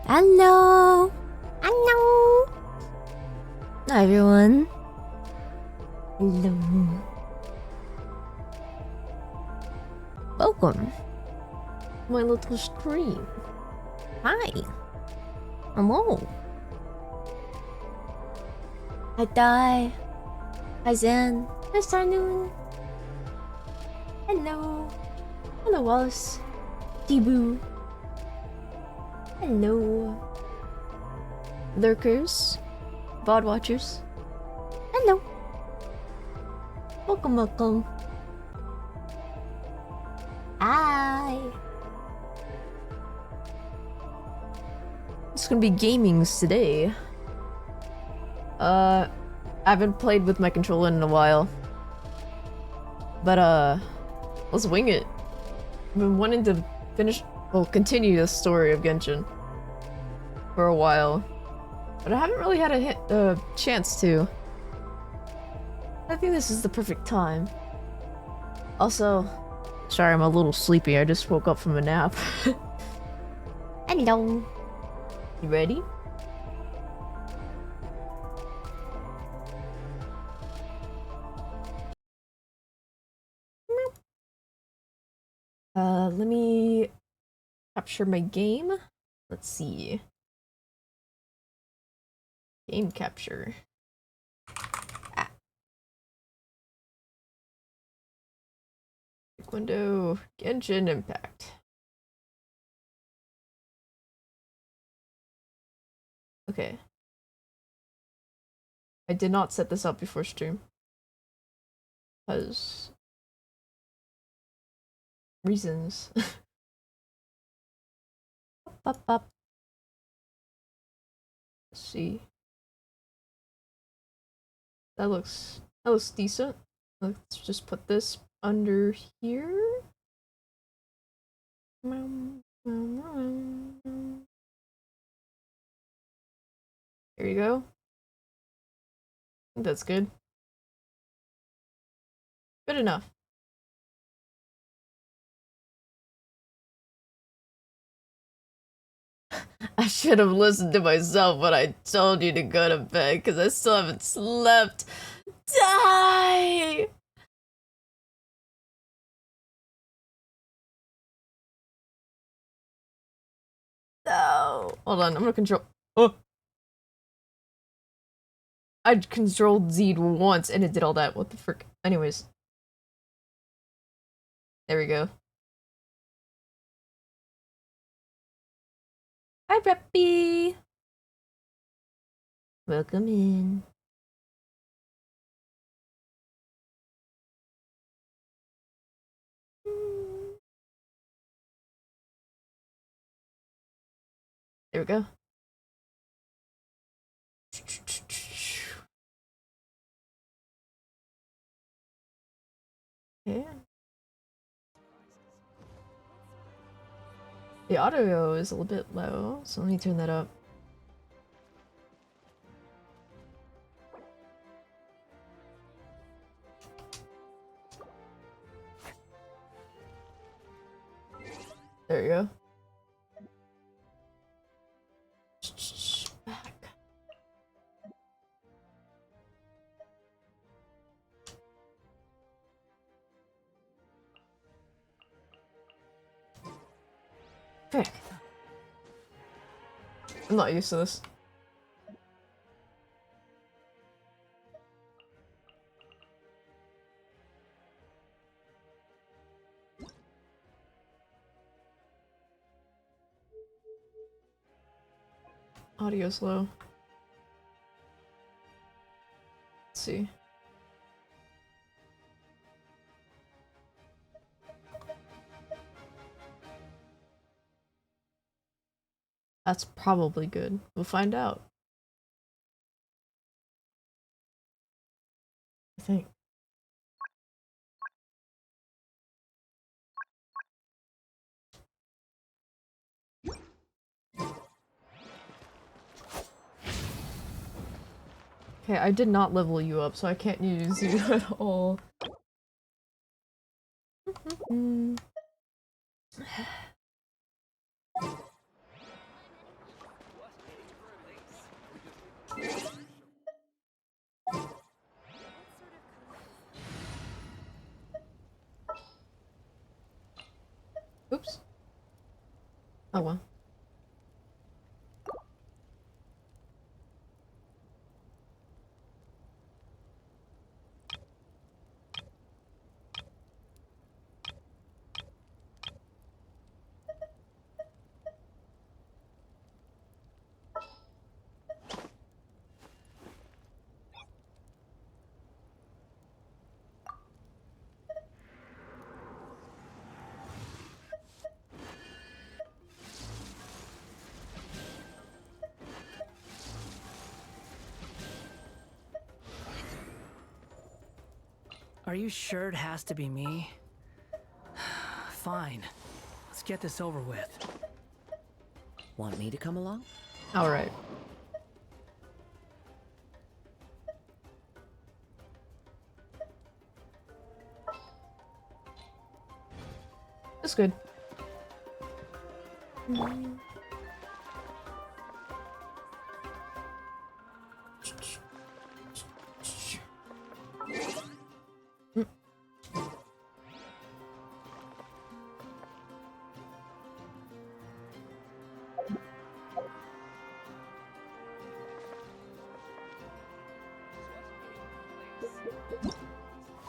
Hello! Hello! Hi everyone. Hello. Welcome. My little stream. Hi. Hello. Hi Dai. Hi Zen. Hi Starnoon. Hello. Hello Wallace. Deeboo. Hello. Lurkers. VOD watchers. Hello. Welcome, welcome. Hi. It's gonna be gamings today. I haven't played with my controller in a while. But let's wing it. I've been wanting to continue the story of Genshin for a while. But I haven't really had a chance to. I think this is the perfect time. Also, sorry I'm a little sleepy, I just woke up from a nap. Hello. You ready? Let me capture my game. Let's see. Game capture. Ah. Quick window. Genshin Impact. Okay. I did not set this up before stream. Because reasons. Up. Let's see. That looks decent. Let's just put this under here. There you go. I think that's good. Good enough. I should have listened to myself when I told you to go to bed because I still haven't slept. Die! No. Hold on, I'm gonna control. Oh! I controlled Z once and it did all that. What the frick? Anyways. There we go. Hi, Preppy! Welcome in. There we go. Yeah. The audio is a little bit low, so let me turn that up. There you go. Back. Frick. I'm not used to this. Audio's low. Let's see. That's probably good. We'll find out. I think. Okay, I did not level you up, so I can't use you at all. Oh well. Are you sure it has to be me? Fine. Let's get this over with. Want me to come along? All right. That's good.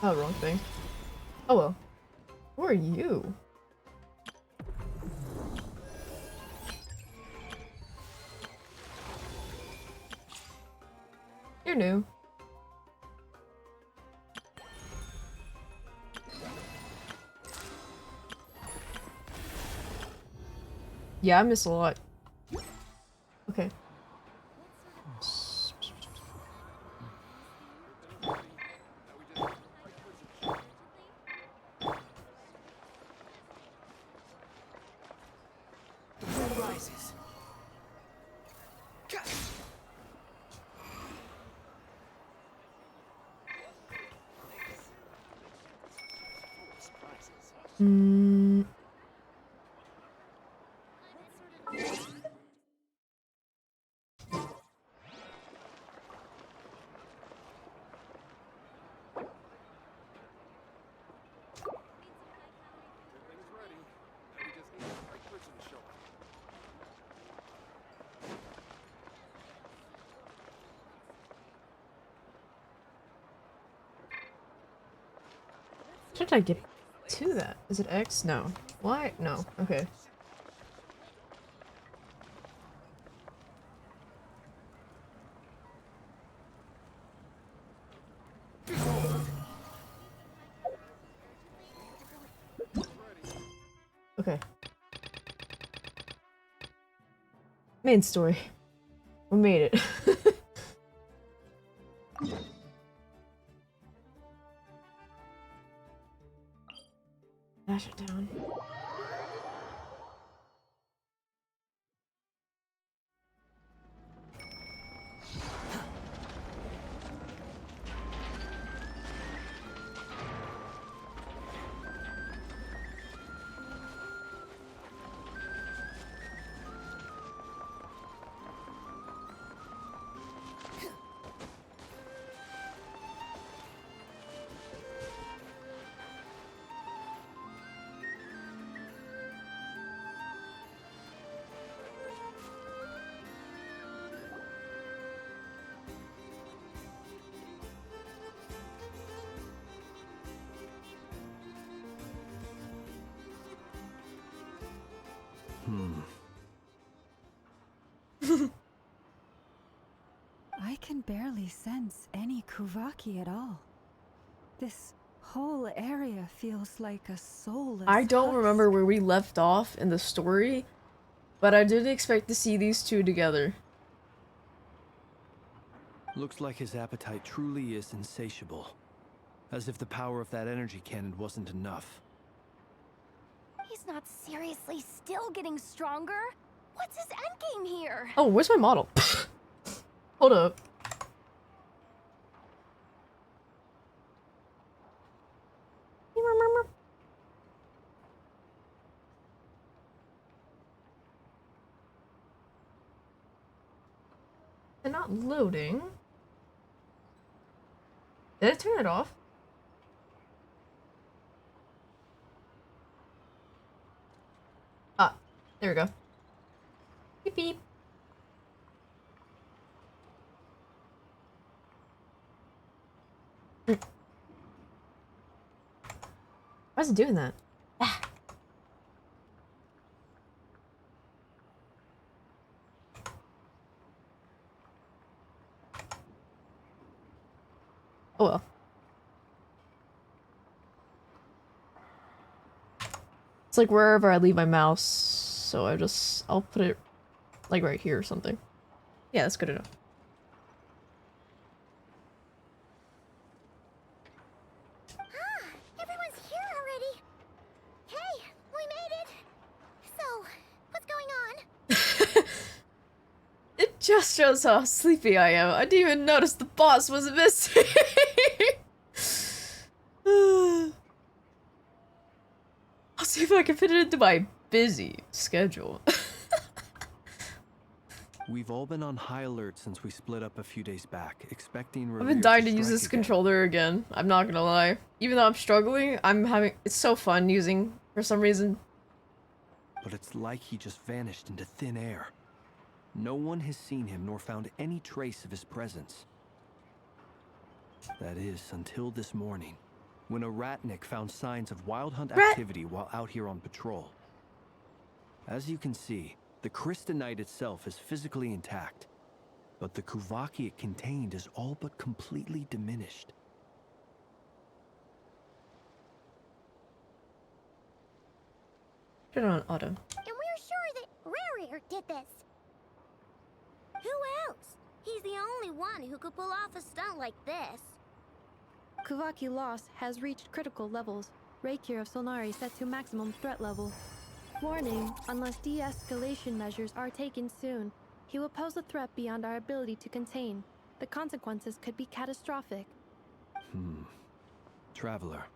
Oh, wrong thing. Oh well. Who are you? You're new. Yeah, I miss a lot. Okay. The moon rises. Mm. Should I get to that? Is it X? No. Y? No. Okay. Okay. Main story. We made it. Dash it down. I can barely sense any Kuvaki at all. This whole area feels like a soulless I don't remember husk. where we left off in the story, but I did expect to see these two together. Looks like his appetite truly is insatiable. As if the power of that energy cannon wasn't enough. He's not seriously still getting stronger. What's his endgame here? Oh, where's my model? Hold up. They're not loading. Did I turn it off? Ah, there we go. beep. Why is it doing that? Ah. Oh well. It's like wherever I leave my mouse, so I'll put it like right here or something. Yeah, that's good enough. Everyone's here already. Hey, we made it. So, what's going on? It just shows how sleepy I am. I didn't even notice the boss was missing. I'll see if I can fit it into my busy schedule. We've all been on high alert since we split up a few days back, expecting I've Revere been dying to use strike this again. controller again. I'm not gonna lie. Even though I'm struggling, it's so fun using for some reason. But it's like he just vanished into thin air. No one has seen him nor found any trace of his presence. That is, until this morning, when a Ratnik found signs of wild hunt activity while out here on patrol. As you can see, the Crystonite itself is physically intact, but the Kuvaki it contained is all but completely diminished. Put it on auto. And we're sure that Rarier did this. Who else? He's the only one who could pull off a stunt like this. Kuvaki loss has reached critical levels. Reikir of Solnari set to maximum threat level. Warning, unless de-escalation measures are taken soon, he will pose a threat beyond our ability to contain. The consequences could be catastrophic. Traveler.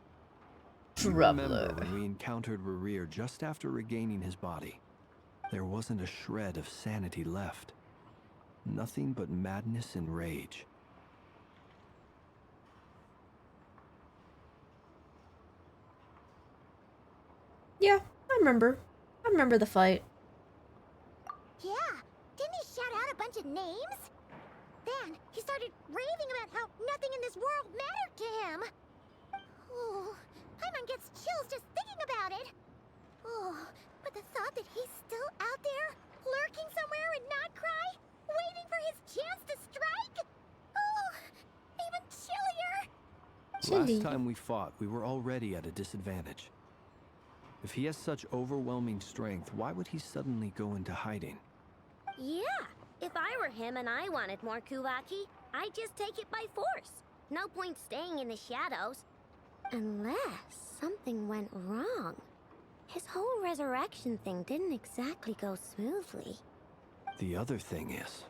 Traveler. Remember when we encountered Rarier just after regaining his body? There wasn't a shred of sanity left. Nothing but madness and rage. Yeah, I remember. I remember the fight. Yeah, didn't he shout out a bunch of names? Then he started raving about how nothing in this world mattered to him. Ooh, Paimon gets chills just thinking about it. Oh, but the thought that he's still out there, lurking somewhere in Notcry, waiting for his chance to strike? Oh, even chillier. Last time we fought, we were already at a disadvantage. If he has such overwhelming strength, why would he suddenly go into hiding? Yeah, if I were him and I wanted more Kuvaki, I'd just take it by force. No point staying in the shadows. Unless something went wrong. His whole resurrection thing didn't exactly go smoothly. The other thing is,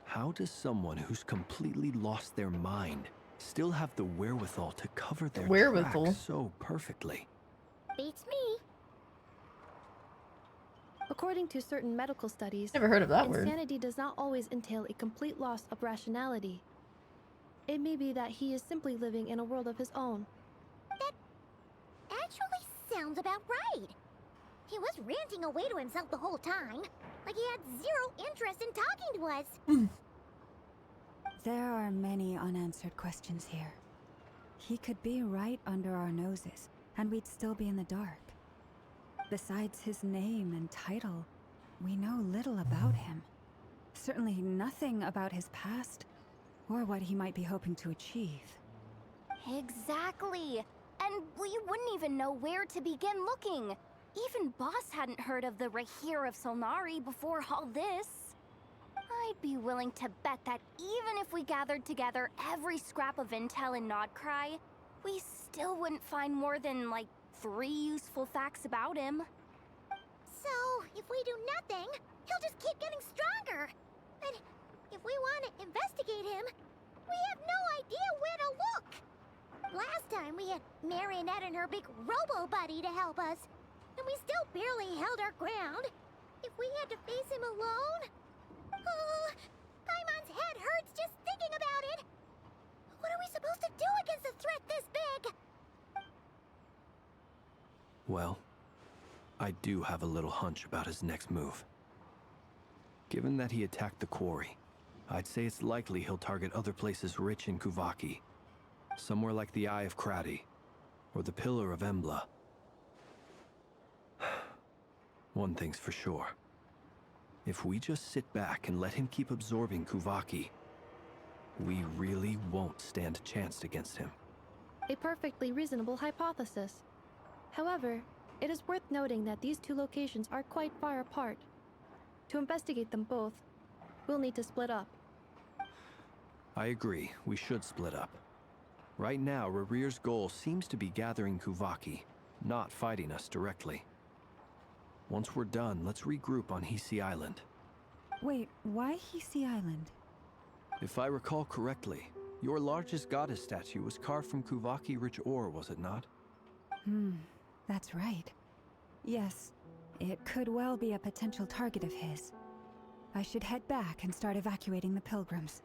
how does someone who's completely lost their mind still have the wherewithal to cover their Wherewithal? tracks so perfectly? Beats me. According to certain medical studies, Never heard of that word. insanity does not always entail a complete loss of rationality. It may be that he is simply living in a world of his own. That actually sounds about right. He was ranting away to himself the whole time, like he had zero interest in talking to us. There are many unanswered questions here. He could be right under our noses, and we'd still be in the dark. Besides his name and title, we know little about him. Certainly nothing about his past, or what he might be hoping to achieve. Exactly. And we wouldn't even know where to begin looking. Even Boss hadn't heard of the Rahir of Solnari before all this. I'd be willing to bet that even if we gathered together every scrap of intel in Nodcry, we still wouldn't find more than, like, 3 useful facts about him. So, if we do nothing, he'll just keep getting stronger. And if we want to investigate him, we have no idea where to look. Last time we had Marionette and her big robo-buddy to help us, and we still barely held our ground. If we had to face him alone... Oh, Paimon's head hurts just thinking about it. What are we supposed to do against a threat this big? Well, I do have a little hunch about his next move. Given that he attacked the quarry, I'd say it's likely he'll target other places rich in Kuvaki. Somewhere like the Eye of Krati, or the Pillar of Embla. One thing's for sure. If we just sit back and let him keep absorbing Kuvaki, we really won't stand a chance against him. A perfectly reasonable hypothesis. However, it is worth noting that these two locations are quite far apart. To investigate them both, we'll need to split up. I agree, we should split up. Right now, Rarir's goal seems to be gathering Kuvaki, not fighting us directly. Once we're done, let's regroup on Hisi Island. Wait, why Hisi Island? If I recall correctly, your largest goddess statue was carved from Kuvaki-rich ore, was it not? That's right. Yes, it could well be a potential target of his. I should head back and start evacuating the pilgrims.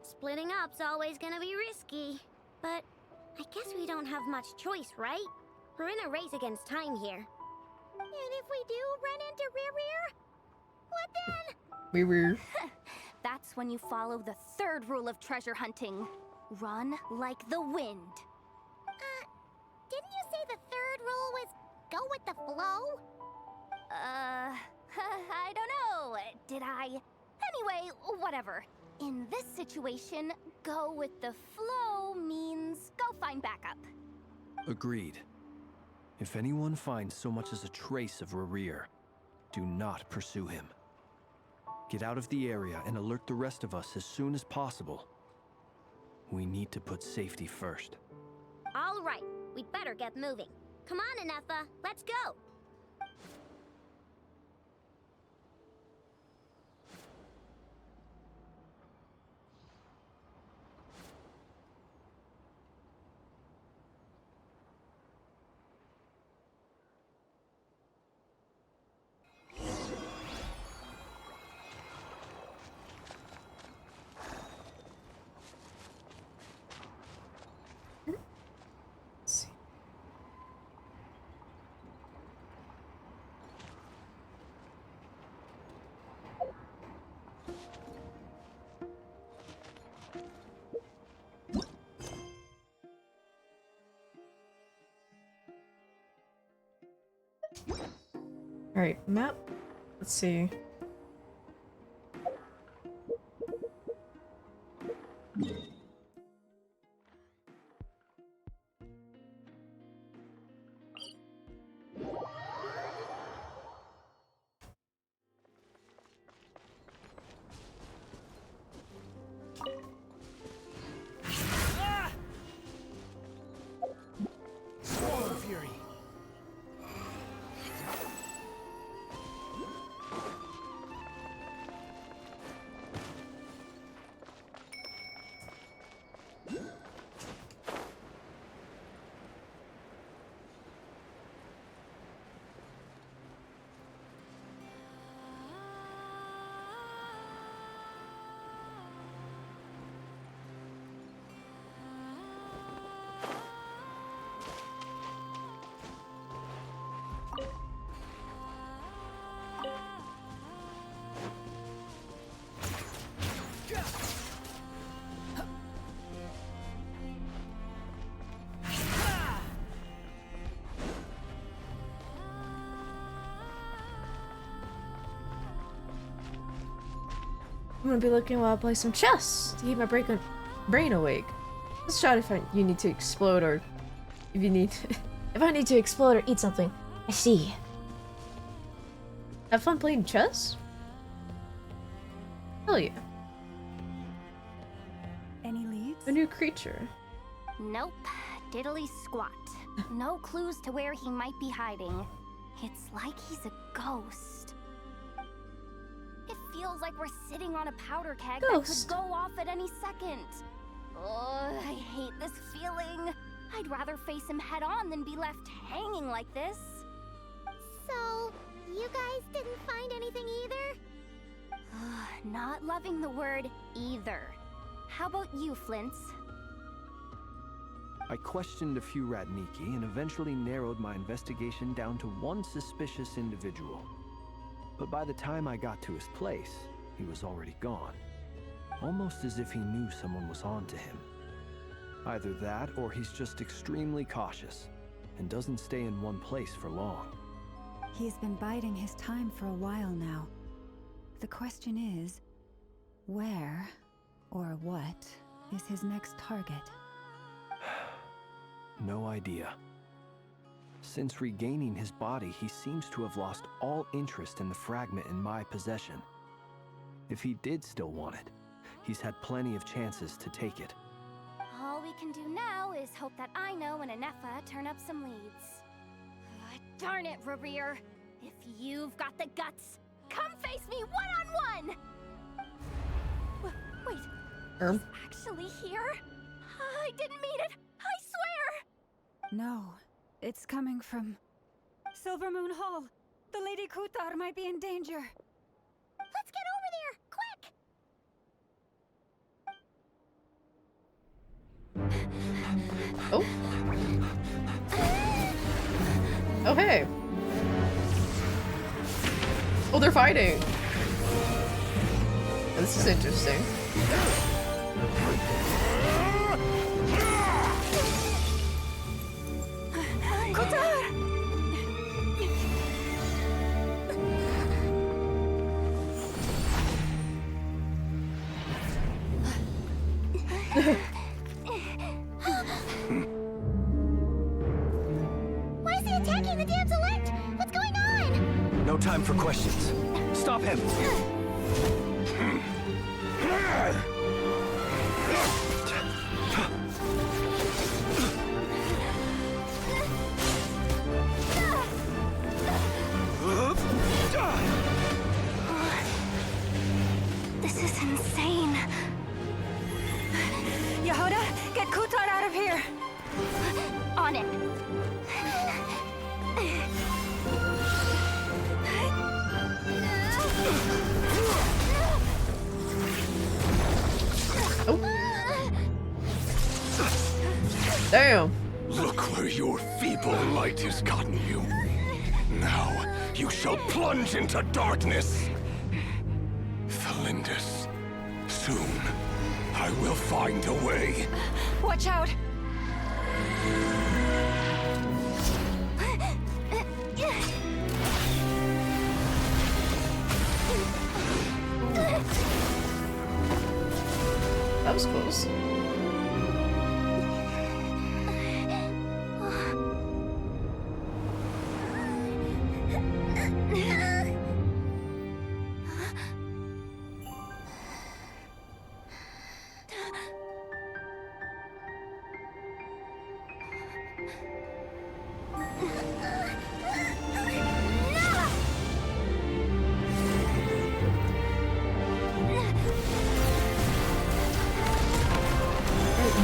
Splitting up's always gonna be risky. But I guess we don't have much choice, right? We're in a race against time here. And if we do run into Ririr, what then? Weird. That's when you follow the third rule of treasure hunting. Run like the wind. Didn't you say the third rule was go with the flow? I don't know. Did I? Anyway, whatever. In this situation, go with the flow means go find backup. Agreed. If anyone finds so much as a trace of Rarir, do not pursue him. Get out of the area and alert the rest of us as soon as possible. We need to put safety first. All right, we'd better get moving. Come on, Anefa, let's go. Alright, map. Let's see. Swallow Fury. I'm gonna be looking while I play some chess to keep my brain awake. Let's try to find you need to explode or if you need if I need to explode or eat something. I see. Have fun playing chess? Hell yeah. Any leads? A new creature. Nope. Diddly squat. No clues to where he might be hiding. It's like he's a ghost. It feels like we're sitting on a powder keg that could go off at any second. Oh, I hate this feeling. I'd rather face him head on than be left hanging like this. So, you guys didn't find anything either? Not loving the word either. How about you, Flints? I questioned a few Ratniki and eventually narrowed my investigation down to one suspicious individual. But by the time I got to his place, he was already gone. Almost as if he knew someone was on to him. Either that, or he's just extremely cautious and doesn't stay in one place for long. He's been biding his time for a while now. The question is, where or what is his next target? No idea. Since regaining his body, he seems to have lost all interest in the fragment in my possession. If he did still want it, he's had plenty of chances to take it. All we can do now is hope that Ino and Anefa turn up some leads. Darn it, Rerir! If you've got the guts, come face me one-on-one! Wait, he's actually here? I didn't mean it! I swear! No, it's coming from Silvermoon Hall. The Lady Kutar might be in danger. Let's get over there, quick! Oh. Oh, hey. Oh, they're fighting. This is interesting. Why is he attacking the damn select? What's going on? No time for questions. Stop him! This is insane. Yehuda, get Kutar out of here! On it. Damn. Look where your feeble light has gotten you. Now, you shall plunge into darkness. Felindus, soon, I will find a way. Watch out! That was close.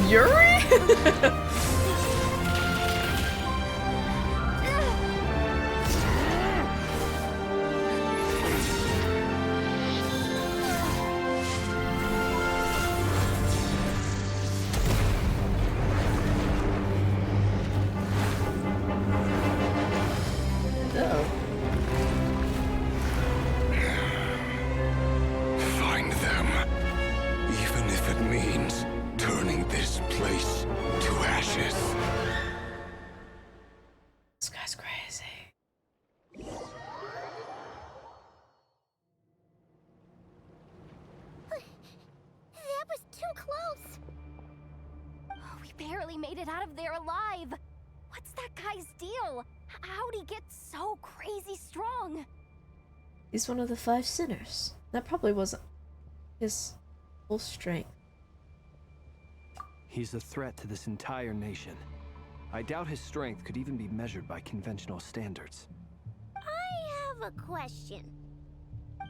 Yuri? Find them. Even if it means turning this place to ashes. This guy's crazy. That was too close. Oh, we barely made it out of there alive. What's that guy's deal? How'd he get so crazy strong? He's one of the 5 sinners. That probably wasn't his full strength. He's a threat to this entire nation. I doubt his strength could even be measured by conventional standards. I have a question.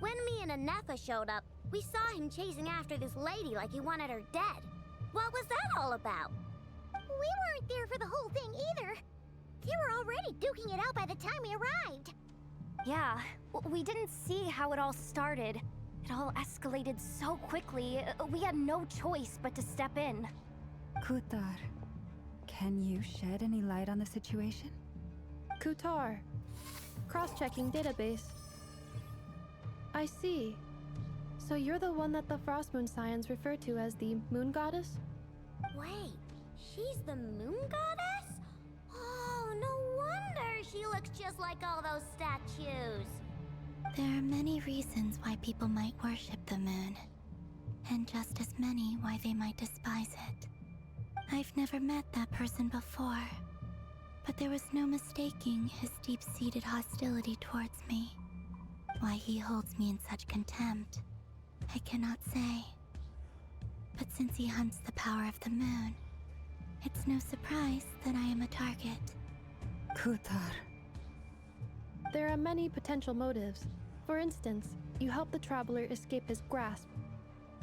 When me and Anefa showed up, we saw him chasing after this lady like he wanted her dead. What was that all about? We weren't there for the whole thing either. They were already duking it out by the time we arrived. Yeah, we didn't see how it all started. It all escalated so quickly, we had no choice but to step in. Kutar, Can you shed any light on the situation? Kutar. Cross-checking database. I see. So you're the one that the Frost Moon Scions refer to as the Moon Goddess? Wait, she's the moon goddess? Oh, no wonder she looks just like all those statues. There are many reasons why people might worship the moon, and just as many why they might despise it. I've never met that person before, but there was no mistaking his deep-seated hostility towards me. Why he holds me in such contempt, I cannot say. But since he hunts the power of the moon, it's no surprise that I am a target. Kutar. There are many potential motives. For instance, you help the traveler escape his grasp.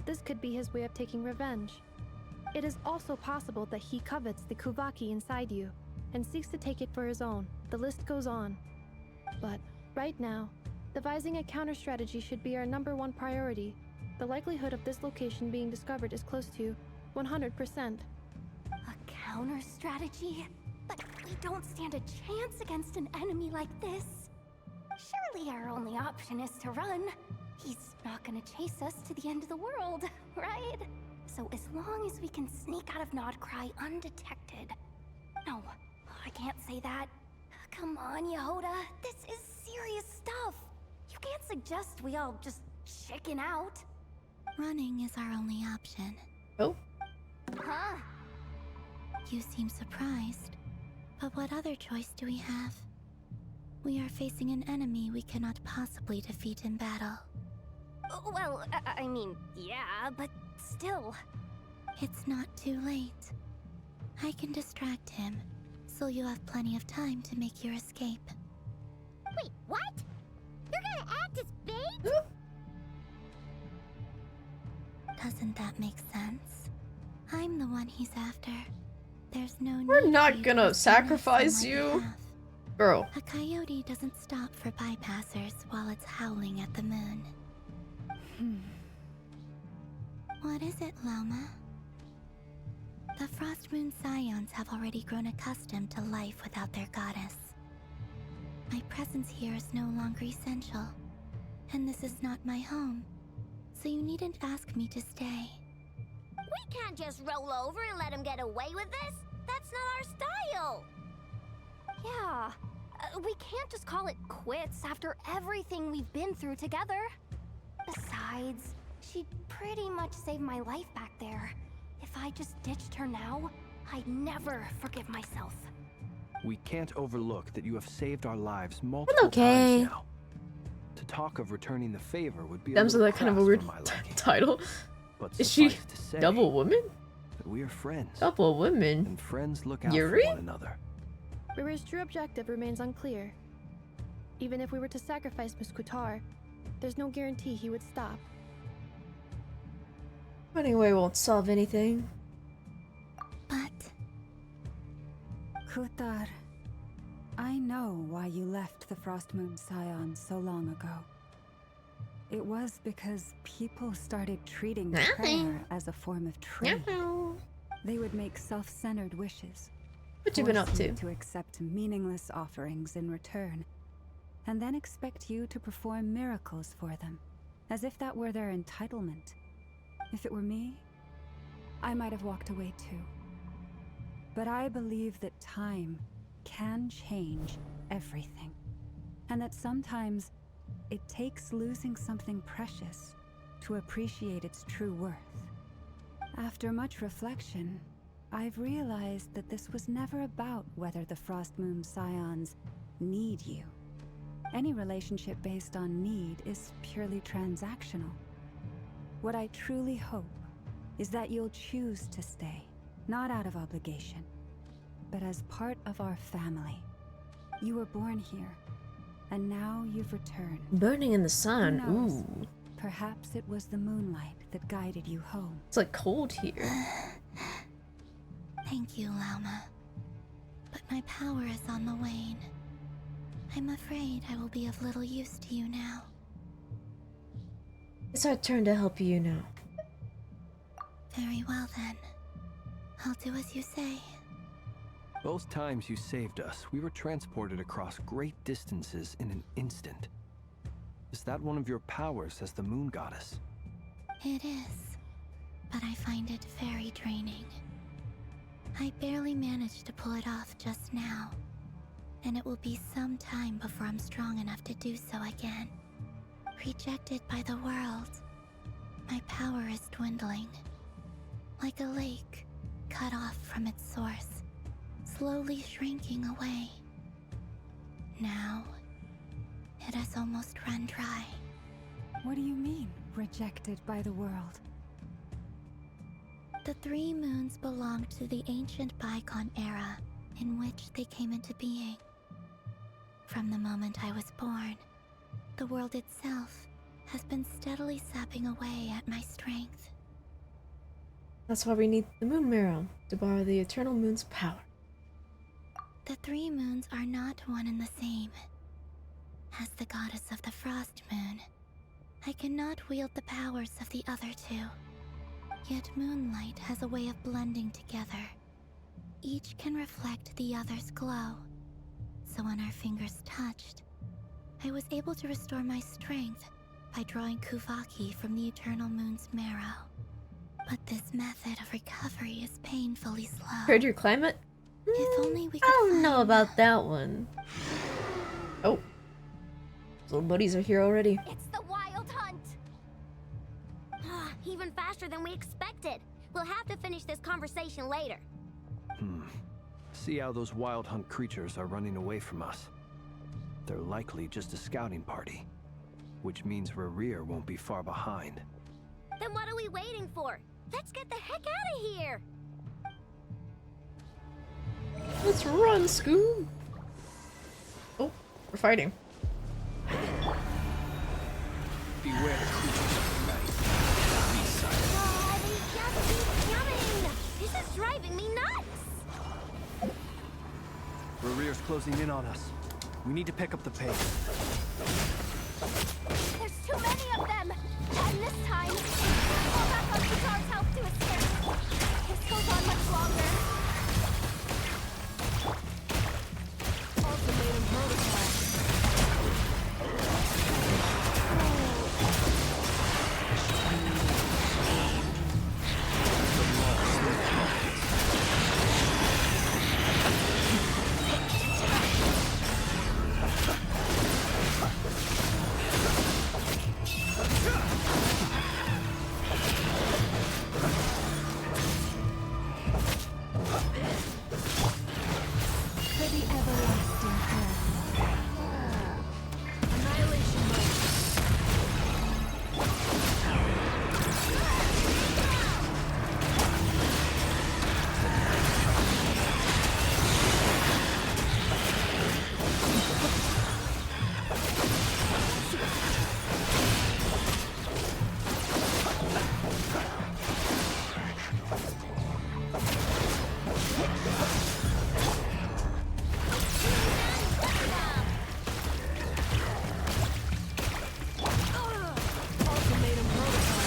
This could be his way of taking revenge. It is also possible that he covets the Kuvaki inside you and seeks to take it for his own. The list goes on. But right now, devising a counter-strategy should be our #1 priority. The likelihood of this location being discovered is close to 100%. A counter strategy? But we don't stand a chance against an enemy like this. Surely our only option is to run. He's not gonna chase us to the end of the world, right? So as long as we can sneak out of Nodcry undetected. No, I can't say that. Come on, Yehoda. This is serious stuff. You can't suggest we all just chicken out. Running is our only option. Oh. Huh? You seem surprised. But what other choice do we have? We are facing an enemy we cannot possibly defeat in battle. Well, I mean, yeah, but still. It's not too late. I can distract him, so you have plenty of time to make your escape. Wait, what? You're gonna act as bait? Doesn't that make sense? I'm the one he's after. There's no need We're for not you to gonna risk sacrifice on my you. behalf. Girl. A coyote doesn't stop for bypassers while it's howling at the moon. What is it, Loma? The Frost Moon Scions have already grown accustomed to life without their goddess. My presence here is no longer essential, and this is not my home, so you needn't ask me to stay. We can't just roll over and let him get away with this. That's not our style. Yeah, we can't just call it quits after everything we've been through together. Besides, she pretty much saved my life back there. If I just ditched her now, I'd never forgive myself. We can't overlook that you have saved our lives multiple okay. times now. To talk of returning the favor would be a Damn, so little that kind of a crass weird for my liking. title. But Is she suffice to say double woman? that we are friends. Double woman? And friends look out Yuri? for one another. Rira's true objective remains unclear. Even if we were to sacrifice Miss Kutar, there's no guarantee he would stop. Running away won't solve anything. But Kutar, I know why you left the Frost Moon Scions so long ago. It was because people started treating prayer as a form of trade. They would make self-centered wishes. What you been up force to? you to accept meaningless offerings in return, and then expect you to perform miracles for them, as if that were their entitlement. If it were me, I might have walked away too. But I believe that time can change everything, and that sometimes it takes losing something precious to appreciate its true worth. After much reflection, I've realized that this was never about whether the Frost Moon Scions need you. Any relationship based on need is purely transactional. What I truly hope is that you'll choose to stay, not out of obligation, but as part of our family. You were born here, and now you've returned. Burning in the sun. Who knows? Ooh. Perhaps it was the moonlight that guided you home. It's like cold here. thank you, Lauma. But my power is on the wane. I'm afraid I will be of little use to you now. It's our turn to help you now. Very well then. I'll do as you say. Both times you saved us, we were transported across great distances in an instant. Is that one of your powers as the Moon Goddess? It is, but I find it very draining. I barely managed to pull it off just now, and it will be some time before I'm strong enough to do so again. Rejected by the world, my power is dwindling. Like a lake cut off from its source, slowly shrinking away. Now, it has almost run dry. What do you mean, rejected by the world? The three moons belonged to the ancient Bygone era in which they came into being. From the moment I was born, the world itself has been steadily sapping away at my strength. That's why we need the Moon Marrow, to borrow the Eternal Moon's power. The three moons are not one and the same. As the goddess of the Frost Moon, I cannot wield the powers of the other two. Yet moonlight has a way of blending together. Each can reflect the other's glow. So when our fingers touched, I was able to restore my strength by drawing Kuvaki from the Eternal Moon's marrow. But this method of recovery is painfully slow. Heard your climate? If only we could I don't find know about that one. Oh. Those little buddies are here already. It's the Wild Hunt! Even faster than we expected. We'll have to finish this conversation later. See how those Wild Hunt creatures are running away from us. They're likely just a scouting party, which means Rerir won't be far behind. Then what are we waiting for? Let's get the heck out of here! Let's run, Scoob! Oh, we're fighting. Beware the creatures of the night. Be silent. They just keep coming! This is driving me nuts! Rerir's closing in on us. We need to pick up the pace. There's too many of them! And this time, we'll fall back on Kitar's help to escape. This goes on much longer. Ultimatum protocol. For the everlasting prayer. Annihilation mode. Ultimatum protocol.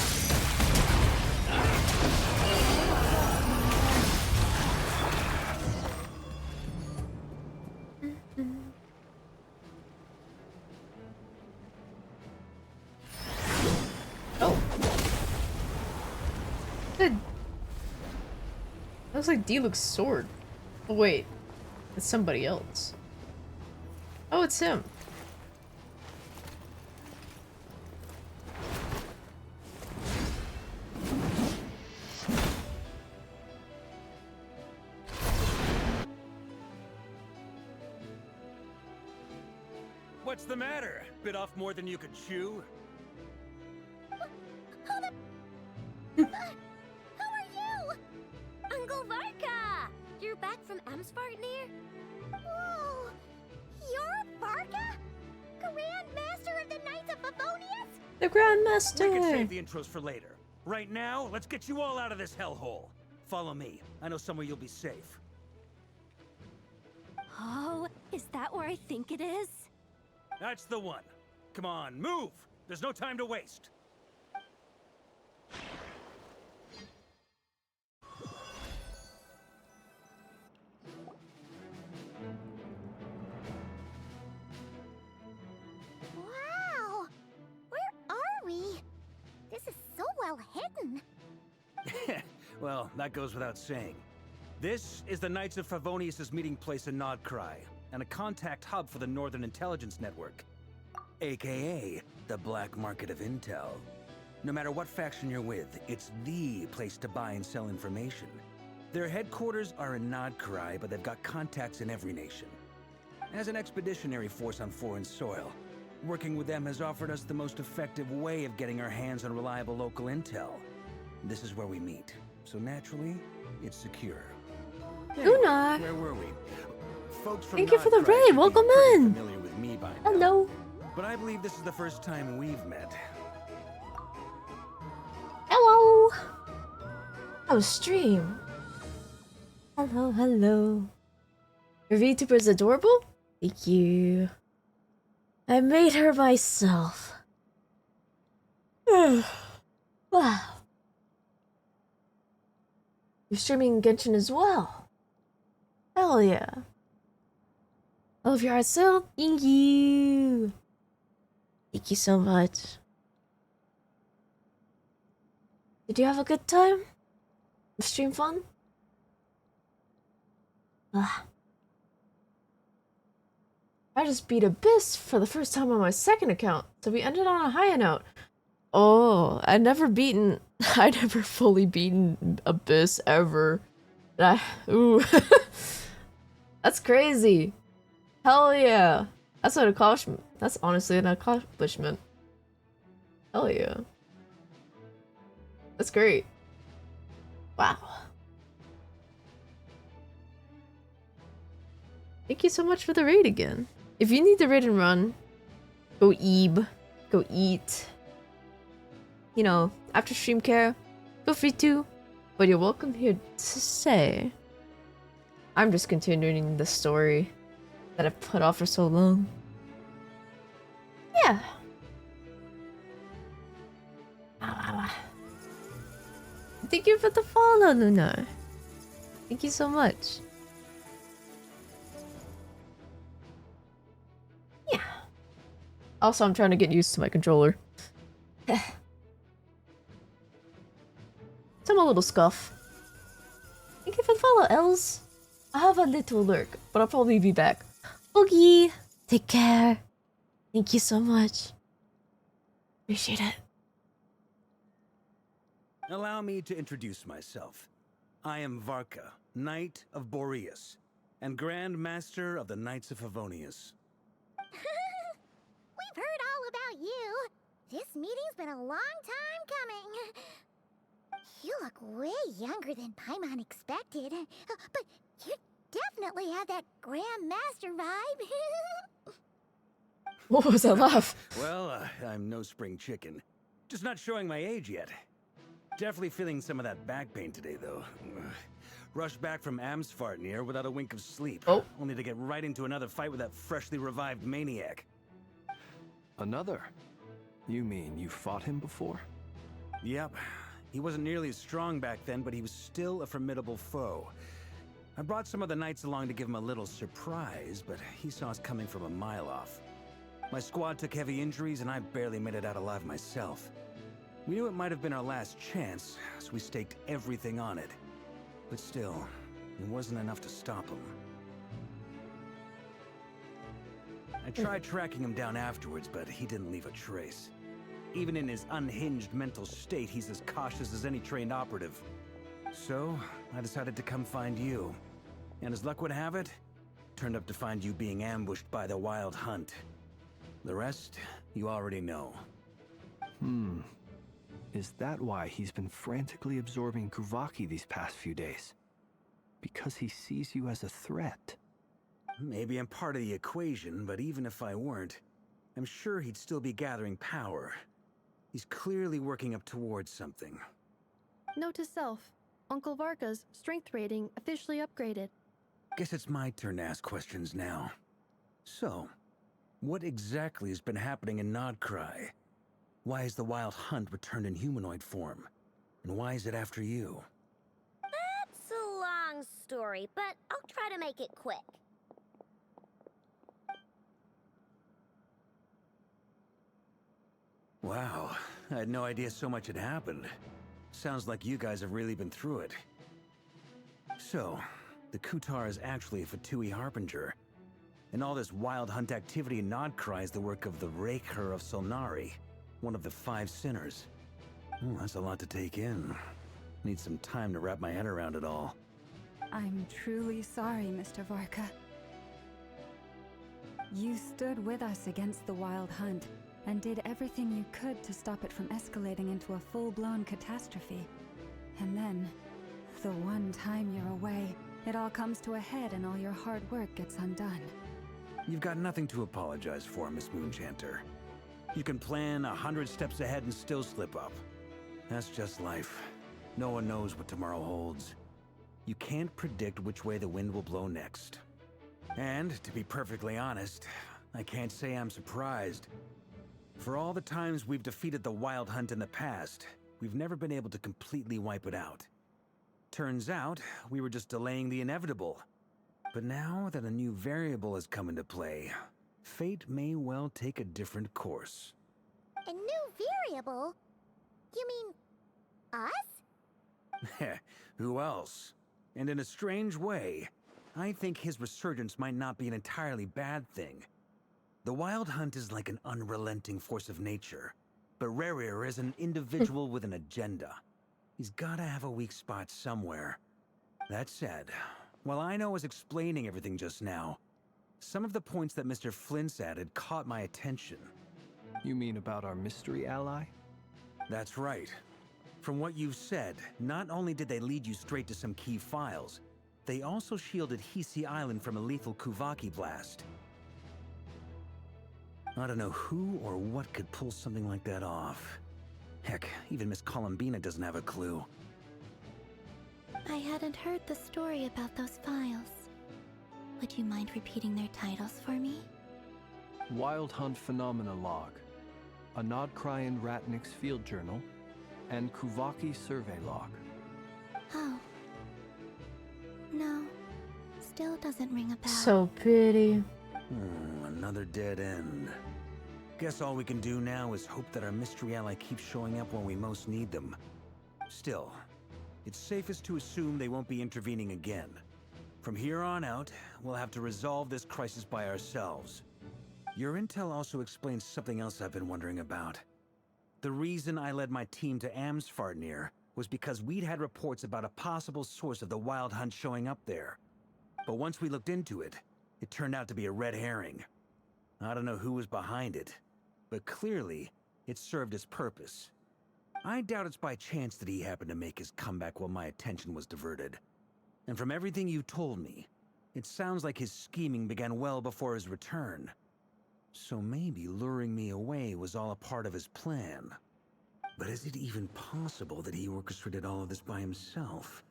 Oh. Good. That looks like Diluc's sword. Oh wait, it's somebody else. Oh, it's him. What's the matter? Bit off more than you could chew? Who are you? Uncle Varka! You're back from Amsvartnir? Whoa! You're Varka? Grand Master of the Knights of Favonius? The Grand We can Master! save the intros for later. Right now, let's get you all out of this hellhole. Follow me. I know somewhere you'll be safe. Oh, is that where I think it is? That's the one. Come on, move! There's no time to waste. Well, that goes without saying. This is the Knights of Favonius' meeting place in Nodcry, and a contact hub for the Northern Intelligence Network, aka the black market of intel. No matter what faction you're with, it's the place to buy and sell information. Their headquarters are in Nodcry, but they've got contacts in every nation. As an expeditionary force on foreign soil, working with them has offered us the most effective way of getting our hands on reliable local intel. This is where we meet, so naturally, it's secure. Lunar. Where were we? Folks from Thank you for the Nodcry raid. should be Welcome pretty in. familiar with me by now. Hello. But I believe this is the first time we've met. Hello. Oh, stream. Hello, hello. Your VTuber is adorable? Thank you. I made her myself. Wow. You're streaming Genshin as well? Hell yeah. I love your art still. Thank you. Thank you so much. Did you have a good time? Stream fun? Ah. I just beat Abyss for the first time on my second account, so we ended on a high note. Oh, I never fully beaten Abyss ever. Ooh. That's crazy. Hell yeah. That's an accomplishment. That's honestly an accomplishment. Hell yeah. That's great. Wow. Thank you so much for the raid again. If you need the raid and run, go eeb, go eat. You know, after stream care, feel free to, but you're welcome here to stay. I'm just continuing the story that I've put off for so long. Yeah. Thank you for the follow, Luna. Thank you so much. Yeah. Also, I'm trying to get used to my controller. So I'm a little scuff. Thank you for the follow, Els. I have a little lurk, but I'll probably be back. Oogie, take care. Thank you so much. Appreciate it. Allow me to introduce myself. I am Varka, Knight of Boreas, and Grand Master of the Knights of Favonius. We've heard all about you. This meeting's been a long time coming. You look way younger than Paimon expected. But you definitely have that Grand Master vibe. What was that laugh? Well, I'm no spring chicken. Just not showing my age yet. Definitely feeling some of that back pain today, though. Rushed back from Amsfartnir without a wink of sleep. Oh. Only to get right into another fight with that freshly revived maniac. Another? You mean you fought him before? Yep. He wasn't nearly as strong back then, but he was still a formidable foe. I brought some of the knights along to give him a little surprise, but he saw us coming from a mile off. My squad took heavy injuries, and I barely made it out alive myself. We knew it might have been our last chance, so we staked everything on it. But still, it wasn't enough to stop him. I tried tracking him down afterwards, but he didn't leave a trace. Even in his unhinged mental state, he's as cautious as any trained operative. So, I decided to come find you. And as luck would have it, turned up to find you being ambushed by the Wild Hunt. The rest, you already know. Is that why he's been frantically absorbing Kuvaki these past few days? Because he sees you as a threat? Maybe I'm part of the equation, but even if I weren't, I'm sure he'd still be gathering power. He's clearly working up towards something. Note to self, Uncle Varka's strength rating officially upgraded. Guess it's my turn to ask questions now. So, what exactly has been happening in Nodcry? Why has the Wild Hunt returned in humanoid form? And why is it after you? That's a long story, but I'll try to make it quick. Wow, I had no idea so much had happened. Sounds like you guys have really been through it. So, the Kutar is actually a Fatui Harbinger. And all this wild hunt activity in Nodcry is the work of the Raker of Solnari, one of the 5 sinners. That's a lot to take in. Need some time to wrap my head around it all. I'm truly sorry, Mr. Varka. You stood with us against the Wild Hunt and did everything you could to stop it from escalating into a full-blown catastrophe. And then, the one time you're away, it all comes to a head and all your hard work gets undone. You've got nothing to apologize for, Miss Moonchanter. You can plan 100 steps ahead and still slip up. That's just life. No one knows what tomorrow holds. You can't predict which way the wind will blow next. And, to be perfectly honest, I can't say I'm surprised. For all the times we've defeated the Wild Hunt in the past, we've never been able to completely wipe it out. Turns out, we were just delaying the inevitable. But now that a new variable has come into play, fate may well take a different course. A new variable? You mean us? Who else? And in a strange way, I think his resurgence might not be an entirely bad thing. The Wild Hunt is like an unrelenting force of nature, but Rerir is an individual with an agenda. He's gotta have a weak spot somewhere. That said, while I was explaining everything just now, some of the points that Mr. Flint's added caught my attention. You mean about our mystery ally? That's right. From what you've said, not only did they lead you straight to some key files, they also shielded Hisi Island from a lethal Kuvaki blast. I don't know who or what could pull something like that off. Heck, even Miss Columbina doesn't have a clue. I hadn't heard the story about those files. Would you mind repeating their titles for me? Wild Hunt Phenomena Log, a Nodcryan Ratnik's Field Journal, and Kuvaki Survey Log. Oh. No. Still doesn't ring a bell. So pretty. Another dead end. Guess all we can do now is hope that our mystery ally keeps showing up when we most need them. Still, it's safest to assume they won't be intervening again. From here on out, we'll have to resolve this crisis by ourselves. Your intel also explains something else I've been wondering about. The reason I led my team to Amsfarnir was because we'd had reports about a possible source of the Wild Hunt showing up there. But once we looked into it, it turned out to be a red herring. I don't know who was behind it, but clearly, it served its purpose. I doubt it's by chance that he happened to make his comeback while my attention was diverted. And from everything you told me, it sounds like his scheming began well before his return. So maybe luring me away was all a part of his plan. But is it even possible that he orchestrated all of this by himself?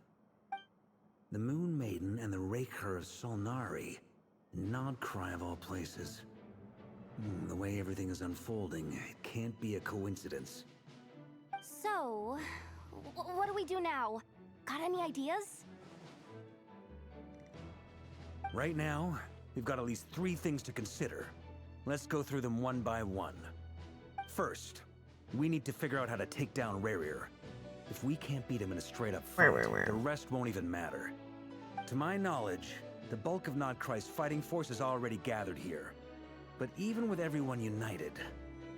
The Moon Maiden and the Raker of Solnari, Nodcry of all places. The way everything is unfolding, it can't be a coincidence. So, what do we do now? Got any ideas? Right now, we've got at least 3 things to consider. Let's go through them one by one. First, we need to figure out how to take down Rerir. If we can't beat him in a straight-up fight, the rest won't even matter. To my knowledge, the bulk of Nodcry's fighting force is already gathered here. But even with everyone united,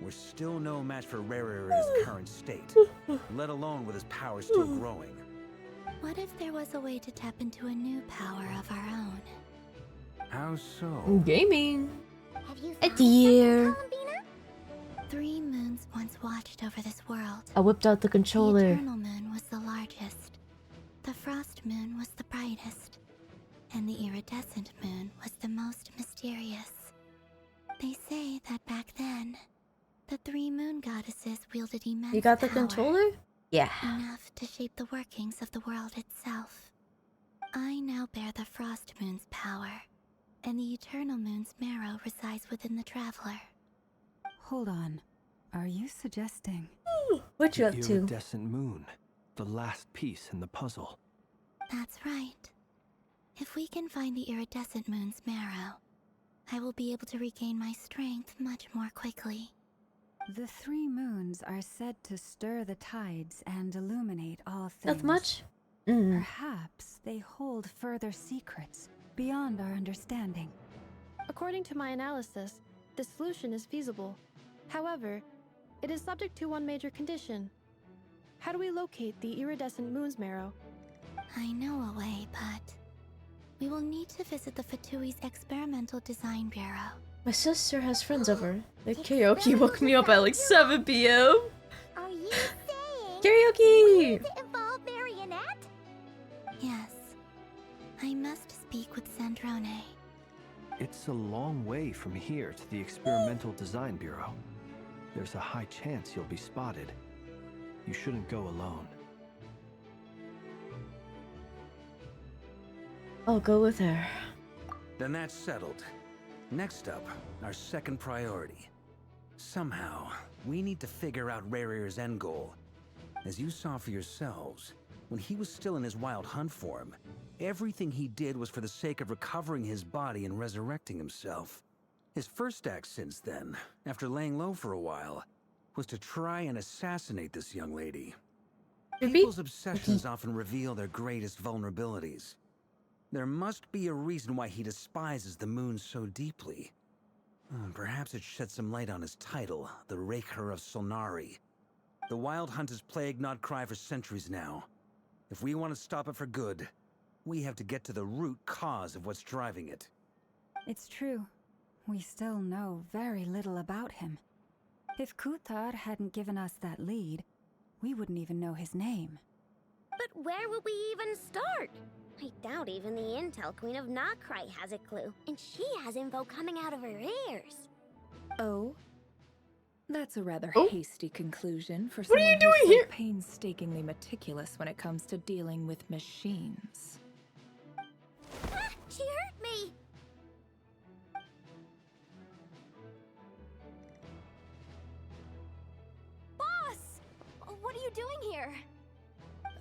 we're still no match for Rerir in his current state, let alone with his power still growing. What if there was a way to tap into a new power of our own? How so? Gaming. Have you A found deer. something, Columbina? 3 moons once watched over this world. I whipped out the The controller. Eternal Moon was the largest. The Frost Moon was the brightest. And the Iridescent Moon was the most mysterious. They say that back then, the 3 moon goddesses wielded immense You got the power, controller? Yeah. enough to shape the workings of the world itself. I now bear the Frost Moon's power, and the Eternal Moon's marrow resides within the Traveler. Hold on. Are you suggesting? What you up The to? iridescent moon, the last piece in the puzzle. That's right. If we can find the Iridescent Moon's marrow, I will be able to regain my strength much more quickly. The three moons are said to stir the tides and illuminate all things. That much? Perhaps they hold further secrets beyond our understanding. According to my analysis, this solution is feasible. However, it is subject to one major condition. How do we locate the iridescent moon's marrow? I know a way, but we will need to visit the Fatui's Experimental Design Bureau. My sister has friends over. The karaoke woke me up at like 7 p.m. Are you saying Karaoke! to involve Marionette? Yes. I must speak with Sandrone. It's a long way from here to the Experimental Design Bureau. There's a high chance you'll be spotted. You shouldn't go alone. I'll go with her. Then that's settled. Next up, our second priority. Somehow, we need to figure out Rarier's end goal. As you saw for yourselves, when he was still in his wild hunt form, everything he did was for the sake of recovering his body and resurrecting himself. His first act since then, after laying low for a while, was to try and assassinate this young lady. People's obsessions often reveal their greatest vulnerabilities. There must be a reason why he despises the moon so deeply. Perhaps it sheds some light on his title, the Raker of Solnari. The Wild Hunt has plagued Nodcry for centuries now. If we want to stop it for good, we have to get to the root cause of what's driving it. It's true. We still know very little about him. If Kuthar hadn't given us that lead, we wouldn't even know his name. But where would we even start? I doubt even the Intel Queen of Nodcry has a clue, and she has info coming out of her ears. Oh? That's a rather hasty conclusion for What are someone you doing who's so here? painstakingly meticulous when it comes to dealing with machines. Ah, she hurt me! Boss! What are you doing here?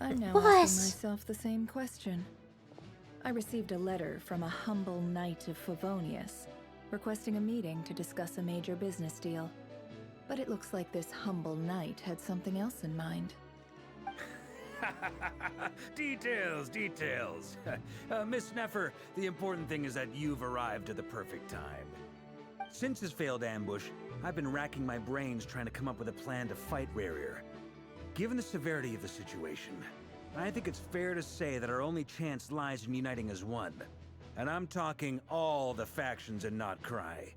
I'm now Boss. asking myself the same question. I received a letter from a humble knight of Favonius, requesting a meeting to discuss a major business deal. But it looks like this humble knight had something else in mind. Details, details. Miss Neffer, the important thing is that you've arrived at the perfect time. Since his failed ambush, I've been racking my brains trying to come up with a plan to fight Rarier. Given the severity of the situation, I think it's fair to say that our only chance lies in uniting as one. And I'm talking all the factions in Nodcry.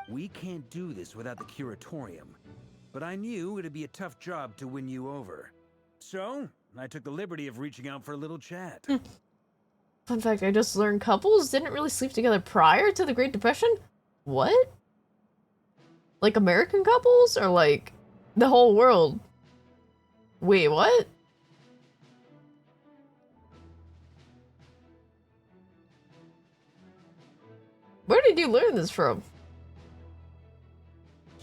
We can't do this without the Curatorium, but I knew it'd be a tough job to win you over. So, I took the liberty of reaching out for a little chat. Fun fact, I just learned couples didn't really sleep together prior to the Great Depression? What? Like American couples? Or like the whole world? Wait, what? Where did you learn this from?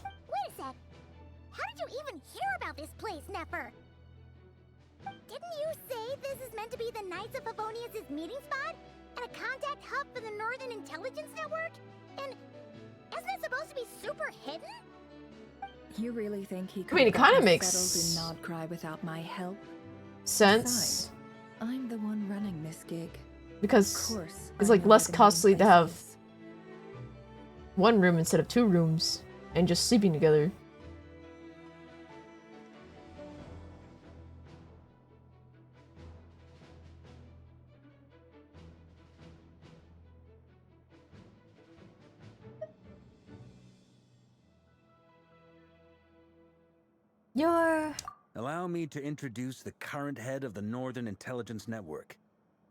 Wait a sec. How did you even hear about this place, Neffer? Didn't you say this is meant to be the Knights of Favonius' meeting spot? And a contact hub for the Northern Intelligence Network? And isn't it supposed to be super hidden? You really think he could I mean, it have gotten kinda makes settled in Nodcry without my help? sense. Besides, I'm the one running this gig. Because Of course, it's I like know less where the meeting costly to place have is. one room instead of 2 rooms and just sleeping together. You're... Allow me to introduce the current head of the Northern Intelligence Network.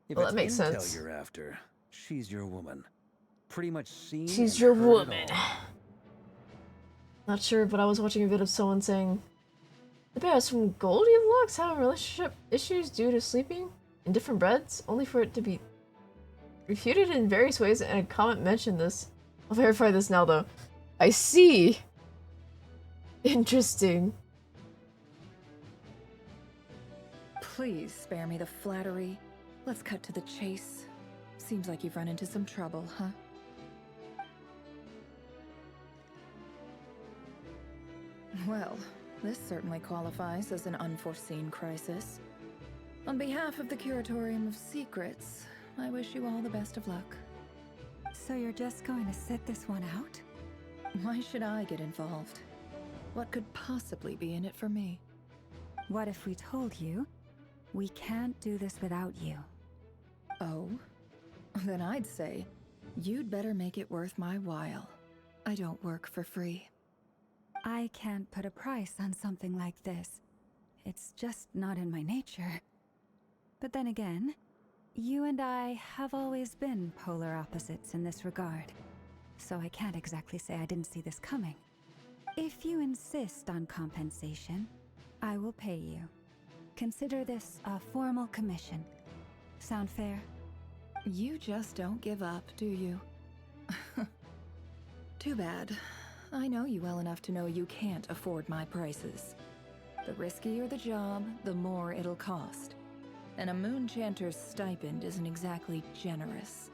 If Well, it's that makes intel sense. you're after, she's your woman. Pretty much seen She's and your heard it woman. all. Not sure, but I was watching a video of someone saying the bears from Goldilocks having relationship issues due to sleeping in different beds, only for it to be refuted in various ways, and a comment mentioned this. I'll verify this now, though. I see. Interesting. Please spare me the flattery. Let's cut to the chase. Seems like you've run into some trouble, huh? Well, this certainly qualifies as an unforeseen crisis. On behalf of the Curatorium of Secrets, I wish you all the best of luck. So you're just going to sit this one out? Why should I get involved? What could possibly be in it for me? What if we told you we can't do this without you? Oh? Then I'd say, you'd better make it worth my while. I don't work for free. I can't put a price on something like this. It's just not in my nature. But then again, you and I have always been polar opposites in this regard. So I can't exactly say I didn't see this coming. If you insist on compensation, I will pay you. Consider this a formal commission. Sound fair? You just don't give up, do you? Too bad. I know you well enough to know you can't afford my prices. The riskier the job, the more it'll cost. And a Moonchanter's stipend isn't exactly generous.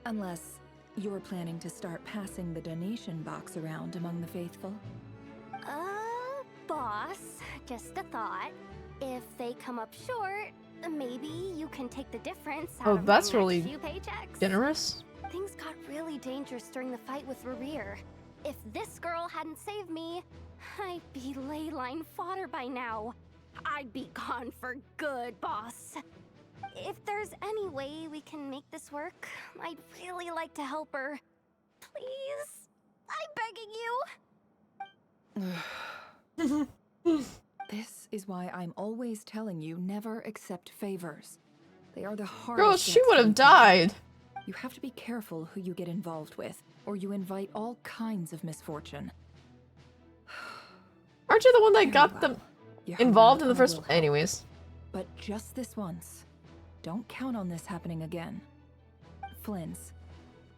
Unless you're planning to start passing the donation box around among the faithful. Boss, just a thought. If they come up short, maybe you can take the difference out of that's my next really few paychecks. generous. Things got really dangerous during the fight with Rerir. If this girl hadn't saved me, I'd be ley line fodder by now. I'd be gone for good, boss. If there's any way we can make this work, I'd really like to help her. Please? I'm begging you. This is why I'm always telling you never accept favors. They are the hardest. Girl, she would have accepted. died. You have to be careful who you get involved with, or you invite all kinds of misfortune. Aren't you the one that Very got well. them You're involved in the I first? will help. Anyways. But just this once. Don't count on this happening again. Flynn's.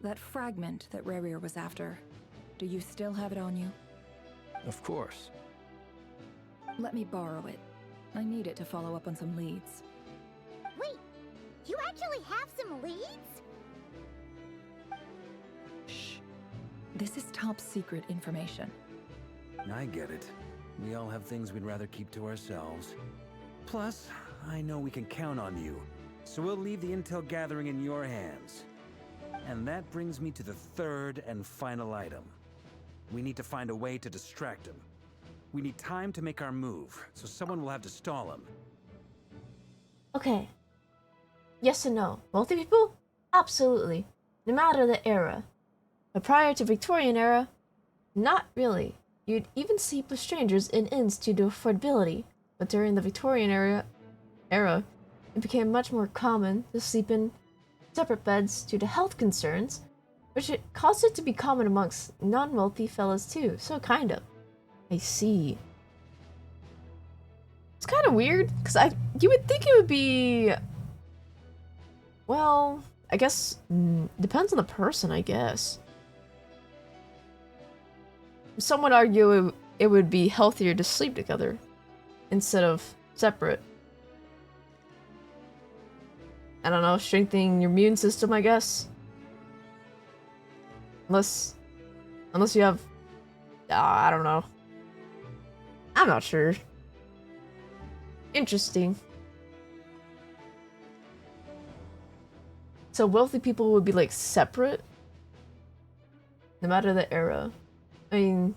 That fragment that Rerir was after. Do you still have it on you? Of course. Let me borrow it. I need it to follow up on some leads. Wait, you actually have some leads? Shh. This is top secret information. I get it. We all have things we'd rather keep to ourselves. Plus, I know we can count on you, so we'll leave the intel gathering in your hands. And that brings me to the third and final item. We need to find a way to distract him. We need time to make our move, so someone will have to stall him. Okay. Yes and no. Wealthy people? Absolutely. No matter the era. But prior to Victorian era, not really. You'd even sleep with strangers in inns due to affordability. But during the Victorian era, it became much more common to sleep in separate beds due to health concerns, which it caused it to be common amongst non-wealthy fellas too. So kind of. I see. It's kind of weird, because you would think it would be... Well, I guess... depends on the person, I guess. Some would argue it would be healthier to sleep together, instead of separate. I don't know, strengthening your immune system, I guess? Unless you have... I don't know. I'm not sure. Interesting. So wealthy people would be like separate? No matter the era. I mean...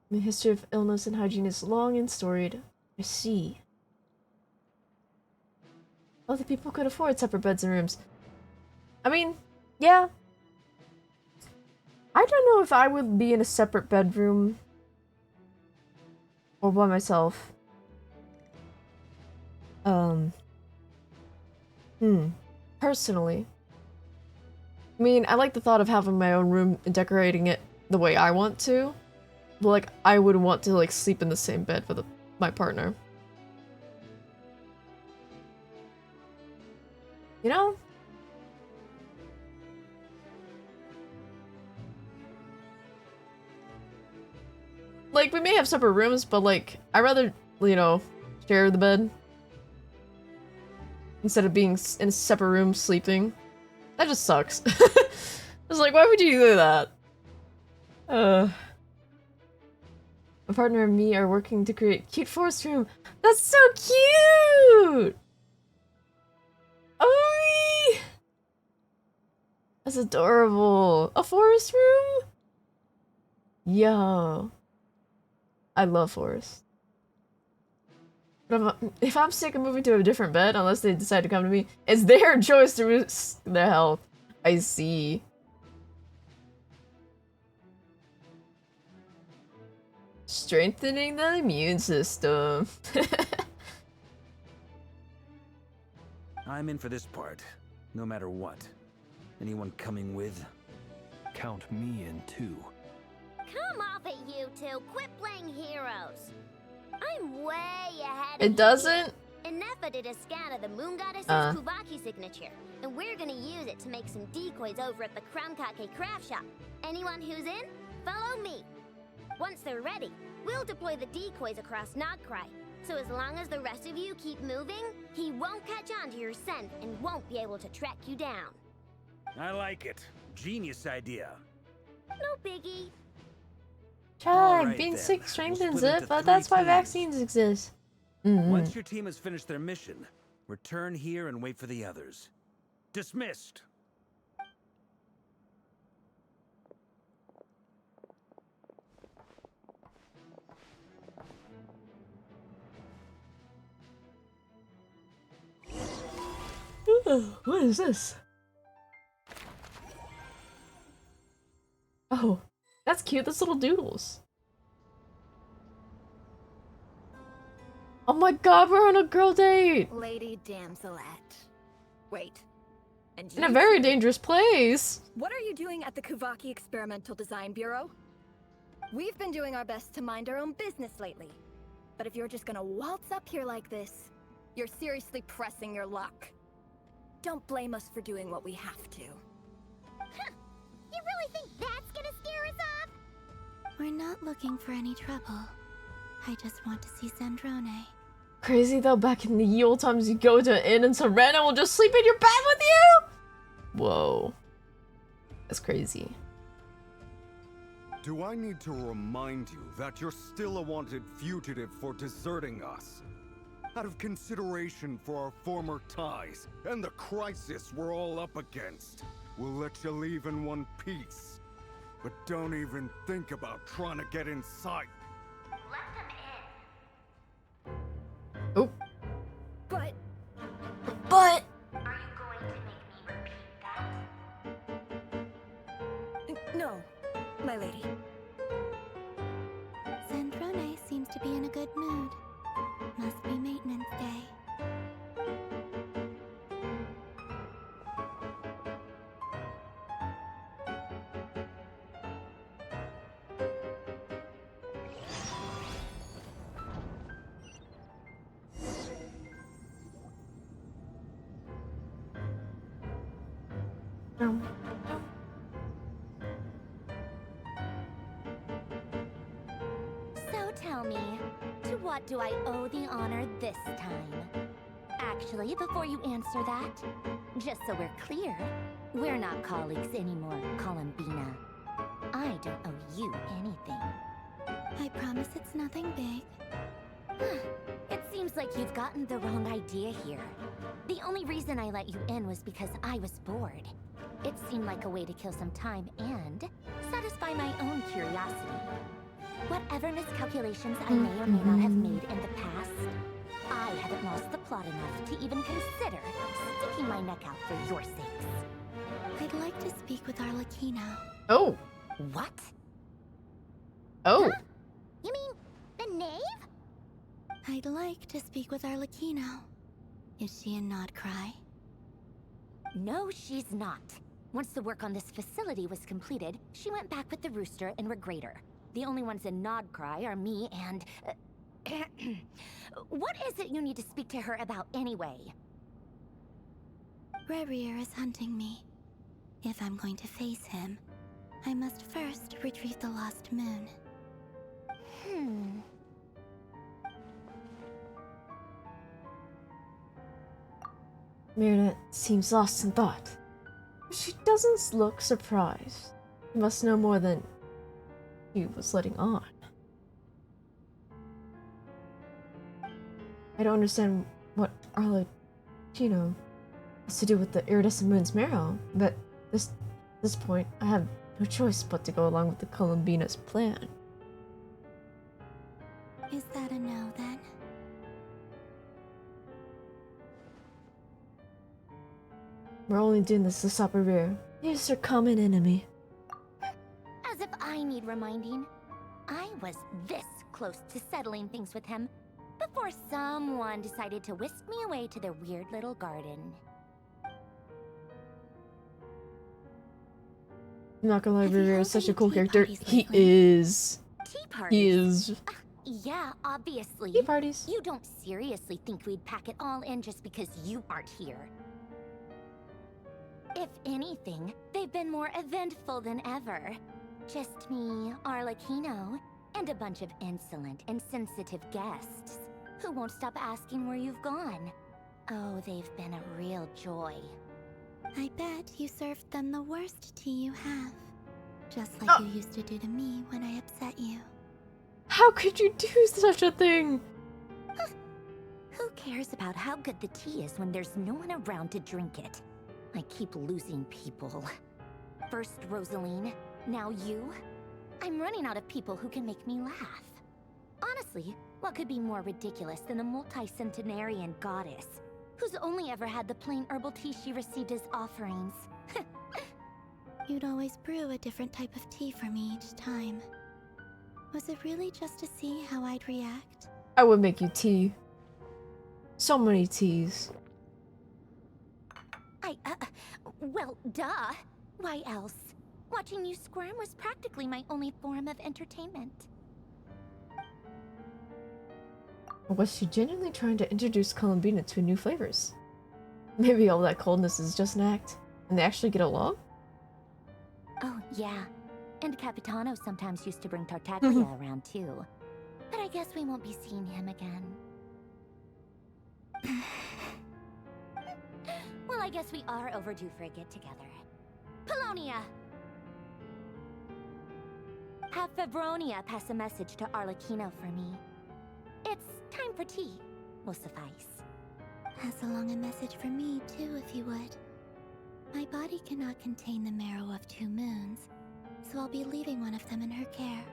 The history of illness and hygiene is long and storied. I see. Wealthy people could afford separate beds and rooms. I mean, yeah. I don't know if I would be in a separate bedroom or by myself. Personally. I mean, I like the thought of having my own room and decorating it the way I want to. But, like, I would want to, like, sleep in the same bed with my partner. You know? Like, we may have separate rooms, but, like, I'd rather, you know, share the bed. instead of being in a separate room sleeping. That just sucks. I was like, why would you do that? My partner and me are working to create cute forest room. That's so cute! Oh, that's adorable. A forest room? Yo. I love forest. But if I'm sick of moving to a different bed, unless they decide to come to me, it's their choice to risk their health. I see. Strengthening the immune system. I'm in for this part, no matter what. Anyone coming with? Count me in too. Come off it, you two. Quit playing heroes. I'm way ahead of It you. doesn't? Inepha did a scan of the moon goddess's Kuvaki signature, and we're gonna use it to make some decoys over at the Crown-Kake craft shop. Anyone who's in, follow me. Once they're ready, we'll deploy the decoys across Nodcry. So as long as the rest of you keep moving, he won't catch on to your scent and won't be able to track you down. I like it. Genius idea. No biggie. Check, being then. sick We'll strengthens split it, into but 3 that's why teams. vaccines exist. Mm-hmm. Once your team has finished their mission, return here and wait for the others. Dismissed. What is this? Oh, that's cute. That's little doodles. Oh my god, we're on a girl date! Lady Damselette. Wait. And In a you very two? dangerous place! What are you doing at the Kuvaki Experimental Design Bureau? We've been doing our best to mind our own business lately. But if you're just gonna waltz up here like this, you're seriously pressing your luck. Don't blame us for doing what we have to. Huh. You really think that's gonna scare us off? We're not looking for any trouble. I just want to see Zandrone. Crazy though, back in the ye old times, you go to an inn and Serena will just sleep in your bed with you? Whoa. That's crazy. Do I need to remind you that you're still a wanted fugitive for deserting us? Out of consideration for our former ties and the crisis we're all up against, we'll let you leave in one piece. But don't even think about trying to get inside. Oh. But... But... Are you going to make me repeat that? No, my lady. Zandrone seems to be in a good mood. Must be maintenance day. So tell me, to what do I owe the honor this time? Actually, before you answer that, just so we're clear, we're not colleagues anymore, Columbina. I don't owe you anything. I promise it's nothing big. It seems like you've gotten the wrong idea here. The only reason I let you in was because I was bored. It seemed like a way to kill some time and satisfy my own curiosity. Whatever miscalculations I may or may not have made in the past, I haven't lost the plot enough to even consider sticking my neck out for your sakes. I'd like to speak with Arlecchino. Oh. What? Oh. Huh? You mean the knave? I'd like to speak with Arlecchino. Is she in Nodcry? No, she's not. Once the work on this facility was completed, she went back with the Rooster and Regrator. The only ones in Nodcry are me and... what is it you need to speak to her about anyway? Rerir is hunting me. If I'm going to face him, I must first retrieve the lost moon. Marinette seems lost in thought. She doesn't look surprised. He must know more than he was letting on. I don't understand what Arlecchino has to do with the iridescent moon's marrow, but at this point, I have no choice but to go along with the Columbina's plan. Is that a no, then? We're only doing this to stop a rear. He's our common enemy. As if I need reminding. I was this close to settling things with him before someone decided to whisk me away to their weird little garden. I'm not gonna lie, Have you Rivera held is such a any cool tea character. parties He lately? is. Tea He parties? is. Yeah, obviously. Tea parties. You don't seriously think we'd pack it all in just because you aren't here. If anything, they've been more eventful than ever. Just me, Arlecchino, and a bunch of insolent and sensitive guests who won't stop asking where you've gone. Oh, they've been a real joy. I bet you served them the worst tea you have. Just like you used to do to me when I upset you. How could you do such a thing? Who cares about how good the tea is when there's no one around to drink it? I keep losing people. First Rosaline, now you. I'm running out of people who can make me laugh. Honestly, what could be more ridiculous than a multi-centenarian goddess who's only ever had the plain herbal tea she received as offerings? You'd always brew a different type of tea for me each time. Was it really just to see how I'd react? I would make you tea. So many teas. Well, duh. Why else? Watching you squirm was practically my only form of entertainment. Or was she genuinely trying to introduce Columbina to new flavors? Maybe all that coldness is just an act, and they actually get along? Oh, yeah. And Capitano sometimes used to bring Tartaglia around too. But I guess we won't be seeing him again. Well, I guess we are overdue for a get-together. Polonia! Have Febronia pass a message to Arlecchino for me. It's time for tea. Will suffice. Pass along a message for me, too, if you would. My body cannot contain the marrow of 2 moons, so I'll be leaving one of them in her care.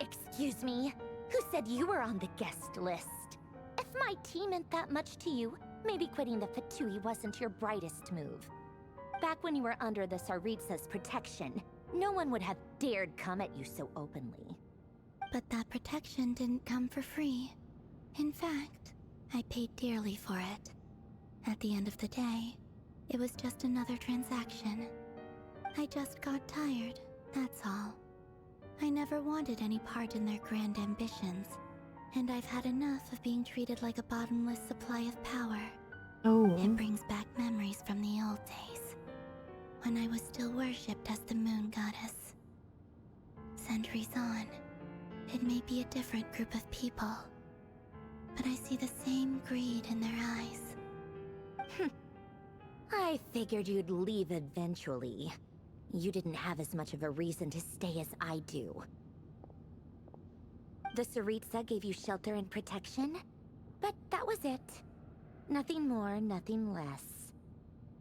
Excuse me? Who said you were on the guest list? If my tea meant that much to you, maybe quitting the Fatui wasn't your brightest move. Back when you were under the Tsaritsa's protection, no one would have dared come at you so openly. But that protection didn't come for free. In fact, I paid dearly for it. At the end of the day, it was just another transaction. I just got tired, that's all. I never wanted any part in their grand ambitions, and I've had enough of being treated like a bottomless supply of power. Oh. It brings back memories from the old days, when I was still worshipped as the moon goddess. Centuries on, it may be a different group of people, but I see the same greed in their eyes. I figured you'd leave eventually. You didn't have as much of a reason to stay as I do. The Tsaritsa gave you shelter and protection, but that was it. Nothing more, nothing less.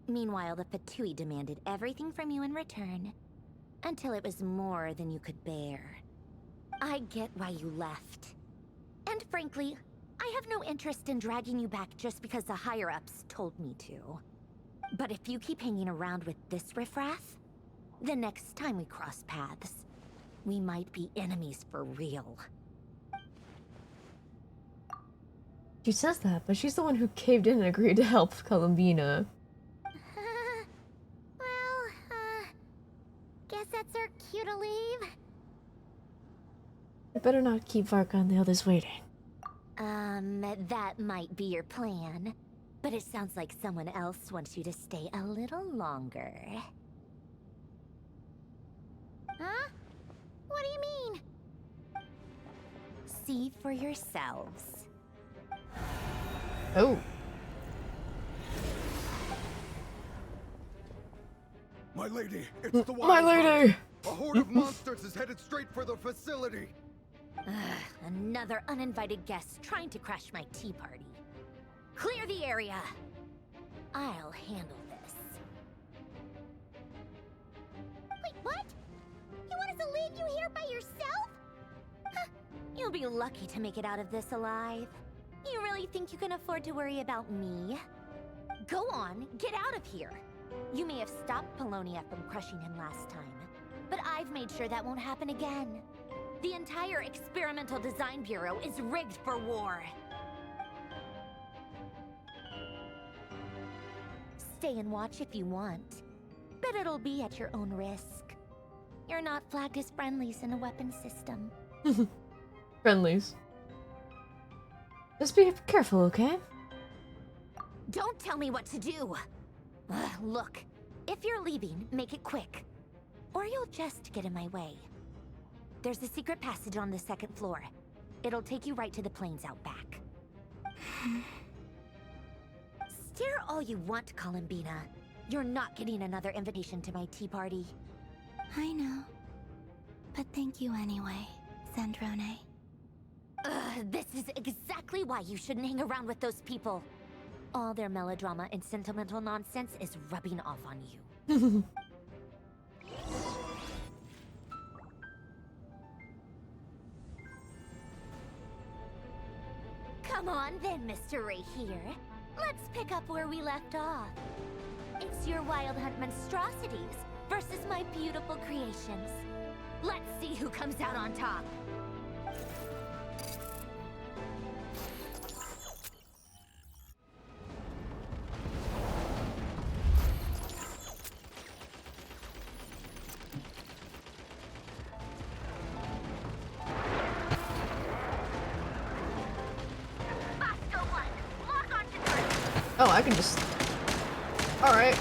Meanwhile, the Fatui demanded everything from you in return, until it was more than you could bear. I get why you left. And frankly, I have no interest in dragging you back just because the higher-ups told me to. But if you keep hanging around with this riffraff, the next time we cross paths, we might be enemies for real. She says that, but she's the one who caved in and agreed to help Columbina. Guess that's our cue to leave. I better not keep Varka and the others waiting. That might be your plan. But it sounds like someone else wants you to stay a little longer. Huh? What do you mean? See for yourselves. Oh. My lady, it's the My Wild lady! Hunt. A horde of monsters is headed straight for the facility. Another uninvited guest trying to crash my tea party. Clear the area. I'll handle this. Wait, what? You want us to leave you here by yourself? Huh, you'll be lucky to make it out of this alive. You really think you can afford to worry about me? Go on, get out of here. You may have stopped Polonia from crushing him last time, but I've made sure that won't happen again. The entire Experimental Design Bureau is rigged for war. Stay and watch if you want, but it'll be at your own risk. You're not flagged as friendlies in a weapons system. Friendlies. Just be careful, okay? Don't tell me what to do! Look, if you're leaving, make it quick. Or you'll just get in my way. There's a secret passage on the second floor. It'll take you right to the plains out back. Stare all you want, Columbina. You're not getting another invitation to my tea party. I know. But thank you anyway, Zandrone. This is exactly why you shouldn't hang around with those people. All their melodrama and sentimental nonsense is rubbing off on you. Come on then, Mr. Right here. Let's pick up where we left off. It's your Wild Hunt monstrosities versus my beautiful creations. Let's see who comes out on top. Oh, I can just... Alright.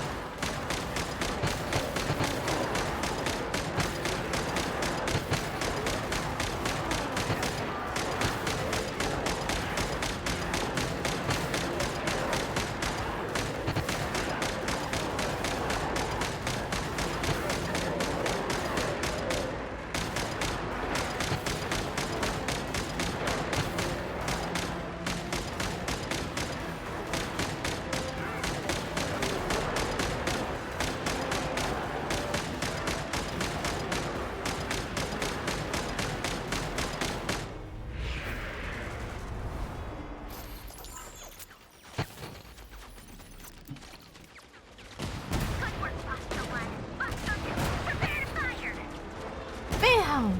Bam!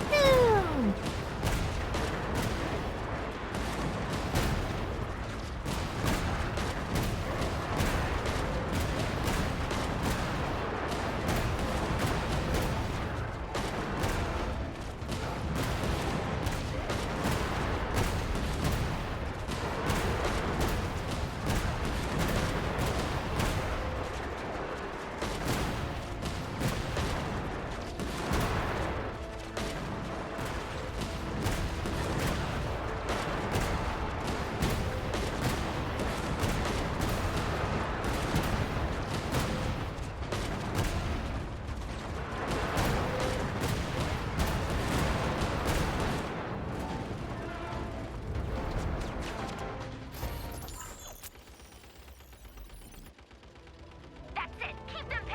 Bam!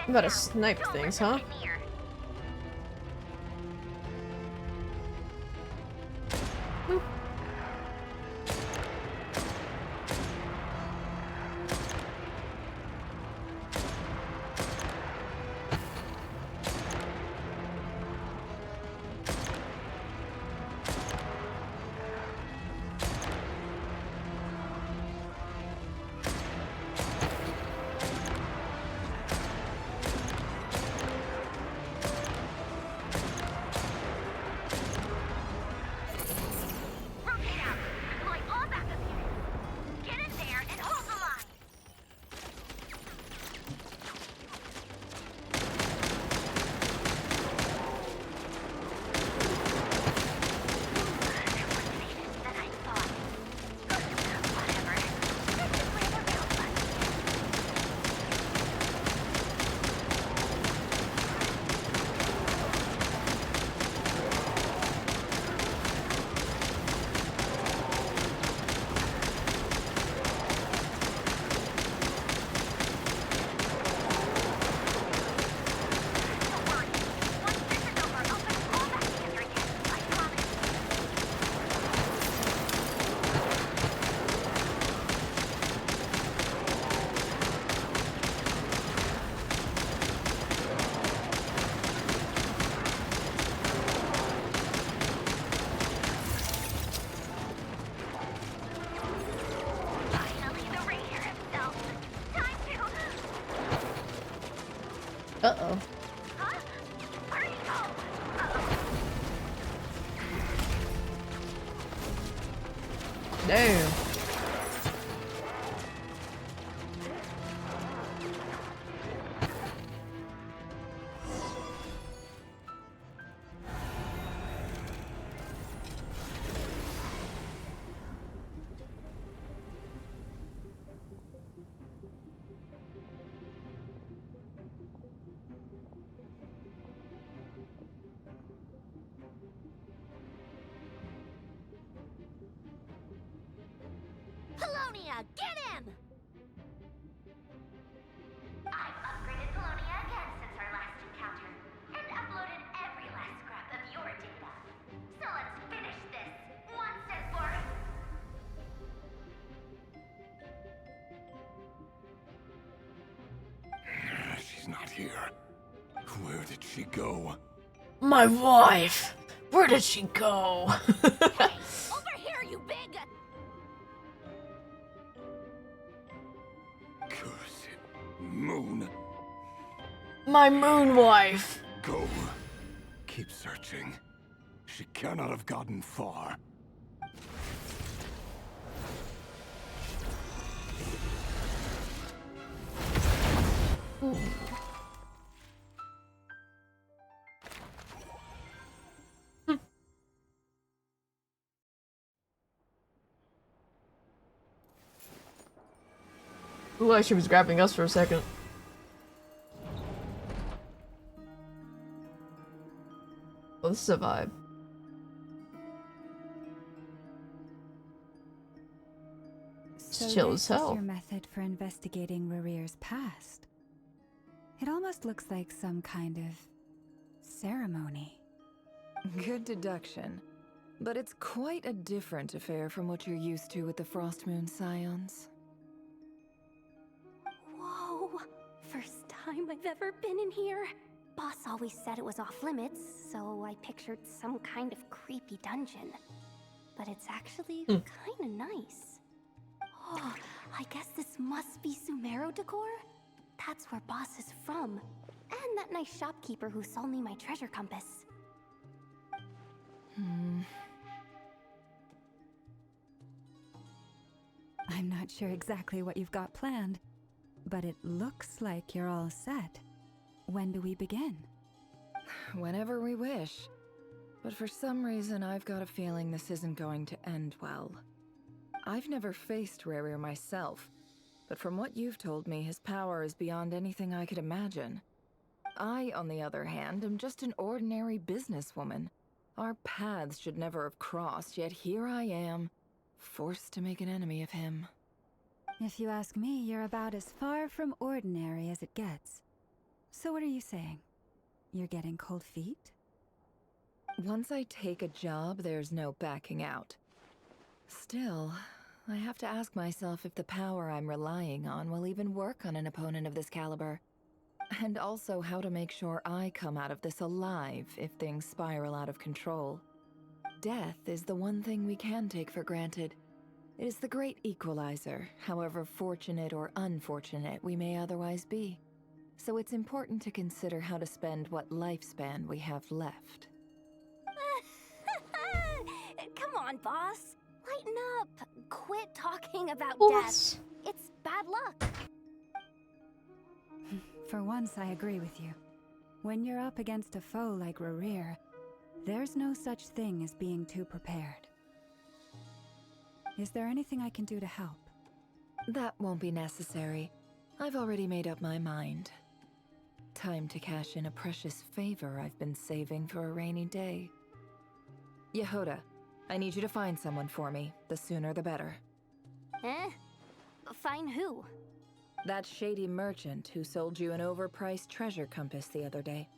You gotta snipe things, huh? Boop. Damn. Polonia, get him! I've upgraded Polonia again since our last encounter, and uploaded every last scrap of your data. So let's finish this, once and for She's not here. Where did she go? My wife! Where did she go? Over here, you big... Curse it. Moon. My moon wife! Go. Keep searching. She cannot have gotten far. Ooh, like she was grabbing us for a second. Oh, this is a vibe. So Chill this as is hell. your method for investigating Rarir's past. It almost looks like some kind of ceremony. Good deduction. But it's quite a different affair from what you're used to with the Frostmoon Scions. Whoa! First time I've ever been in here. Boss always said it was off limits, so I pictured some kind of creepy dungeon. But it's actually kinda nice. Oh, I guess this must be Sumero decor? That's where Boss is from. And that nice shopkeeper who sold me my treasure compass. I'm not sure exactly what you've got planned, but it looks like you're all set. When do we begin? Whenever we wish. But for some reason, I've got a feeling this isn't going to end well. I've never faced Rarir myself, but from what you've told me, his power is beyond anything I could imagine. I, on the other hand, am just an ordinary businesswoman. Our paths should never have crossed, yet here I am, forced to make an enemy of him. If you ask me, you're about as far from ordinary as it gets. So what are you saying? You're getting cold feet? Once I take a job, there's no backing out. Still, I have to ask myself if the power I'm relying on will even work on an opponent of this caliber. And also how to make sure I come out of this alive if things spiral out of control. Death is the one thing we can take for granted. It is the great equalizer, however fortunate or unfortunate we may otherwise be. So it's important to consider how to spend what lifespan we have left. Come on, boss. Lighten up. Quit talking about Boss. death. It's bad luck. For once, I agree with you. When you're up against a foe like Rarir, there's no such thing as being too prepared. Is there anything I can do to help? That won't be necessary. I've already made up my mind. Time to cash in a precious favor I've been saving for a rainy day. Yehoda, I need you to find someone for me. The sooner the better. Eh? Find who? That shady merchant who sold you an overpriced treasure compass the other day.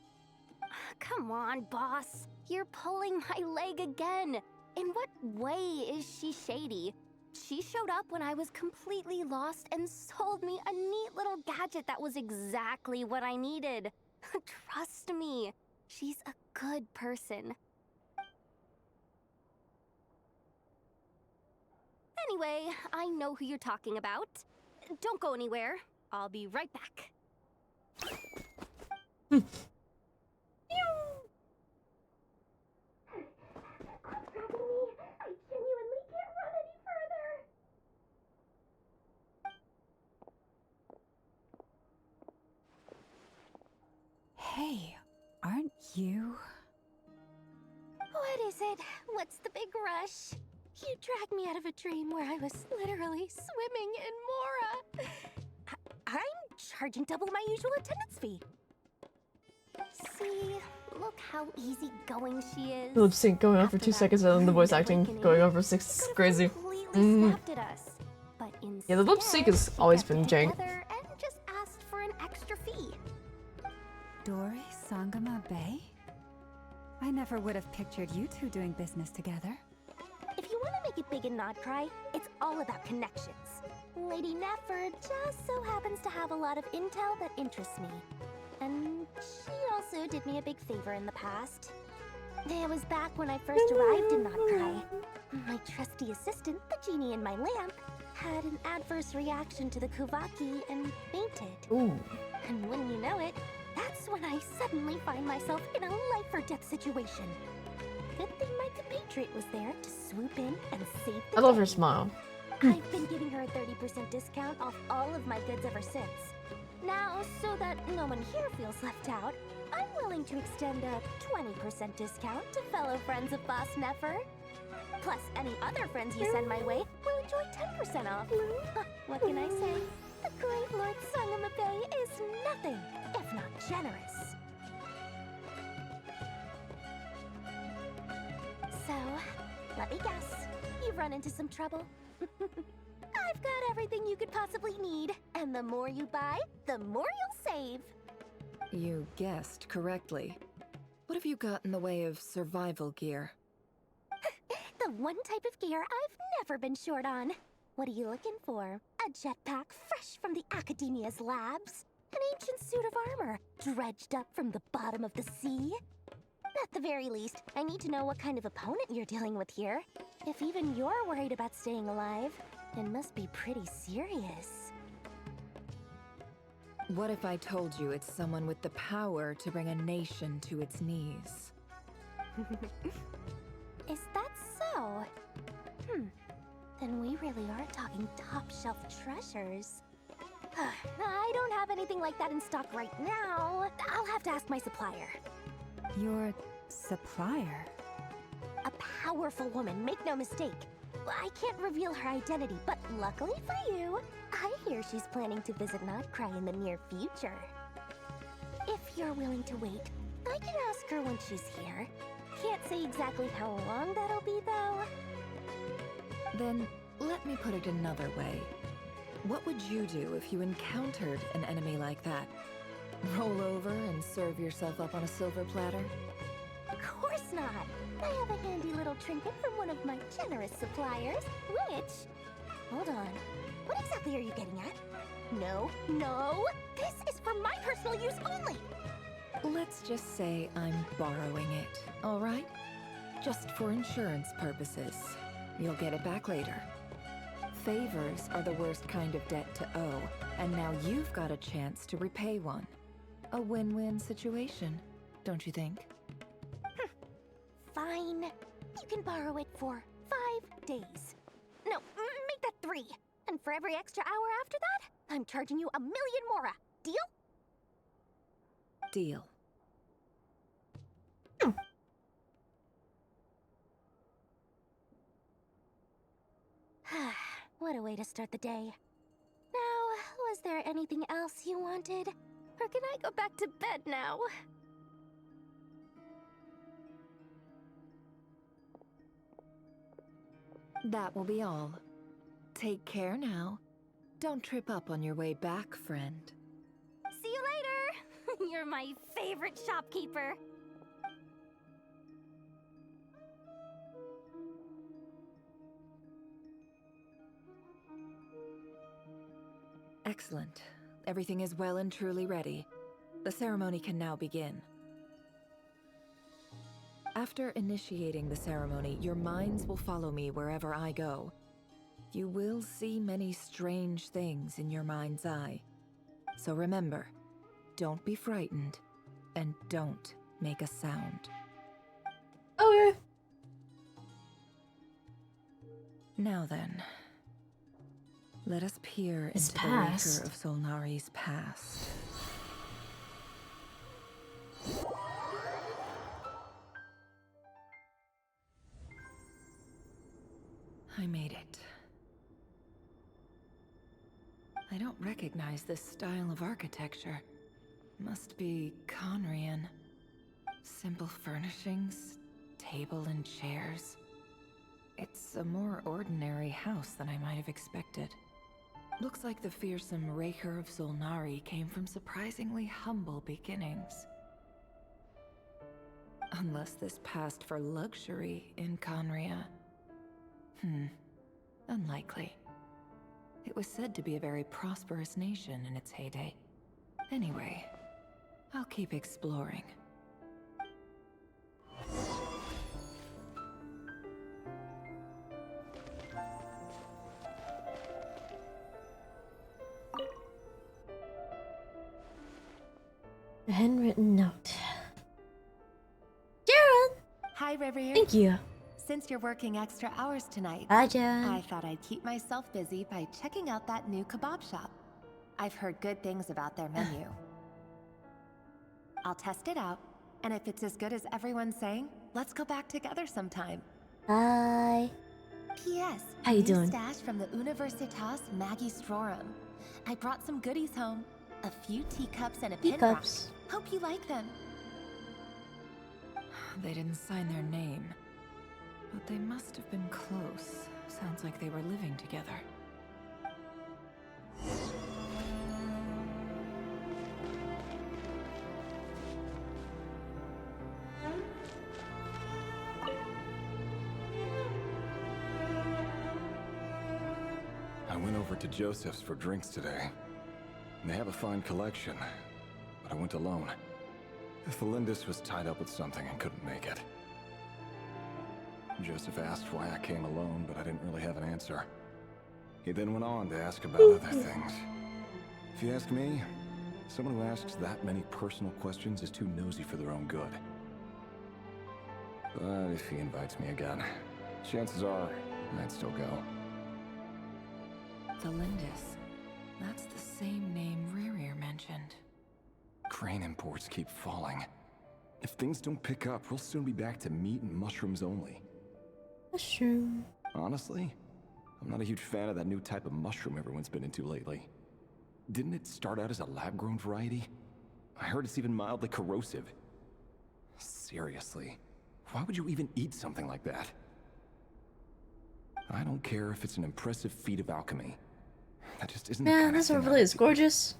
Come on, boss. You're pulling my leg again. In what way is she shady? She showed up when I was completely lost and sold me a neat little gadget that was exactly what I needed. Trust me, she's a good person. Anyway, I know who you're talking about. Don't go anywhere. I'll be right back. I genuinely can't run any further. it. What's the big rush? You dragged me out of a dream where I was literally swimming in Mora. I'm charging double my usual attendance fee. See, look how easygoing she is. The lip sync going on for 2 seconds and then the voice acting going on for 6 is crazy. Snapped at us, but Yeah, the lip sync has always been jank. together and just asked for an extra fee. Dori Sangama Bay? I never would have pictured you two doing business together. If you want to make it big in Nodcry, it's all about connections. Lady Nefer just so happens to have a lot of intel that interests me. And she also did me a big favor in the past. It was back when I first arrived in Nodcry. My trusty assistant, the genie in my lamp, had an adverse reaction to the Kuvaki and fainted. Ooh. And wouldn't you know it, that's when I suddenly find myself in a life-or-death situation. Good thing my compatriot was there to swoop in and save the I love day. her smile. I've been giving her a 30% discount off all of my goods ever since. Now, so that no one here feels left out, I'm willing to extend a 20% discount to fellow friends of Boss Nefer. Plus, any other friends you send my way will enjoy 10% off. What can I say? The great Lord Sangama Bay is nothing if not generous. So, let me guess. You've run into some trouble? I've got everything you could possibly need. And the more you buy, the more you'll save. You guessed correctly. What have you got in the way of survival gear? The one type of gear I've never been short on. What are you looking for? A jetpack fresh from the Academia's labs? An ancient suit of armor dredged up from the bottom of the sea? At the very least, I need to know what kind of opponent you're dealing with here. If even you're worried about staying alive, it must be pretty serious. What if I told you it's someone with the power to bring a nation to its knees? Is that so? Then we really are talking top-shelf treasures. I don't have anything like that in stock right now. I'll have to ask my supplier. Your supplier? A powerful woman, make no mistake. I can't reveal her identity, but luckily for you, I hear she's planning to visit Nodcry in the near future. If you're willing to wait, I can ask her when she's here. Can't say exactly how long that'll be, though. Then, let me put it another way. What would you do if you encountered an enemy like that? Roll over and serve yourself up on a silver platter? Of course not. I have a handy little trinket from one of my generous suppliers, which... Hold on. What exactly are you getting at? No, no! This is for my personal use only! Let's just say I'm borrowing it, all right? Just for insurance purposes. You'll get it back later. Favors are the worst kind of debt to owe, and now you've got a chance to repay one. A win-win situation, don't you think? Fine. You can borrow it for 5 days. No, make that 3. And for every extra hour after that, I'm charging you 1,000,000 mora. Deal? Deal. What a way to start the day. Now, was there anything else you wanted? Or can I go back to bed now? That will be all. Take care now. Don't trip up on your way back, friend. See you later! You're my favorite shopkeeper. Excellent. Everything is well and truly ready. The ceremony can now begin. After initiating the ceremony, your minds will follow me wherever I go. You will see many strange things in your mind's eye. So remember, don't be frightened, and don't make a sound. Okay. Now then, let us peer His into past. the Raker of Solnari's past. I made it. I don't recognize this style of architecture. Must be Conrian. Simple furnishings, table and chairs. It's a more ordinary house than I might have expected. Looks like the fearsome Raker of Solnari came from surprisingly humble beginnings. Unless this passed for luxury in Conria. Unlikely. It was said to be a very prosperous nation in its heyday. Anyway, I'll keep exploring. A handwritten note. Jared! Hi, River. Thank you. Since you're working extra hours tonight, Hi, Jen. I thought I'd keep myself busy by checking out that new kebab shop. I've heard good things about their menu. I'll test it out, and if it's as good as everyone's saying, let's go back together sometime. Hi. P.S. How you new doing? Stash from the Universitas Magistrorum. I brought some goodies home. A few teacups and a pin rack. Teacups. Hope you like them. They didn't sign their name, but they must have been close. Sounds like they were living together. I went over to Joseph's for drinks today. They have a fine collection, but I went alone. Felindis was tied up with something and couldn't make it. Joseph asked why I came alone, but I didn't really have an answer. He then went on to ask about other things. If you ask me, someone who asks that many personal questions is too nosy for their own good. But if he invites me again, chances are I'd still go. Felindis. That's the same name Rerir mentioned. Crane imports keep falling. If things don't pick up, we'll soon be back to meat and mushrooms only. Mushroom. Honestly, I'm not a huge fan of that new type of mushroom everyone's been into lately. Didn't it start out as a lab-grown variety? I heard it's even mildly corrosive. Seriously, why would you even eat something like that? I don't care if it's an impressive feat of alchemy. That just isn't the Man, kind of this thing overlay is gorgeous.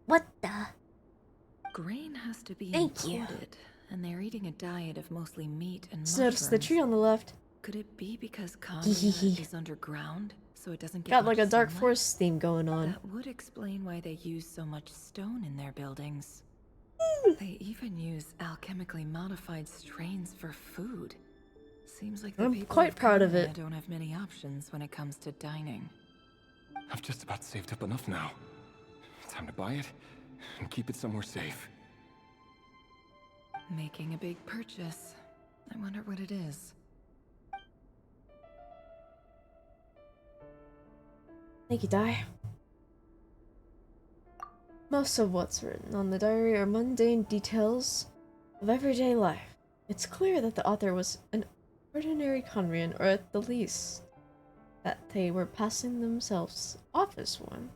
What the? Grain has to be Thank you. imported, and they're eating a diet of mostly meat and Just mushrooms. notice the tree on the left. Could it be because Conria is underground, so it doesn't get Got like much a Dark sunlight? Forest theme going on. That would explain why they use so much stone in their buildings. They even use alchemically modified strains for food. Seems like the I'm people quite proud of Conria it. don't have many options when it comes to dining. I've just about saved up enough now. Time to buy it and keep it somewhere safe. Making a big purchase. I wonder what it is. Thank you, Di. Most of what's written on the diary are mundane details of everyday life. It's clear that the author was an ordinary Conrian, or at the least, that they were passing themselves off as one.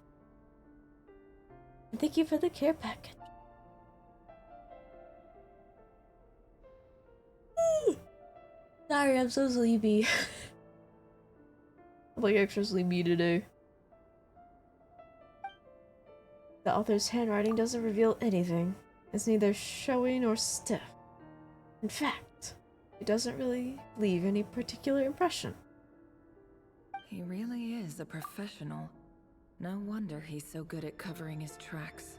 And thank you for the care package. Sorry, I'm so sleepy. I'm like extra sleepy today. The author's handwriting doesn't reveal anything. It's neither showy nor stiff. In fact, it doesn't really leave any particular impression. He really is a professional. No wonder he's so good at covering his tracks.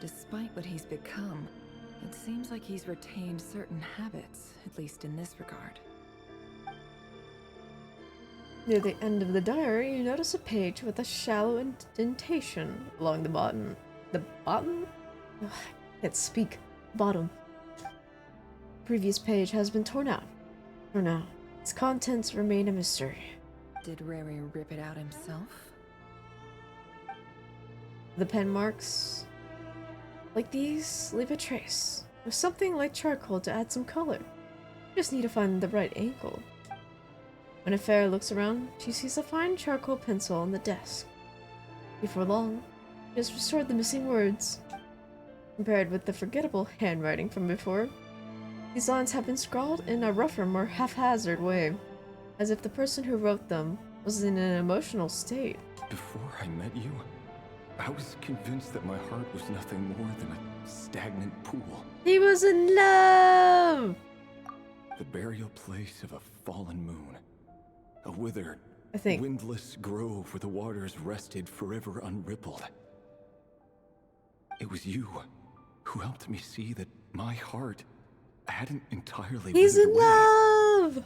Despite what he's become, it seems like he's retained certain habits, at least in this regard. Near the end of the diary, you notice a page with a shallow indentation along the bottom. The bottom? Ugh, I can't speak. Bottom. Previous page has been torn out. For now, its contents remain a mystery. Did Rary rip it out himself? The pen marks, like these, leave a trace, with something like charcoal to add some color. You just need to find the right angle. When Afera looks around, she sees a fine charcoal pencil on the desk. Before long, she has restored the missing words. Compared with the forgettable handwriting from before, these lines have been scrawled in a rougher, more haphazard way, as if the person who wrote them was in an emotional state. Before I met you, I was convinced that my heart was nothing more than a stagnant pool. He was in love! The burial place of a fallen moon. A withered, I windless grove where the waters rested forever unrippled. It was you who helped me see that my heart hadn't entirely He's in withered away, love!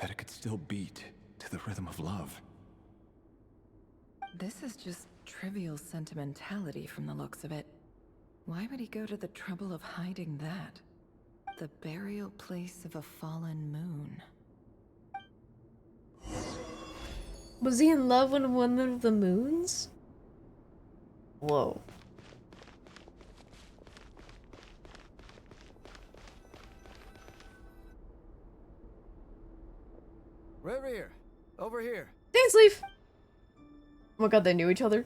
that it could still beat to the rhythm of love. This is just trivial sentimentality from the looks of it. Why would he go to the trouble of hiding that? The burial place of a fallen moon. Was he in love with one of the moons? Whoa. Rerir, over here. Dainsleif! Oh my god, they knew each other.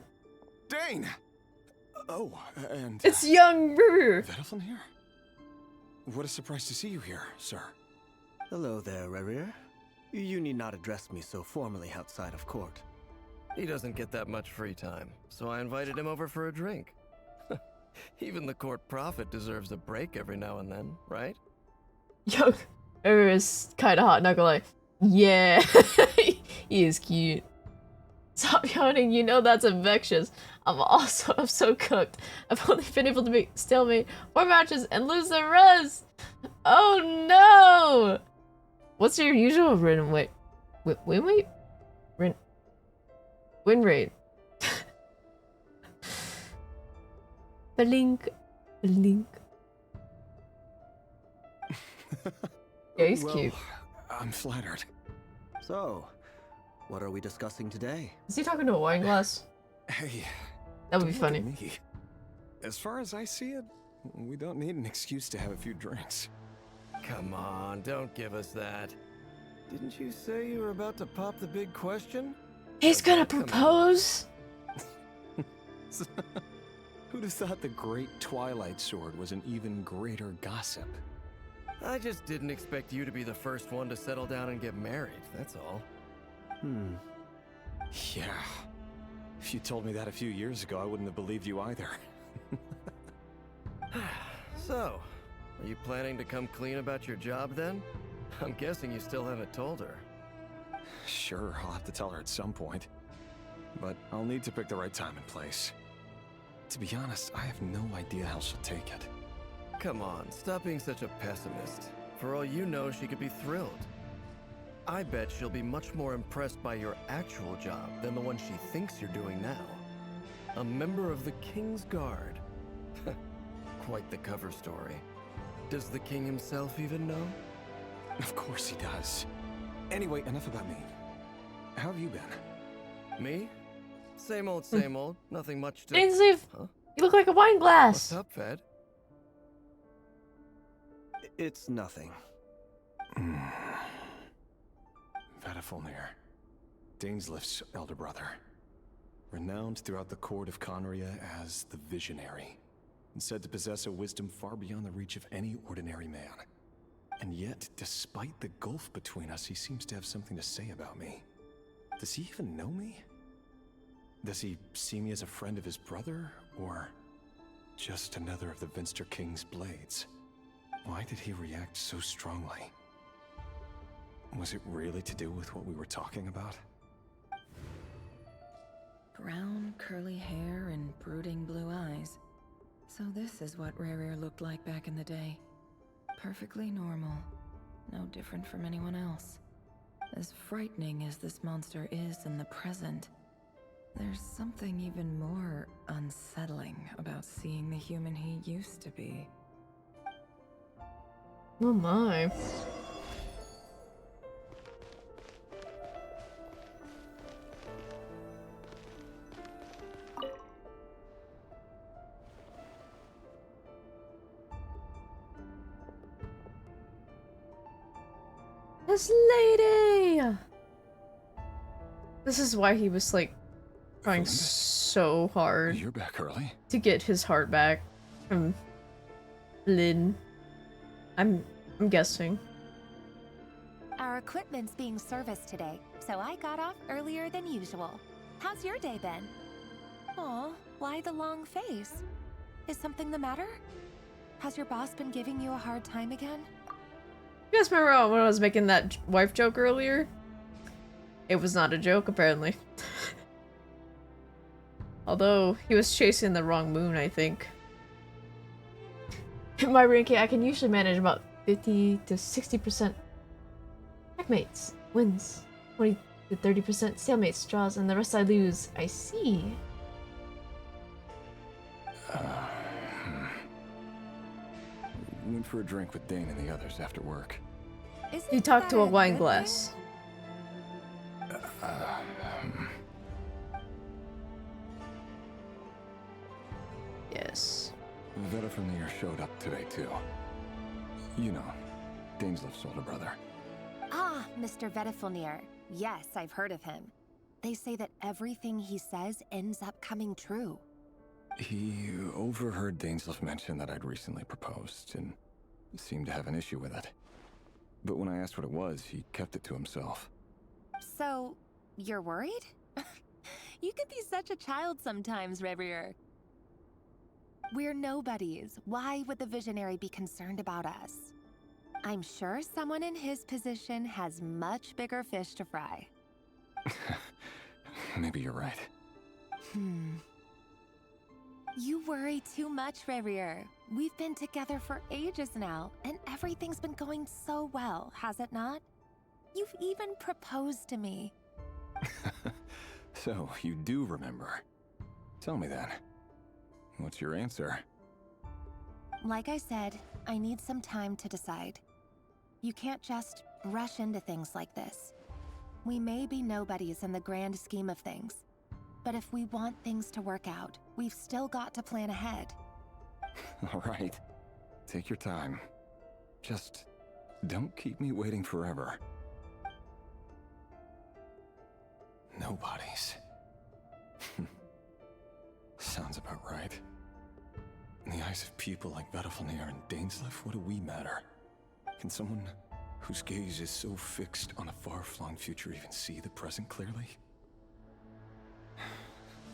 Dane! Oh, and... It's young Rerir! Vedalfin here? What a surprise to see you here, sir. Hello there, Rerir. You need not address me so formally outside of court. He doesn't get that much free time, so I invited him over for a drink. Even the court prophet deserves a break every now and then, right? Young Rerir is kinda hot, not gonna lie. Yeah, he is cute. Stop yawning, you know that's infectious. I'm so cooked. I've only been able to make stalemate 4 matches and lose the rest. Oh no! What's your usual win rate? Win rate? Win rate. Blink. Blink. Yeah, he's well, cute. I'm flattered. So, what are we discussing today? Is he talking to a wine glass? Hey. That would be don't look funny. at me. As far as I see it, we don't need an excuse to have a few drinks. Come on, don't give us that. Didn't you say you were about to pop the big question? He's gonna propose? Who'd have thought the great Twilight Sword was an even greater gossip? I just didn't expect you to be the first one to settle down and get married, that's all. Yeah. If you told me that a few years ago, I wouldn't have believed you either. So, are you planning to come clean about your job then? I'm guessing you still haven't told her. Sure, I'll have to tell her at some point. But I'll need to pick the right time and place. To be honest, I have no idea how she'll take it. Come on, stop being such a pessimist. For all you know, she could be thrilled. I bet she'll be much more impressed by your actual job than the one she thinks you're doing now. A member of the King's Guard. Quite the cover story. Does the king himself even know? Of course he does. Anyway, enough about me. How have you been? Me? Same old, same old. Nothing much to... Dainsleif! Huh? You look like a wine glass! What's up, Ved? It's nothing. Vedalfin, Dainsleif's elder brother. Renowned throughout the court of Conria as the Visionary, and said to possess a wisdom far beyond the reach of any ordinary man. And yet, despite the gulf between us, he seems to have something to say about me. Does he even know me? Does he see me as a friend of his brother, or just another of the Vinster King's blades? Why did he react so strongly? Was it really to do with what we were talking about? Brown, curly hair and brooding blue eyes. So this is what Rerir looked like back in the day. Perfectly normal. No different from anyone else. As frightening as this monster is in the present, there's something even more unsettling about seeing the human he used to be. Oh my. This lady! This is why he was like trying so hard You're back early. to get his heart back from Lynn. I'm guessing. Our equipment's being serviced today, so I got off earlier than usual. How's your day been? Aw, why the long face? Is something the matter? Has your boss been giving you a hard time again? You guys remember when I was making that wife joke earlier? It was not a joke, apparently. Although, he was chasing the wrong moon, I think. In my ranking, I can usually manage about 50 to 60% checkmates, wins, 20 to 30% stalemates, draws, and the rest I lose. I see. Went for a drink with Dane and the others after work. You talked to a wine glass. Yes. Vedifnir showed up today too. You know, Daneslif's older brother. Ah, Mr. Vedifnir. Yes, I've heard of him. They say that everything he says ends up coming true. He overheard Daneslif mention that I'd recently proposed and seemed to have an issue with it. But when I asked what it was, he kept it to himself. So, you're worried? You could be such a child sometimes, Revier. We're nobodies. Why would the Visionary be concerned about us? I'm sure someone in his position has much bigger fish to fry. Maybe you're right. You worry too much, Revier. We've been together for ages now, and everything's been going so well, has it not? You've even proposed to me. So, you do remember. Tell me then. What's your answer? Like I said, I need some time to decide. You can't just rush into things like this. We may be nobodies in the grand scheme of things, but if we want things to work out, we've still got to plan ahead. All right. Take your time. Just don't keep me waiting forever. Nobodies. Sounds about right. In the eyes of people like Vedifnir and Daneslif, what do we matter? Can someone whose gaze is so fixed on a far-flung future even see the present clearly?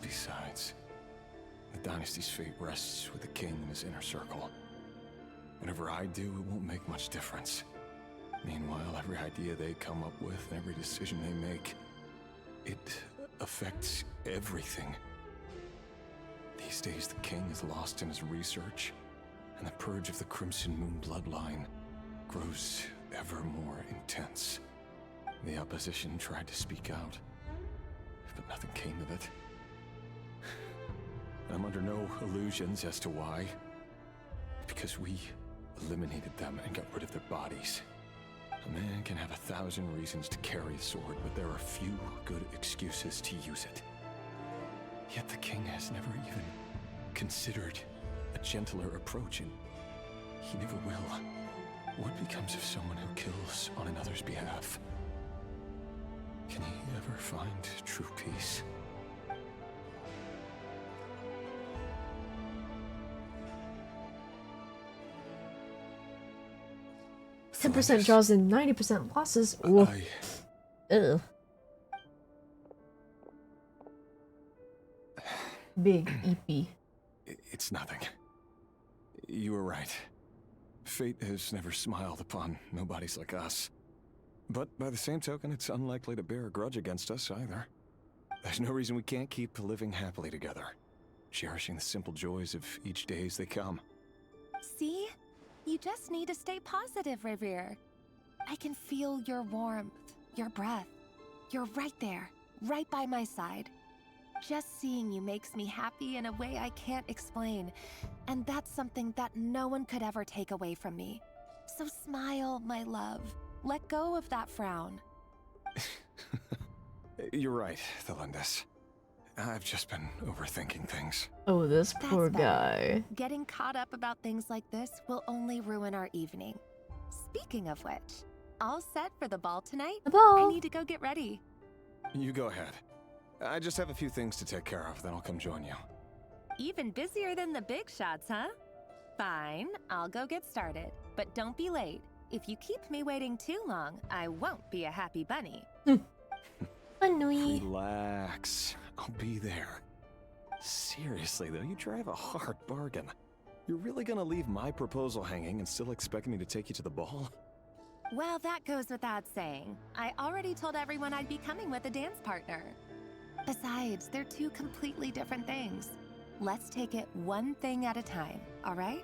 Besides, the dynasty's fate rests with the king and his inner circle. Whatever I do, it won't make much difference. Meanwhile, every idea they come up with, and every decision they make, it affects everything. These days, the king is lost in his research, and the purge of the Crimson Moon bloodline grows ever more intense. The opposition tried to speak out, but nothing came of it. I'm under no illusions as to why. Because we eliminated them and got rid of their bodies. A man can have 1,000 reasons to carry a sword, but there are few good excuses to use it. Yet the king has never even considered a gentler approach, and he never will. What becomes of someone who kills on another's behalf? Can he ever find true peace? 10% draws and 90% losses. Ooh. Ugh. Big EP. It's nothing. You were right. Fate has never smiled upon nobodies like us. But by the same token, it's unlikely to bear a grudge against us either. There's no reason we can't keep living happily together, cherishing the simple joys of each day as they come. See? You just need to stay positive, Revier. I can feel your warmth, your breath. You're right there, right by my side. Just seeing you makes me happy in a way I can't explain, and that's something that no one could ever take away from me. So smile, my love. Let go of that frown. You're right, Thelindis. I've just been overthinking things. Oh, this poor guy. Getting caught up about things like this will only ruin our evening. Speaking of which, all set for the ball tonight? The ball! I need to go get ready. You go ahead. I just have a few things to take care of, then I'll come join you. Even busier than the big shots, huh? Fine, I'll go get started. But don't be late. If you keep me waiting too long, I won't be a happy bunny. Relax. I'll be there. Seriously, though, you drive a hard bargain. You're really gonna leave my proposal hanging and still expect me to take you to the ball? Well, that goes without saying. I already told everyone I'd be coming with a dance partner. Besides, they're two completely different things. Let's take it one thing at a time, all right?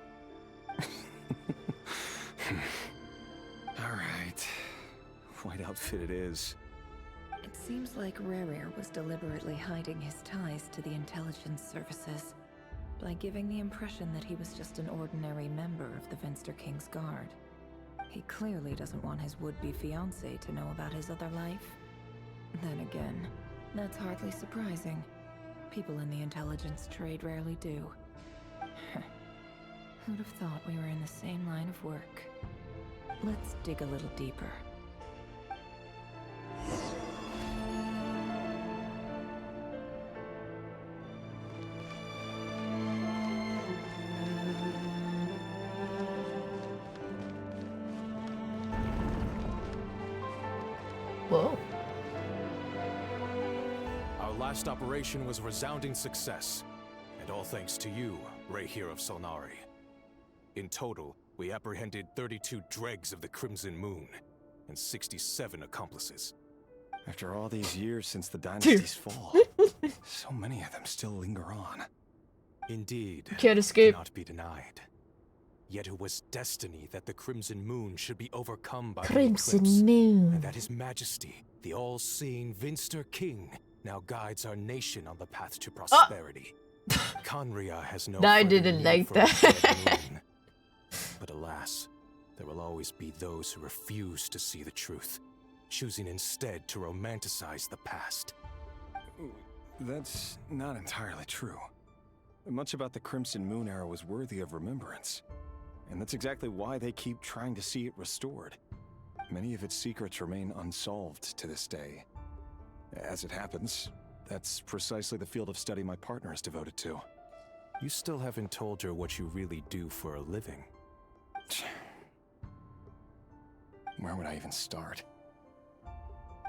All right. White outfit it is. It seems like Rerir was deliberately hiding his ties to the intelligence services by giving the impression that he was just an ordinary member of the Venster King's Guard. He clearly doesn't want his would-be fiancée to know about his other life. Then again, that's hardly surprising. People in the intelligence trade rarely do. Who'd have thought we were in the same line of work? Let's dig a little deeper. Whoa. Our last operation was a resounding success, and all thanks to you, Rahere of Solnari. In total, we apprehended 32 dregs of the Crimson Moon, and 67 accomplices. After all these years since the dynasty's fall, so many of them still linger on. Indeed, Can't escape. cannot be denied. Yet it was destiny that the Crimson Moon should be overcome by Crimson the eclipse, Moon. and that His Majesty, the all-seeing Venster King, now guides our nation on the path to prosperity. Conria has no I further didn't need like for that. a dead moon. But alas, there will always be those who refuse to see the truth, choosing instead to romanticize the past. That's not entirely true. Much about the Crimson Moon era was worthy of remembrance. And that's exactly why they keep trying to see it restored. Many of its secrets remain unsolved to this day. As it happens, that's precisely the field of study my partner is devoted to. You still haven't told her what you really do for a living. Where would I even start?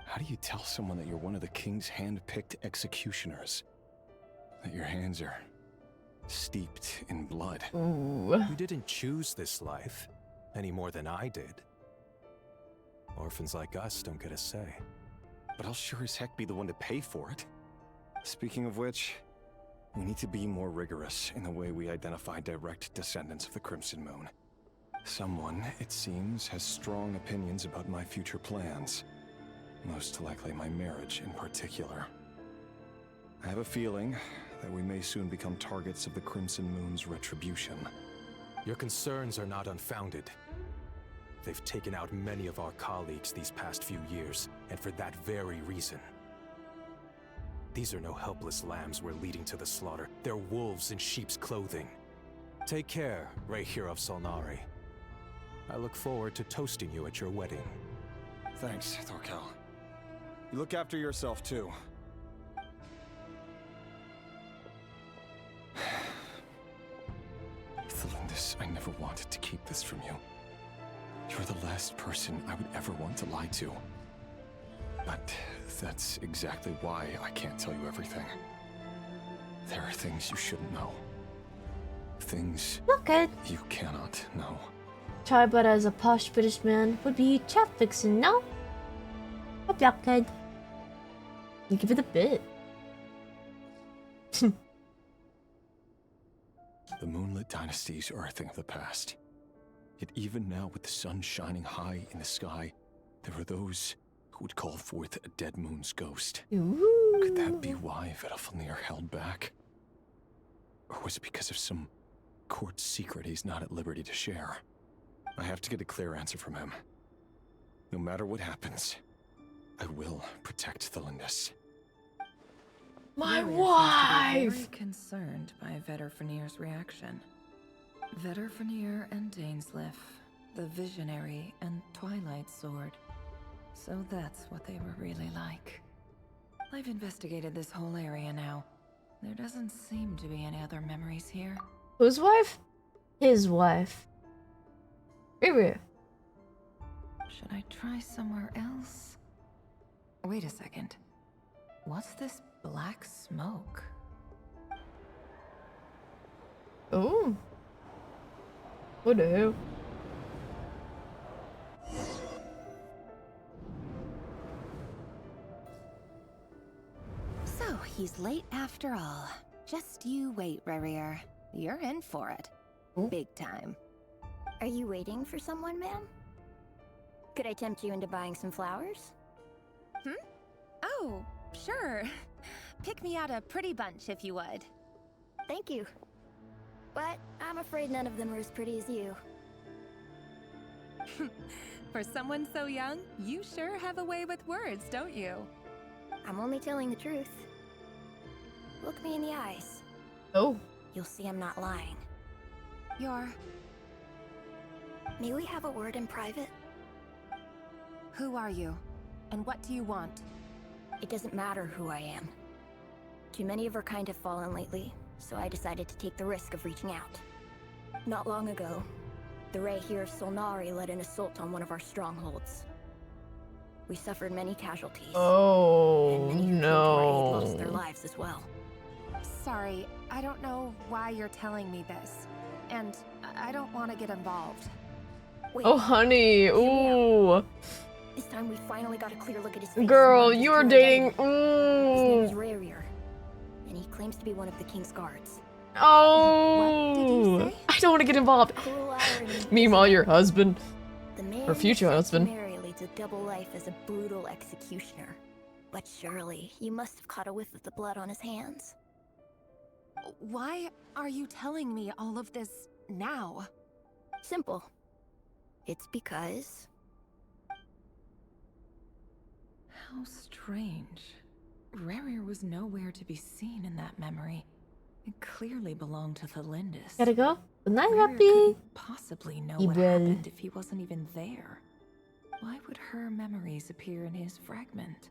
How do you tell someone that you're one of the king's hand-picked executioners? That your hands are steeped in blood? You didn't choose this life, any more than I did. Orphans like us don't get a say. But I'll sure as heck be the one to pay for it. Speaking of which, we need to be more rigorous in the way we identify direct descendants of the Crimson Moon. Someone, it seems, has strong opinions about my future plans. Most likely my marriage in particular. I have a feeling that we may soon become targets of the Crimson Moon's retribution. Your concerns are not unfounded. They've taken out many of our colleagues these past few years, and for that very reason. These are no helpless lambs we're leading to the slaughter. They're wolves in sheep's clothing. Take care, Rahere of Solnari. I look forward to toasting you at your wedding. Thanks, Thorkel. You look after yourself, too. Thelindis, I never wanted to keep this from you. You're the last person I would ever want to lie to. But that's exactly why I can't tell you everything. There are things you shouldn't know. Things you cannot know. Try but as a posh British man would be chat fixing, no? Hope y'all could. You give it a bit. The moonlit dynasties are a thing of the past. Yet even now, with the sun shining high in the sky, there are those who would call forth a dead moon's ghost. Ooh. Could that be why Vedalfnir held back? Or was it because of some court secret he's not at liberty to share? I have to get a clear answer from him. No matter what happens, I will protect Thelindis. My Rerir wife! seems to be very concerned by Vedalfnir's reaction. Vedalfnir and Dainsleif, the Visionary and Twilight Sword. So that's what they were really like. I've investigated this whole area now. There doesn't seem to be any other memories here. Whose wife? His wife. Maybe. Should I try somewhere else? Wait a second. What's this black smoke? Oh. What the hell? So, he's late after all. Just you wait, Rerir. You're in for it. Big time. Are you waiting for someone, ma'am? Could I tempt you into buying some flowers? Oh, sure. Pick me out a pretty bunch if you would. Thank you. But I'm afraid none of them are as pretty as you. For someone so young, you sure have a way with words, don't you? I'm only telling the truth. Look me in the eyes. Oh. You'll see I'm not lying. You're... May we have a word in private? Who are you? And what do you want? It doesn't matter who I am. Too many of our kind have fallen lately, so I decided to take the risk of reaching out. Not long ago, the Rehir of Solnari led an assault on one of our strongholds. We suffered many casualties. Oh, and many who came to our aid lost their lives as well. Sorry, I don't know why you're telling me this. And I don't want to get involved. Wait, Oh, honey. Ooh. this time we finally got a clear look at his face. Girl, you are dating. His name is Ooh. Rerir, and he claims to be one of the king's guards. Oh. I don't want to get involved. Cruel irony. Meanwhile, your husband. The man Or future husband. Mary leads a double life as a brutal executioner. But surely, you must have caught a whiff of the blood on his hands. Why are you telling me all of this now? Simple. It's because... How strange. Rerir was nowhere to be seen in that memory. It clearly belonged to the Lindis. Gotta go. Good night, Rerir Rappy. couldn't possibly know He what will. happened if he wasn't even there. Why would her memories appear in his fragment?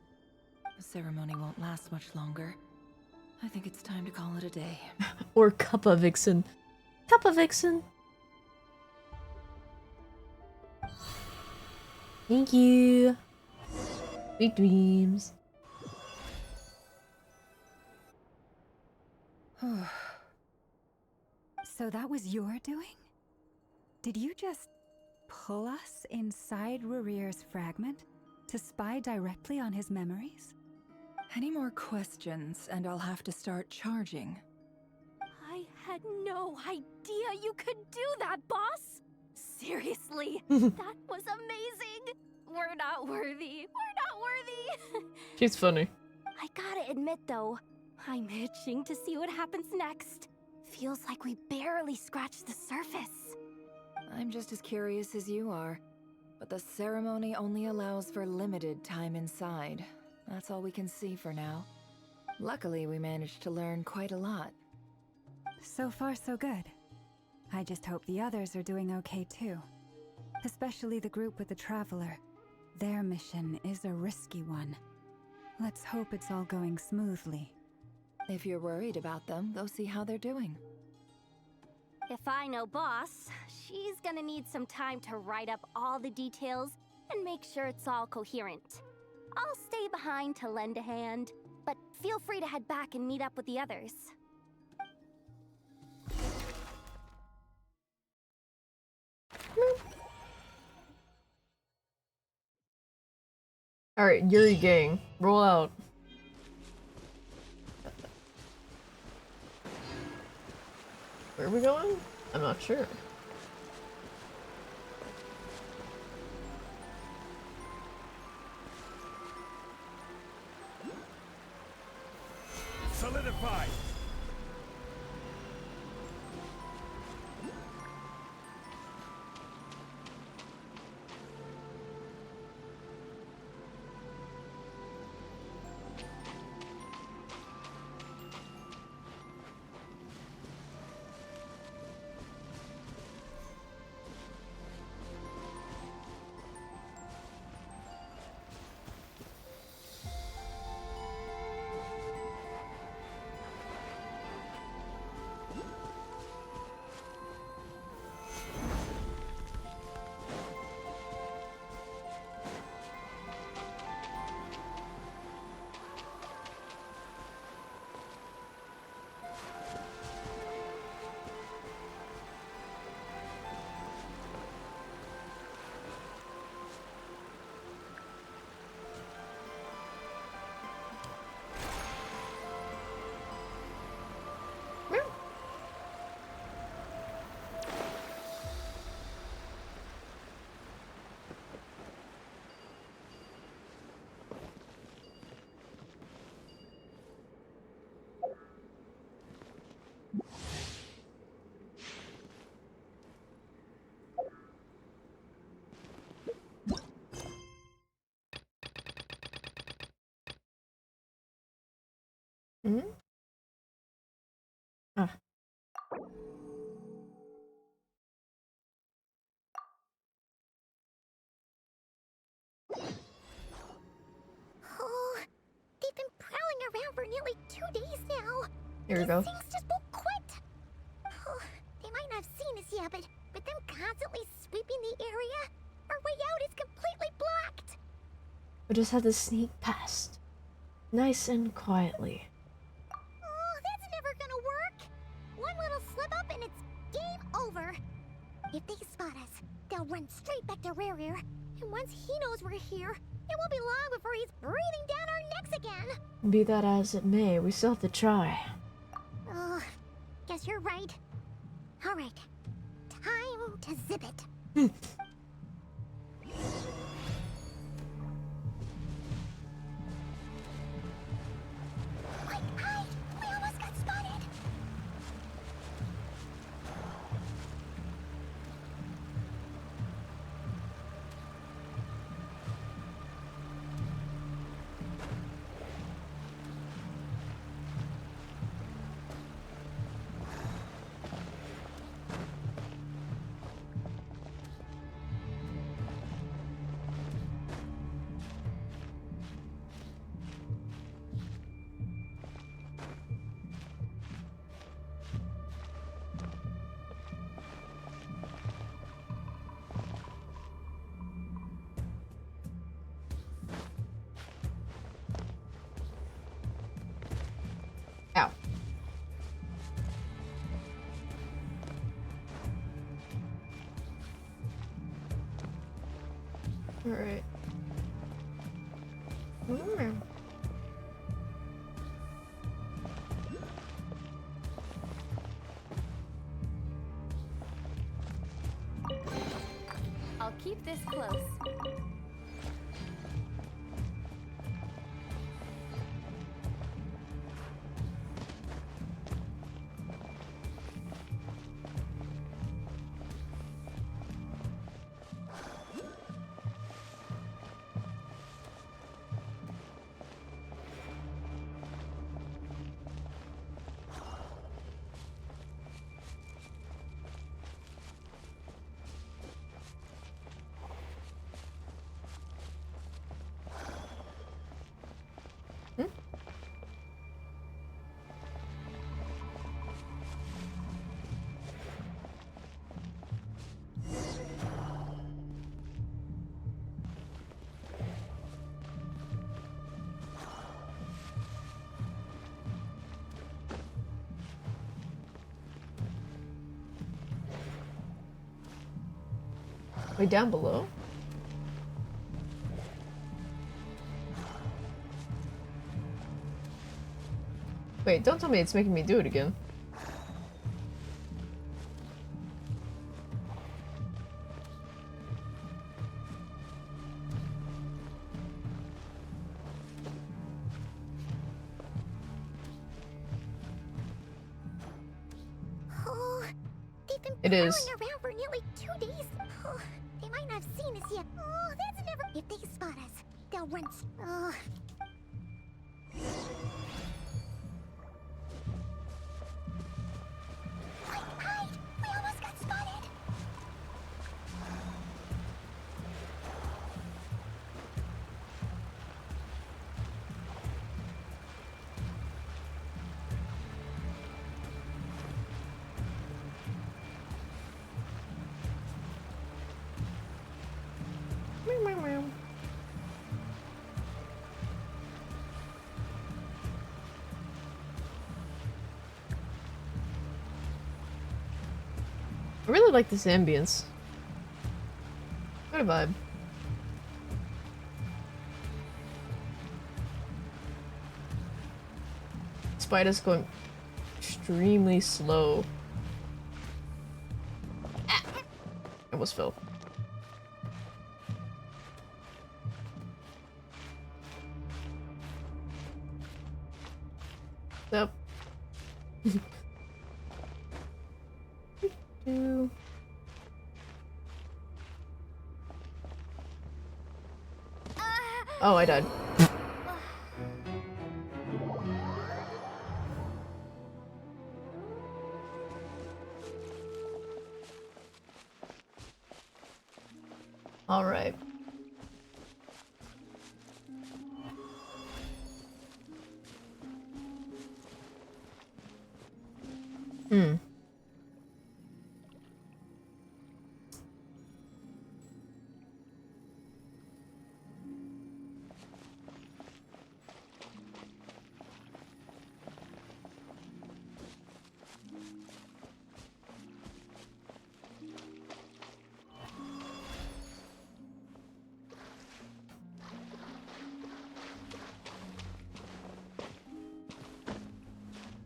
The ceremony won't last much longer. I think it's time to call it a day. Or Kappa Vixen. Kappa Vixen. Thank you. Sweet dreams. So that was your doing? Did you just pull us inside Rerir's fragment to spy directly on his memories? Any more questions, and I'll have to start charging. I had no idea you could do that, boss! Seriously, Hmm. that was amazing! We're not worthy. We're not worthy! She's funny. I gotta admit, though, I'm itching to see what happens next. Feels like we barely scratched the surface. I'm just as curious as you are. But the ceremony only allows for limited time inside. That's all we can see for now. Luckily, we managed to learn quite a lot. So far, so good. I just hope the others are doing okay too. Especially the group with the Traveler. Their mission is a risky one. Let's hope it's all going smoothly. If you're worried about them, go see how they're doing. If I know Boss, she's gonna need some time to write up all the details and make sure it's all coherent. I'll stay behind to lend a hand, but feel free to head back and meet up with the others. Alright, Yuri gang. Roll out. Where are we going? I'm not sure. Solidify! Hmm? Ah. Oh, they've been prowling around for nearly 2 days now. Here we go. Things just won't quit. Oh, they might not have seen us yet, but them constantly sweeping the area, our way out is completely blocked. We just had to sneak past. Nice and quietly. Oh, that's never gonna work. One little slip up and it's game over. If they spot us, they'll run straight back to Rear. And once he knows we're here, it won't be long before he's breathing down our necks again. Be that as it may, we still have to try. Oh, guess you're right. All right, time to zip it. Quick, hide! We almost got spotted. Ow. Alright. I'll keep this close. Way down below? Wait, don't tell me it's making me do it again. Oh, they've been It is. prowling around for nearly 2 days. Oh, they might not have seen us yet. Oh, that's never. If they spot us, they'll run. Oh. Quick, hide! We almost got spotted. I really like this ambience. What a vibe. Despite us going extremely slow. Ah. I almost fell. Up. Ah. Oh, I died. All right. Hmm.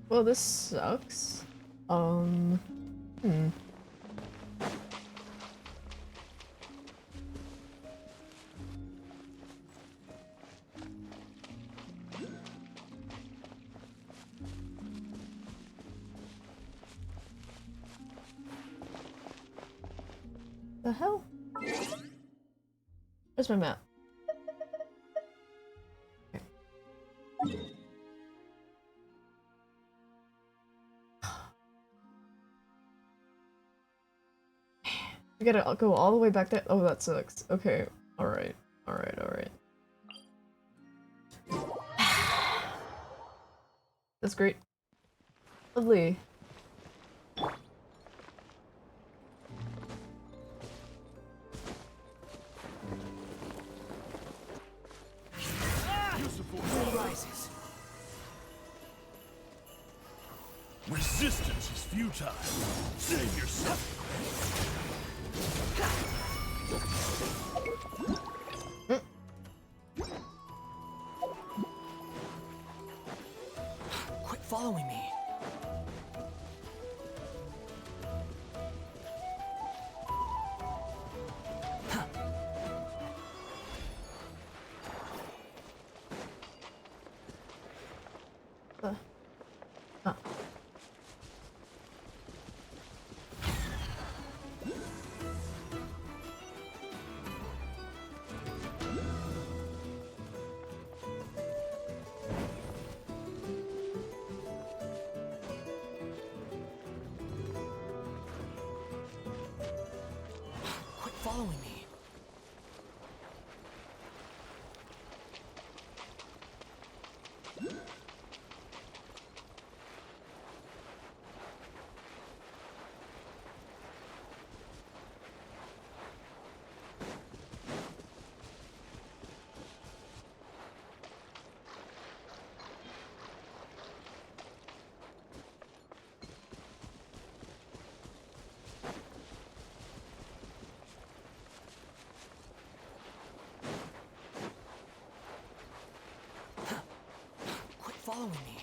Well, this sucks. Hmm. The hell? Where's my map? We gotta go all the way back there. Oh, that sucks. Okay. Alright. Alright, alright. That's great. Lovely. Rises. Resistance is futile. Save yourself. Quit following me. Quit following me. Quit following me.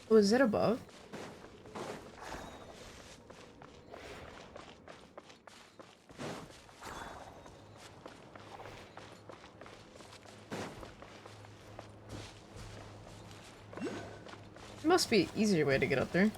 Oh, is it above? There must be an easier way to get up there.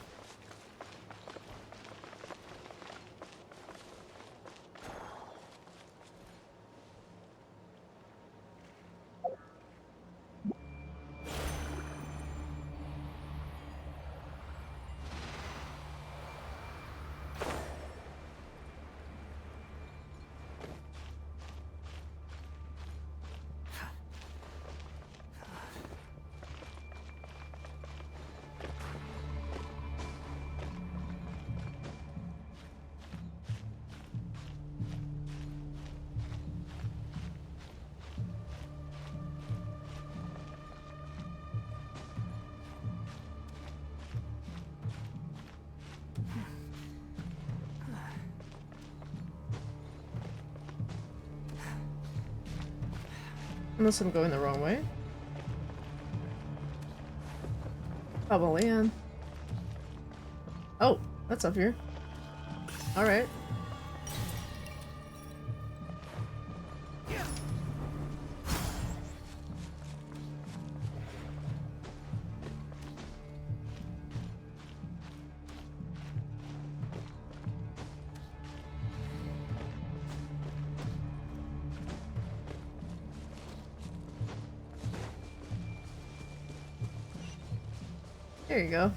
Unless I'm going the wrong way. Probably, yeah. Oh, that's up here. Alright. There you go.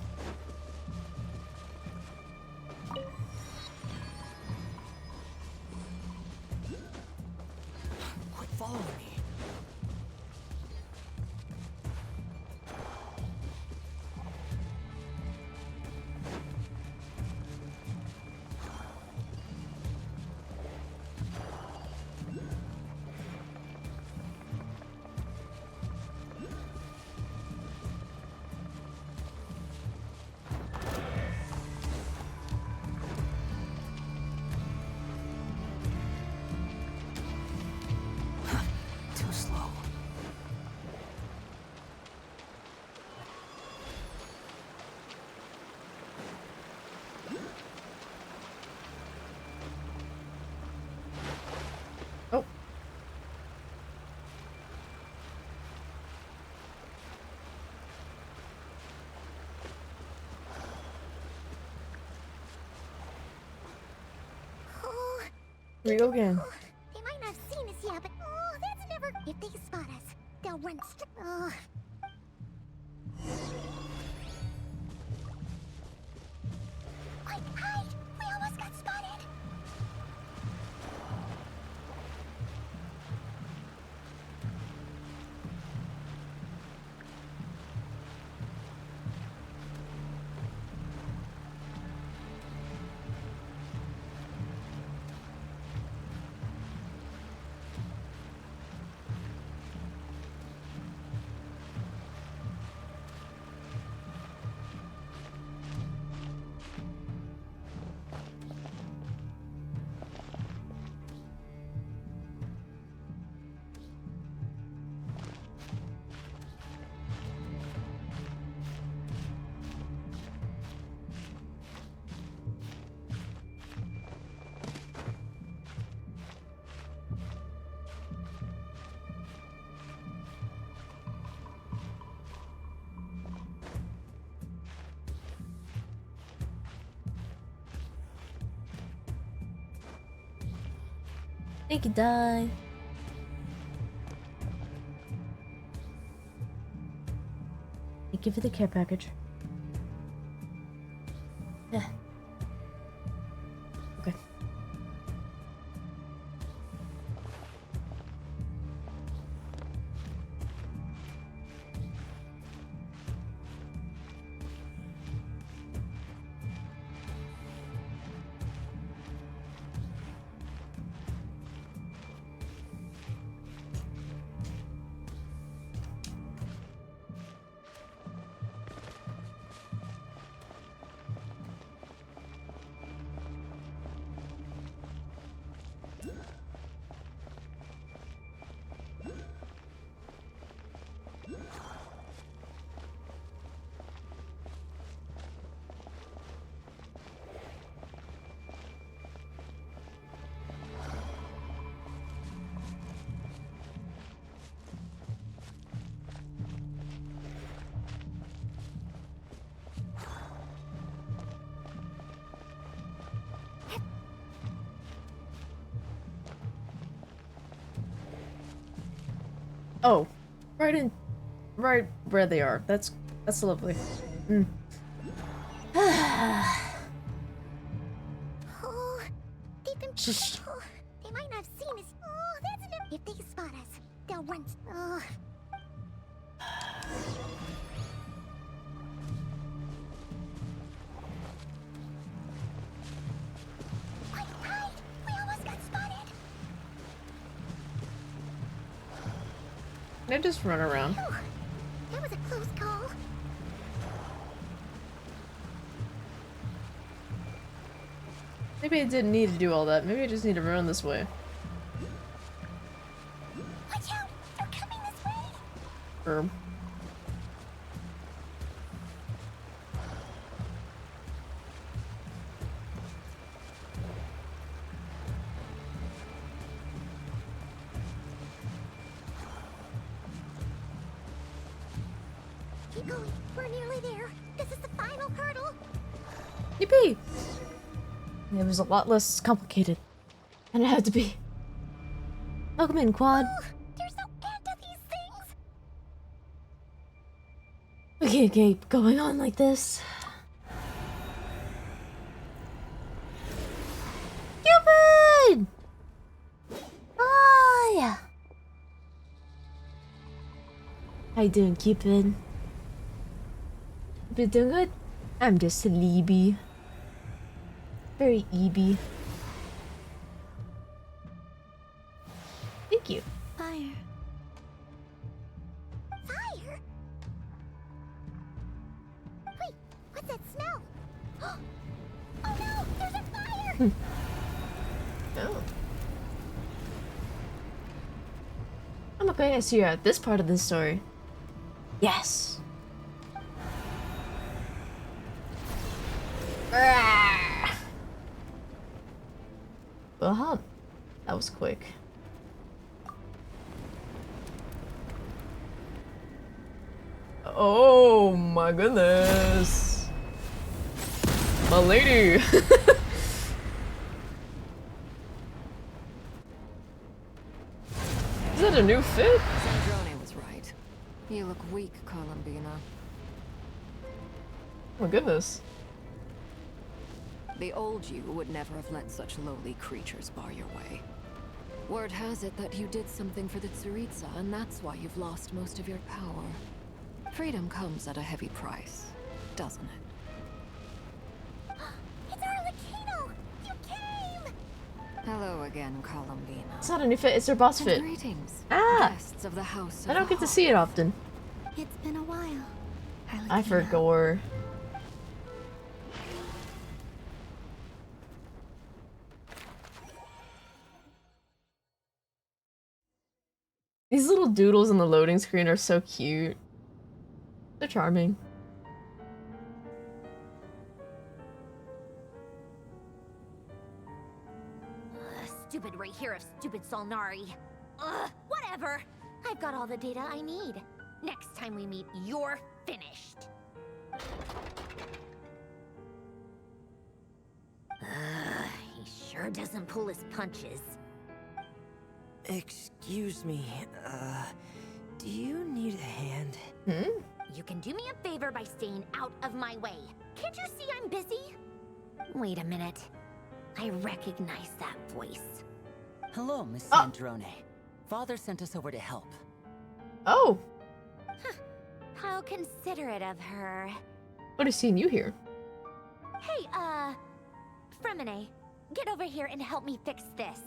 Quit following me. Too slow. Oh. Here we go again. They might not have seen us yet, but oh, that's never. If they spot us, they'll run. Quick, hide! We almost got spotted. Thank you, Die. Thank you for the care package. Yeah. Okay. Oh, right where they are. That's lovely. Mm. Oh, they might not have seen us. Oh, that's never. If they spot us, they'll run. Oh. Quick, hide! We almost got spotted. Can I just run around? Phew. That was a close call. Maybe I didn't need to do all that. Maybe I just need to run this way. Watch out! They're coming this way. Or Keep going. We're nearly there. This is the final hurdle. Yippee! It was a lot less complicated than it had to be. Welcome in, Quad. There's no end to these things. We can't keep going on like this. Cupid! Oh, yeah. How you doing, Cupid? Cupid doing good? I'm just sleepy. Very EB. Thank you. Fire. Fire? Wait, what's that smell? Oh no, there's a fire! Oh. I'm okay, I see you're at this part of the story. Yes. Well, that was quick. Oh my goodness. My lady. Is that a new fit? Sandrone was right. You look weak, Columbina. Oh my goodness. The old you would never have let such lowly creatures bar your way. Word has it that you did something for the Tsaritsa, and that's why you've lost most of your power. Freedom comes at a heavy price, doesn't it? It's Arlecchino! You came! Hello again, Columbina. It's not a new fit, it's their boss fit. Greetings, Ah! guests of the House I of don't get to see it often. It's been a while. I forgot. These little doodles on the loading screen are so cute. They're charming. Stupid right here of stupid Solnari. Ugh, whatever. I've got all the data I need. Next time we meet, you're finished. He sure doesn't pull his punches. Excuse me, do you need a hand? You can do me a favor by staying out of my way. Can't you see I'm busy? Wait a minute. I recognize that voice. Hello, Miss Sandrone. Father sent us over to help. Oh. How considerate of her. What is seeing you here? Hey, Fremine, get over here and help me fix this.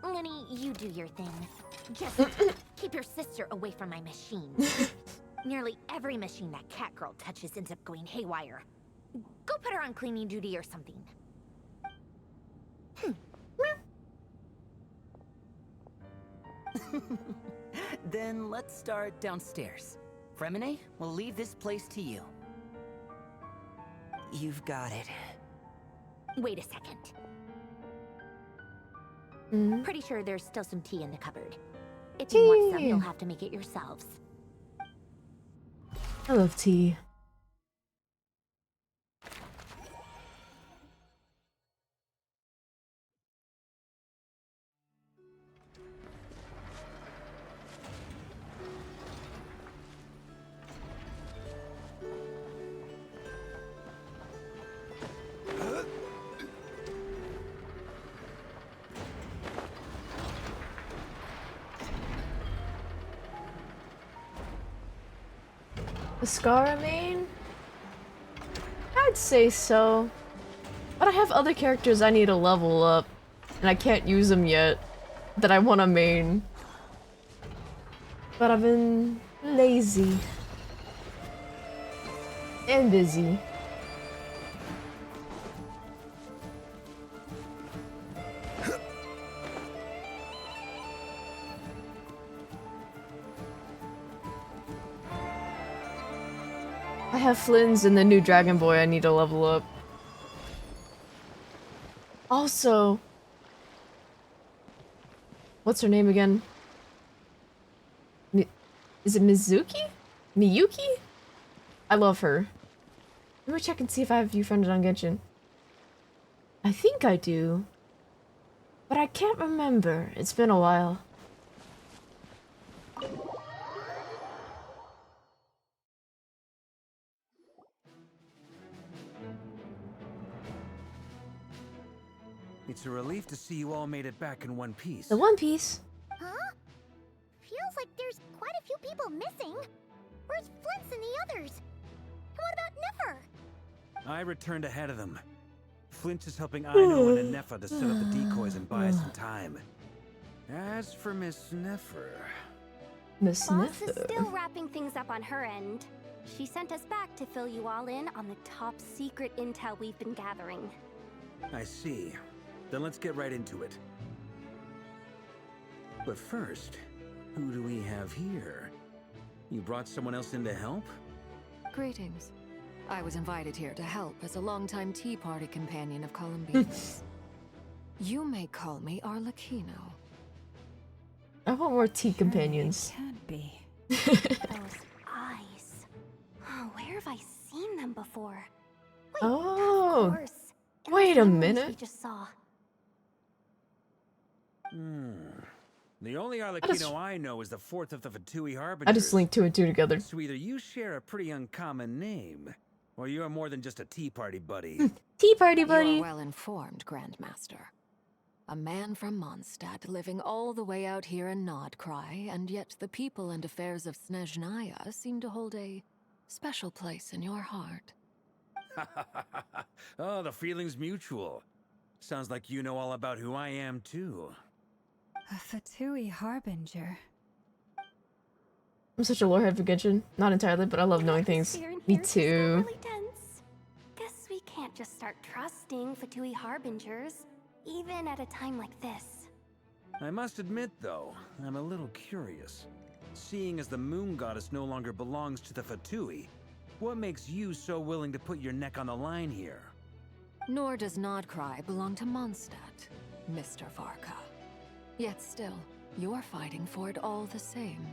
Lenny, you do your thing. Just keep your sister away from my machines. Nearly every machine that Catgirl touches ends up going haywire. Go put her on cleaning duty or something. Then let's start downstairs. Fremine, we'll leave this place to you. You've got it. Wait a second. Pretty sure there's still some tea in the cupboard. If you want some, you'll have to make it yourselves. I love tea. Mascara main? I'd say so. But I have other characters I need to level up, and I can't use them yet, that I want to main. But I've been lazy. And busy. I have Flynn's and the new Dragon Boy I need to level up. Also... What's her name again? Is it Mizuki? Miyuki? I love her. Let me check and see if I have you friended on Genshin. I think I do. But I can't remember. It's been a while. It's a relief to see you all made it back in one piece. The One Piece. Huh? Feels like there's quite a few people missing. Where's Flint's and the others? And what about Nefer? I returned ahead of them. Flint is helping Aino and Nefa to set up the decoys and buy us some time. As for Miss Nefer... Miss Boss is still wrapping things up on her end. She sent us back to fill you all in on the top secret intel we've been gathering. I see. Then let's get right into it. But first, who do we have here? You brought someone else in to help? Greetings. I was invited here to help as a longtime Tea Party companion of Columbina's. You may call me Arlecchino. I want more tea companions. Can't be. Those eyes. Oh, where have I seen them before? Wait, Oh. of course. In Wait those a memories minute. we just saw. The only just- Arlecchino I know is the fourth of the Fatui Harbingers. I just linked two and two together. So either you share a pretty uncommon name, or you're more than just a Tea Party buddy. Tea Party You buddy. are well informed, Grandmaster. A man from Mondstadt living all the way out here in Nodcry, and yet the people and affairs of Snezhnaya seem to hold a special place in your heart. Oh, the feeling's mutual. Sounds like you know all about who I am, too. A Fatui Harbinger. I'm such a lorehead for Genshin. Not entirely, but I love knowing things. Atmosphere in Me here just got too. really tense. Guess we can't just start trusting Fatui Harbingers, even at a time like this. I must admit, though, I'm a little curious. Seeing as the Moon Goddess no longer belongs to the Fatui, what makes you so willing to put your neck on the line here? Nor does Nodcry belong to Mondstadt, Mr. Varka. Yet still, you're fighting for it all the same.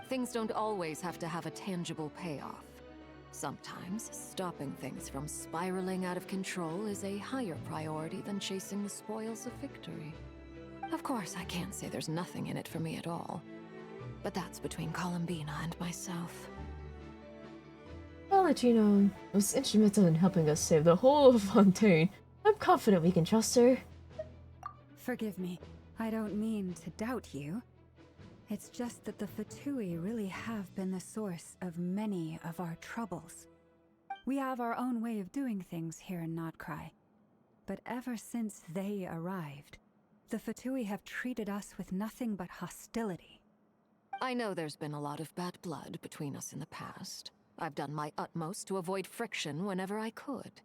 Things don't always have to have a tangible payoff. Sometimes, stopping things from spiraling out of control is a higher priority than chasing the spoils of victory. Of course, I can't say there's nothing in it for me at all. But that's between Columbina and myself. Valentino was instrumental in helping us save the whole of Fontaine. I'm confident we can trust her. Forgive me. I don't mean to doubt you. It's just that the Fatui really have been the source of many of our troubles. We have our own way of doing things here in Nodcry. But ever since they arrived, the Fatui have treated us with nothing but hostility. I know there's been a lot of bad blood between us in the past. I've done my utmost to avoid friction whenever I could.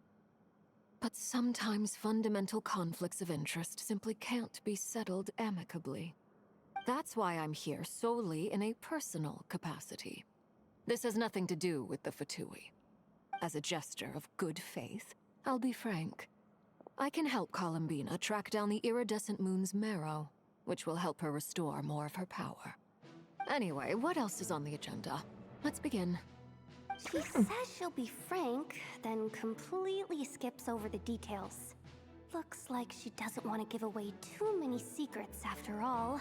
But sometimes fundamental conflicts of interest simply can't be settled amicably. That's why I'm here solely in a personal capacity. This has nothing to do with the Fatui. As a gesture of good faith, I'll be frank. I can help Columbina track down the iridescent moon's marrow, which will help her restore more of her power. Anyway, what else is on the agenda? Let's begin. She says she'll be frank, then completely skips over the details. Looks like she doesn't want to give away too many secrets after all.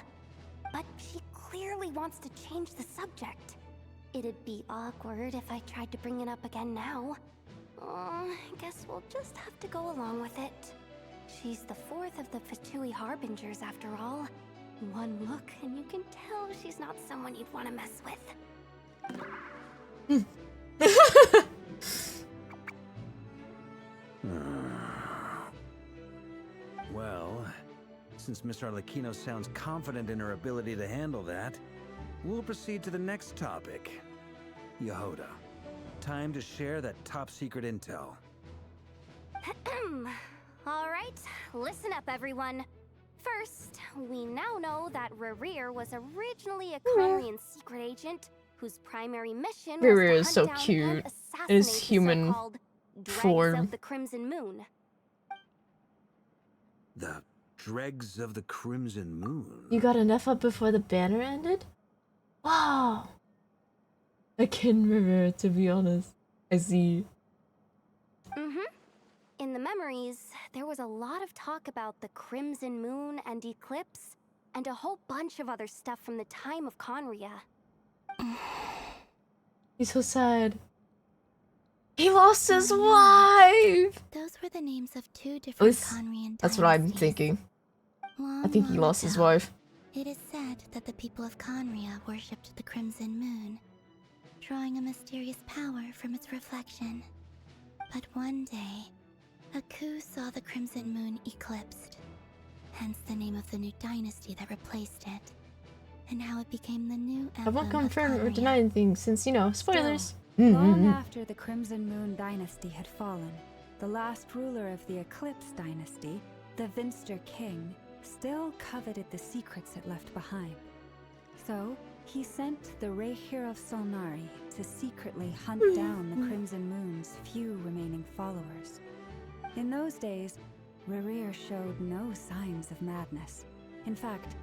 But she clearly wants to change the subject. It'd be awkward if I tried to bring it up again now. I guess we'll just have to go along with it. She's the fourth of the Fatui Harbingers after all. One look and you can tell she's not someone you'd want to mess with. Well, since Miss Arlecchino sounds confident in her ability to handle that, we'll proceed to the next topic. Yehoda, time to share that top-secret intel. Alright, listen up everyone. First, we now know that Rerir was originally a Kremlian secret agent whose primary mission Rerir was is to so hunt down cute and in assassinate his the human so-called Dregs form. of the Crimson Moon. The Dregs of the Crimson Moon. You got enough up before the banner ended? Wow. I can remember, to be honest. I see. Mm-hmm. In the memories, there was a lot of talk about the Crimson Moon and Eclipse, and a whole bunch of other stuff from the time of Conria. He's so sad. He lost his wife! Those were the names of two At different least, Conrian that's what I'm dynasties. thinking. Long, I think he long lost his ago, wife. It is said that the people of Conria worshipped the Crimson Moon, drawing a mysterious power from its reflection. But one day, a coup saw the Crimson Moon eclipsed, hence the name of the new dynasty that replaced it, and how it became the new I won't emblem of confirm or Conria. deny anything since, you know, spoilers. Still, Mm, long mm, mm. after the Crimson Moon dynasty had fallen, the last ruler of the Eclipse dynasty, the Vinster King, still coveted the secrets it left behind. So, he sent the Rehir of Solnari to secretly hunt down the Crimson Moon's few remaining followers. In those days, Rerir showed no signs of madness. In fact,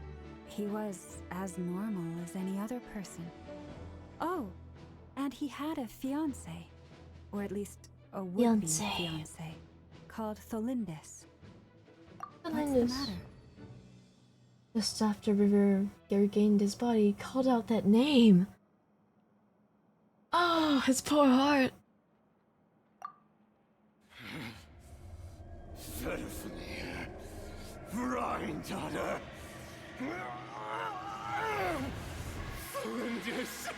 he was as normal as any other person. Oh, and he had a fiancé, or at least a would-be fiancé, called Tholindis. What's the Tholindis. matter? Just after River regained his body, called out that name. Oh, his poor heart. Stephanie, Rhine-daughter. Flinders.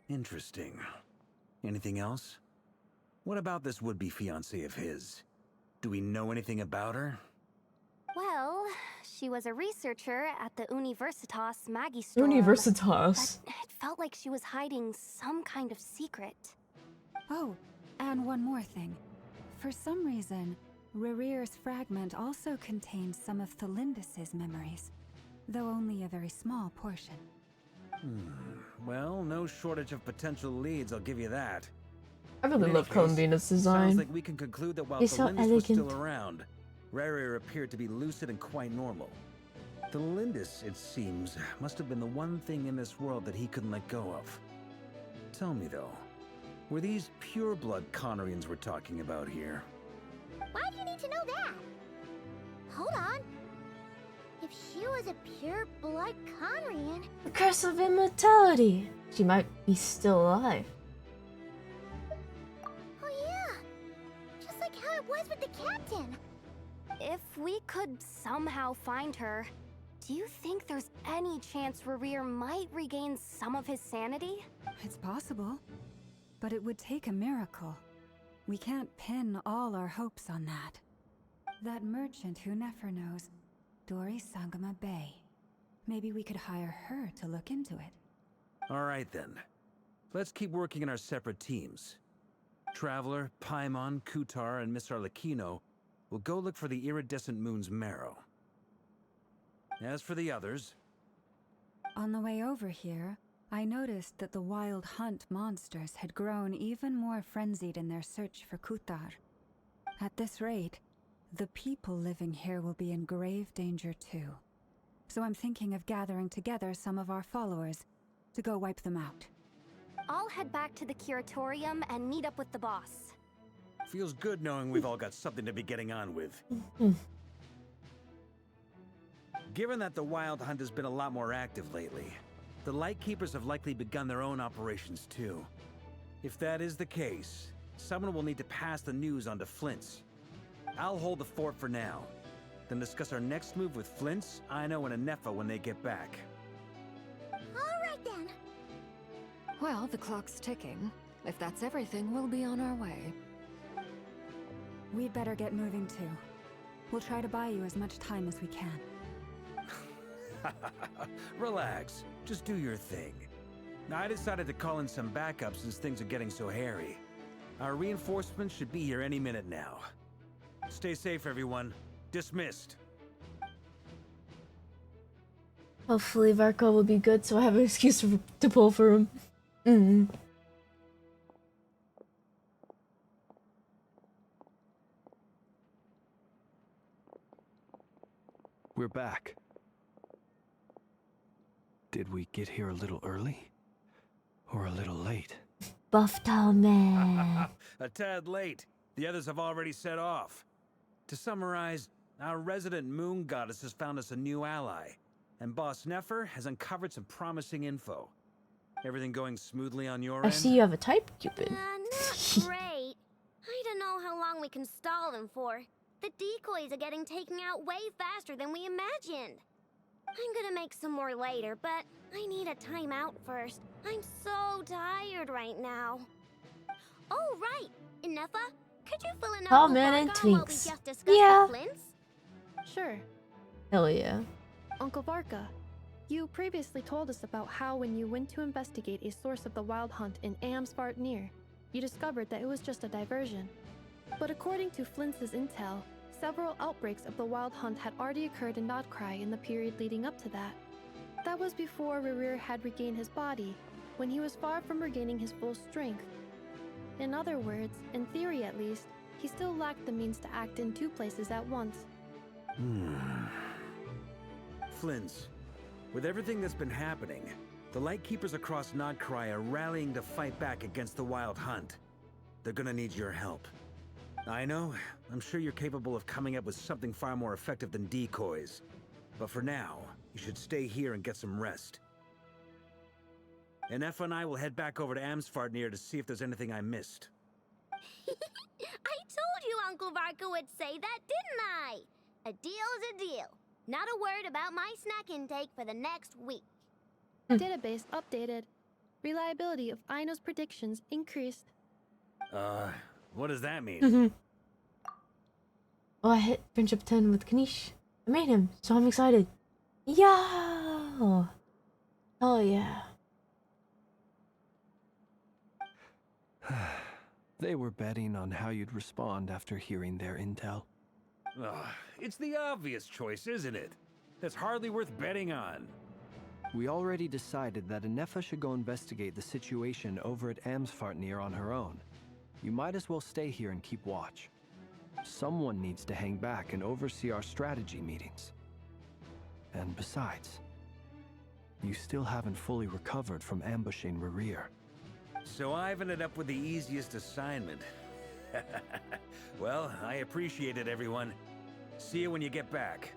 Interesting. Anything else? What about this would-be fiancée of his? Do we know anything about her? Well, she was a researcher at the Universitas Magistrorum. Universitas. But it felt like she was hiding some kind of secret. Oh, and one more thing. For some reason, Rerir's fragment also contains some of Tholindis' memories, though only a very small portion. Well, no shortage of potential leads, I'll give you that. I really In any love case, Columbina's design. Sounds like we can conclude that while He's so Tholindis was still elegant. around, Rerir appeared to be lucid and quite normal. Tholindis, it seems, must have been the one thing in this world that he couldn't let go of. Tell me though, were these pure-blood Conrians we're talking about here? Why do you need to know that? Hold on. If she was a pure-blood Conrian, The curse of immortality. She might be still alive. oh yeah, just like how it was with the captain. If we could somehow find her, do you think there's any chance Rerir might regain some of his sanity? It's possible, but it would take a miracle. We can't pin all our hopes on that. That merchant who Nefer knows, Dori Sangama Bay. Maybe we could hire her to look into it. Alright then. Let's keep working in our separate teams. Traveler, Paimon, Kutar, and Miss Arlecchino will go look for the iridescent moon's marrow. As for the others, On the way over here, I noticed that the Wild Hunt monsters had grown even more frenzied in their search for Kutar. At this rate, the people living here will be in grave danger too. So I'm thinking of gathering together some of our followers to go wipe them out. I'll head back to the curatorium and meet up with the boss. feels good knowing we've all got something to be getting on with. Given that the Wild Hunt has been a lot more active lately, the Lightkeepers have likely begun their own operations too. If that is the case, someone will need to pass the news on to Flint's. I'll hold the fort for now, then discuss our next move with Flint's, Ino, and Anefa when they get back. Alright then. Well, the clock's ticking. If that's everything, we'll be on our way. We'd better get moving too. We'll try to buy you as much time as we can. Relax, just do your thing. I decided to call in some backup since things are getting so hairy. Our reinforcements should be here any minute now. Stay safe, everyone. Dismissed. Hopefully Varko will be good, so I have an excuse to pull for him. We're back. Did we get here a little early? Or a little late? Buff Towel Man. A tad late. The others have already set off. To summarize, our resident moon goddess has found us a new ally, and Boss Nefer has uncovered some promising info. Everything going smoothly on your I end? see you have a type, Cupid. Not great. I don't know how long we can stall them for. The decoys are getting taken out way faster than we imagined. I'm gonna make some more later, but I need a timeout first. I'm so tired right now. Oh, right. Nefa, could you fill in Oh, Uncle man, and Varga on what we Twinks. just discussed Yeah. with Flint's? Sure. Hell yeah. Uncle Varka, you previously told us about how when you went to investigate a source of the Wild Hunt in Amsvartnir, you discovered that it was just a diversion. But according to Flint's intel, several outbreaks of the Wild Hunt had already occurred in Nodcry in the period leading up to that. That was before Rerir had regained his body, when he was far from regaining his full strength. In other words, in theory at least, he still lacked the means to act in two places at once. Flint's, with everything that's been happening, the Lightkeepers across Nodcry are rallying to fight back against the Wild Hunt. They're gonna need your help. I know, I'm sure you're capable of coming up with something far more effective than decoys. But for now, you should stay here and get some rest. And Nefa and I will head back over to Amsvartnir to see if there's anything I missed. I told you Uncle Varka would say that, didn't I? A deal's a deal. Not a word about my snack intake for the next week. Database updated. Reliability of Aino's predictions increased. What does that mean? Oh, I hit Friendship 10 with Kanish. I made him, so I'm excited. Yo! Oh yeah. They were betting on how you'd respond after hearing their intel. It's the obvious choice, isn't it? That's hardly worth betting on. We already decided that Nefa should go investigate the situation over at Amsvartnir on her own. You might as well stay here and keep watch. Someone needs to hang back and oversee our strategy meetings. And besides, you still haven't fully recovered from ambushing Rerir. So I've ended up with the easiest assignment. Well, I appreciate it, everyone. See you when you get back.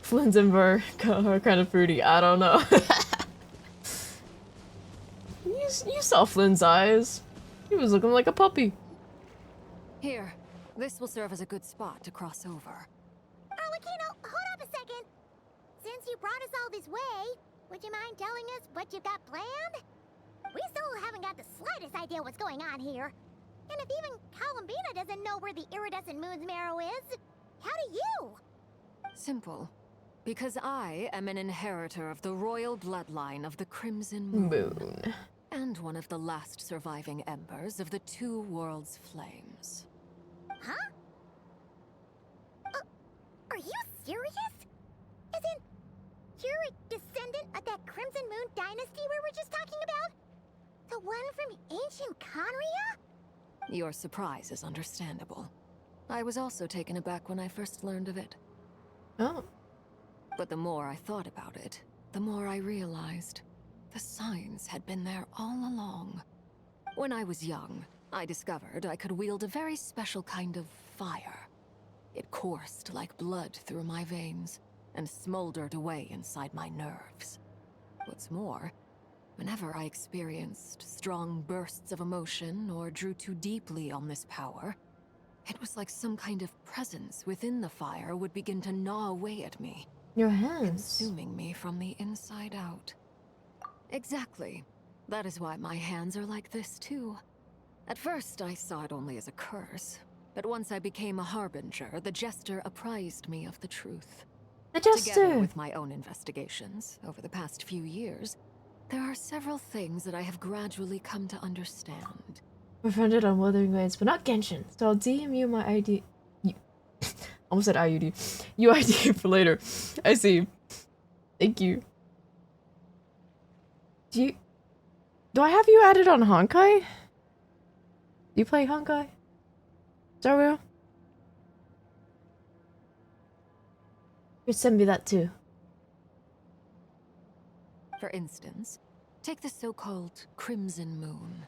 Flynn's and Varka are kind of fruity. I don't know. you saw Flynn's eyes. He was looking like a puppy. Here, this will serve as a good spot to cross over. Arlecchino, hold up a second. Since you brought us all this way, would you mind telling us what you've got planned? We still haven't got the slightest idea what's going on here. And if even Columbina doesn't know where the iridescent moon's marrow is, how do you? Simple. Because I am an inheritor of the royal bloodline of the Crimson Moon. And one of the last surviving embers of the Two Worlds' flames. Huh? Are you serious? As in, you're a descendant of that Crimson Moon dynasty we were just talking about? The one from ancient Conria? Your surprise is understandable. I was also taken aback when I first learned of it. Oh. But the more I thought about it, the more I realized the signs had been there all along. When I was young, I discovered I could wield a very special kind of fire. It coursed like blood through my veins and smoldered away inside my nerves. What's more, whenever I experienced strong bursts of emotion or drew too deeply on this power, it was like some kind of presence within the fire would begin to gnaw away at me. Your hands. Consuming me from the inside out. Exactly. That is why my hands are like this too. At first, I saw it only as a curse. But once I became a harbinger, the Jester apprised me of the truth. The Jester! Together with my own investigations over the past few years, there are several things that I have gradually come to understand. We're friended on Wuthering Waves, but not Genshin. So I'll DM you my ID. Almost said IUD. UID for later. I see. Thank you. Do Do I have you added on Honkai? You play Honkai? Dario? You send me that too. For instance, take the so-called Crimson Moon.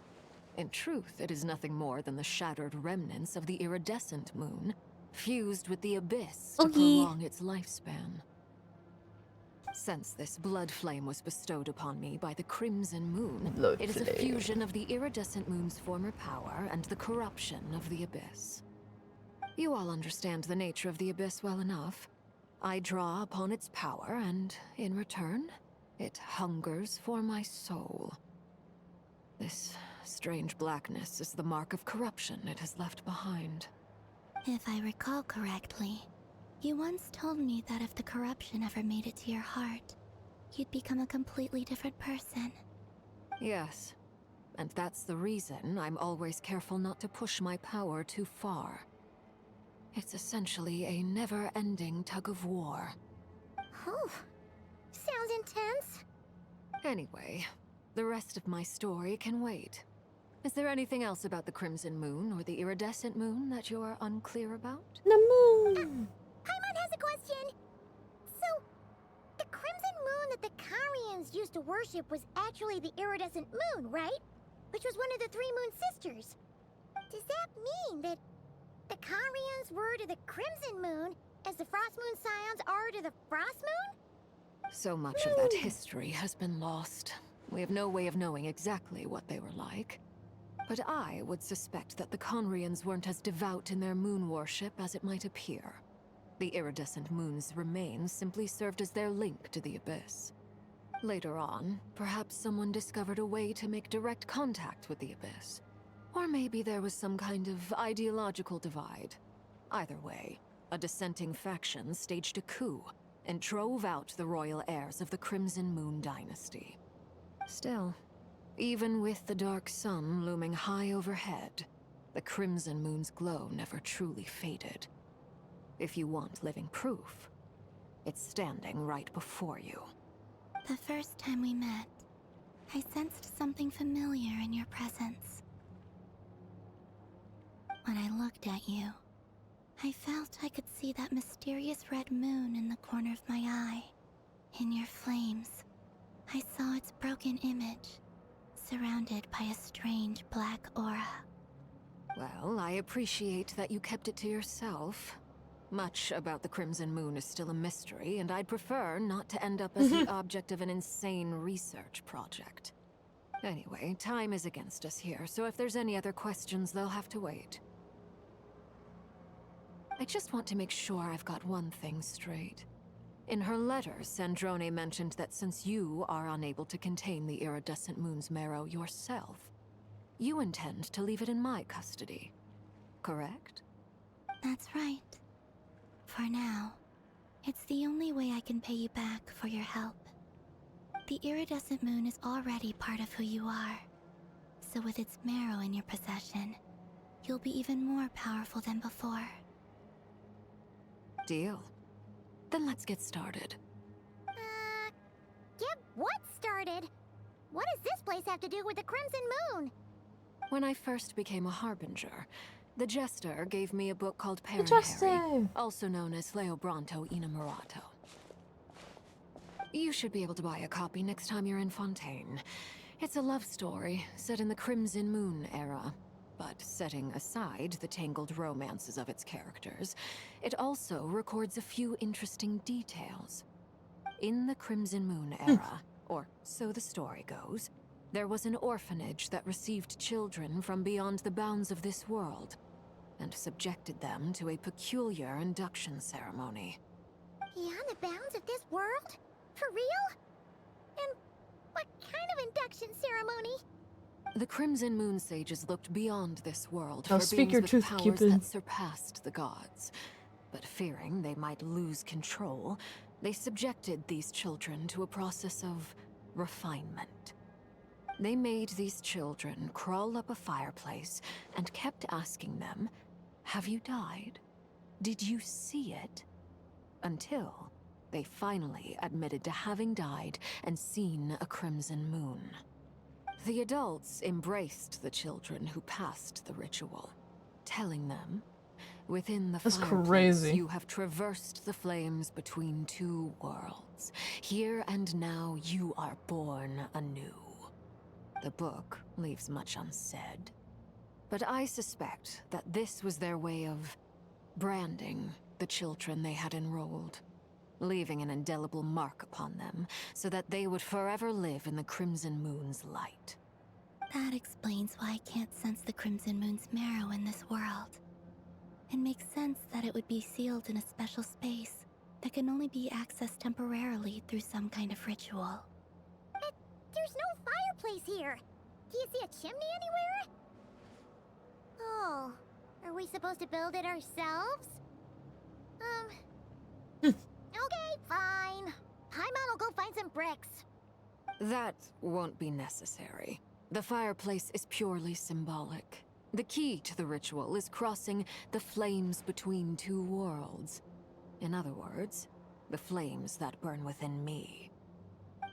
In truth, it is nothing more than the shattered remnants of the iridescent moon, fused with the abyss to prolong its lifespan. Since this blood flame was bestowed upon me by the Crimson Moon, it is a fusion of the iridescent moon's former power and the corruption of the abyss. You all understand the nature of the abyss well enough. I draw upon its power, and in return, it hungers for my soul. This strange blackness is the mark of corruption it has left behind. If I recall correctly, you once told me that if the corruption ever made it to your heart, you'd become a completely different person. Yes, and that's the reason I'm always careful not to push my power too far. It's essentially a never-ending tug of war. Oh, sounds intense. Anyway, the rest of my story can wait. Is there anything else about the Crimson Moon or the Iridescent Moon that you're unclear about? The moon! Paimon has a question. So, the Crimson Moon that the Carians used to worship was actually the Iridescent Moon, right? Which was one of the three Moon Sisters. Does that mean that the Carians were to the Crimson Moon as the Frost Moon Scions are to the Frost Moon? So much of that history has been lost. We have no way of knowing exactly what they were like. But I would suspect that the Conrians weren't as devout in their moon worship as it might appear. The iridescent moon's remains simply served as their link to the Abyss. Later on, perhaps someone discovered a way to make direct contact with the Abyss. Or maybe there was some kind of ideological divide. Either way, a dissenting faction staged a coup and drove out the royal heirs of the Crimson Moon dynasty. Still, even with the dark sun looming high overhead, the Crimson Moon's glow never truly faded. If you want living proof, it's standing right before you. The first time we met, I sensed something familiar in your presence. When I looked at you, I felt I could see that mysterious red moon in the corner of my eye. In your flames, I saw its broken image, surrounded by a strange black aura. Well, I appreciate that you kept it to yourself. Much about the Crimson Moon is still a mystery, and I'd prefer not to end up as the object of an insane research project. Anyway, time is against us here, so if there's any other questions, they'll have to wait. I just want to make sure I've got one thing straight. In her letter, Sandrone mentioned that since you are unable to contain the iridescent moon's marrow yourself, you intend to leave it in my custody. Correct? That's right. For now, it's the only way I can pay you back for your help. The iridescent moon is already part of who you are, so with its marrow in your possession, you'll be even more powerful than before. Deal. Then let's get started. Get what started? What does this place have to do with the Crimson Moon? When I first became a Harbinger, the Jester gave me a book called Perrin Harry, also known as Leobranto Innamorato. You should be able to buy a copy next time you're in Fontaine. It's a love story set in the Crimson Moon era, but setting aside the tangled romances of its characters, it also records a few interesting details. In the Crimson Moon era, or so the story goes, there was an orphanage that received children from beyond the bounds of this world, and subjected them to a peculiar induction ceremony. Beyond the bounds of this world? For real? And what kind of induction ceremony? The Crimson Moon sages looked beyond this world Oh, for speak your beings with truth, powers Cupid. that surpassed the gods. But fearing they might lose control, they subjected these children to a process of refinement. They made these children crawl up a fireplace and kept asking them, "Have you died? Did you see it?" Until they finally admitted to having died and seen a crimson moon. The adults embraced the children who passed the ritual, telling them, within the That's fireplace, crazy. you have traversed the flames between two worlds. Here and now, you are born anew. The book leaves much unsaid, but I suspect that this was their way of branding the children they had enrolled, leaving an indelible mark upon them so that they would forever live in the Crimson Moon's light. That explains why I can't sense the Crimson Moon's marrow in this world. It makes sense that it would be sealed in a special space that can only be accessed temporarily through some kind of ritual. There's no fireplace here. Do you see a chimney anywhere? Oh, are we supposed to build it ourselves? Okay, fine. Paimon will go find some bricks. That won't be necessary. The fireplace is purely symbolic. The key to the ritual is crossing the flames between two worlds. In other words, the flames that burn within me.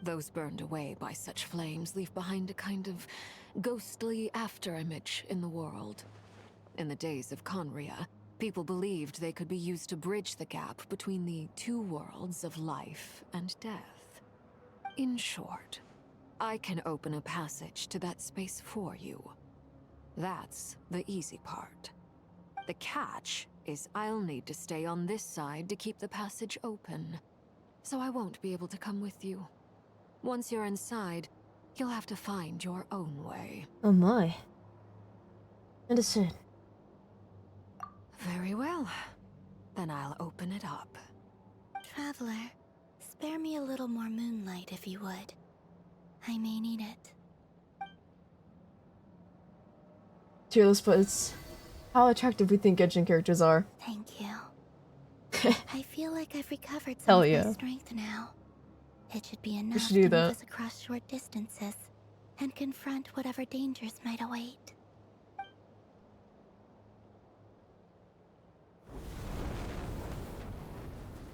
Those burned away by such flames leave behind a kind of ghostly afterimage in the world. In the days of Conria, people believed they could be used to bridge the gap between the two worlds of life and death. In short, I can open a passage to that space for you. That's the easy part. The catch is I'll need to stay on this side to keep the passage open, so I won't be able to come with you. Once you're inside, you'll have to find your own way. Oh my. Understood. Very well. Then I'll open it up. Traveler, spare me a little more moonlight if you would. I may need it. Tearless puts how attractive we think Genshin characters are. Thank you. I feel like I've recovered some Hell of yeah. my strength now. It should be enough should to do move that. us across short distances and confront whatever dangers might await.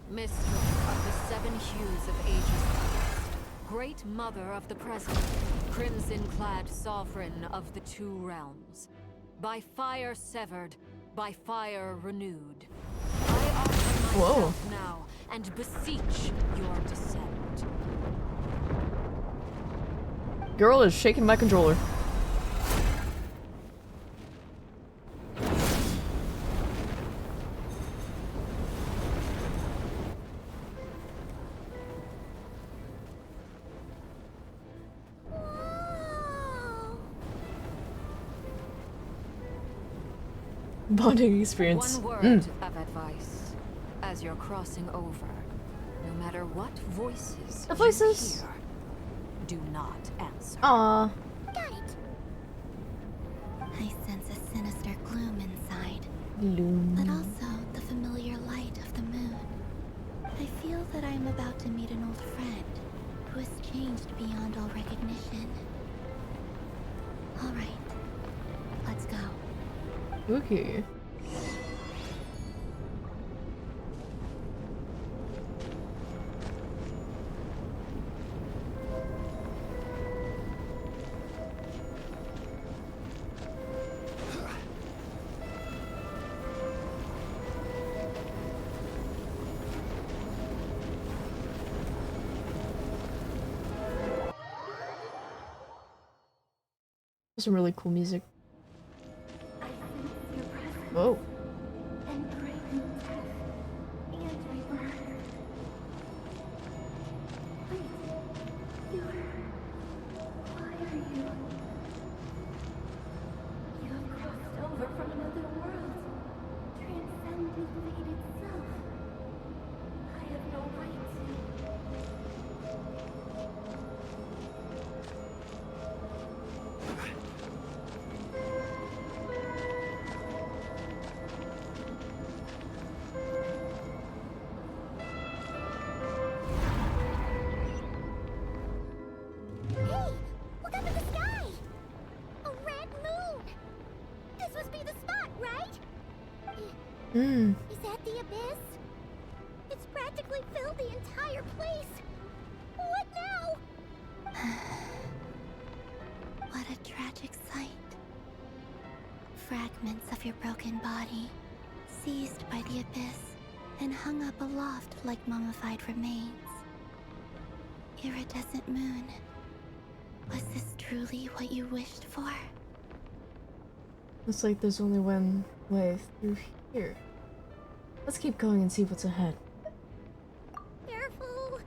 Mistress of the seven hues of ages past, Great Mother of the present, crimson-clad sovereign of the two realms, by fire severed, by fire renewed. I offer myself now and beseech your descent. Girl is shaking my controller. Bonding experience. One word of advice. As you're crossing over, no matter what voices The voices. you hear, do not answer. Aww. Got it. I sense a sinister gloom inside, Gloom. but also the familiar light of the moon. I feel that I am about to meet an old friend who has changed beyond all recognition. All right, let's go. Okay. Some really cool music. Oh. Hey, look up at the sky! A red moon! This must be the spot, right? Hmm. Is that the abyss? It's practically filled the entire place. What now? What a tragic sight. Fragments of your broken body, seized by the abyss, and hung up aloft like mummified remains. Iridescent moon, was this truly what you wished for? Looks like there's only one way through here. Let's keep going and see what's ahead. Careful!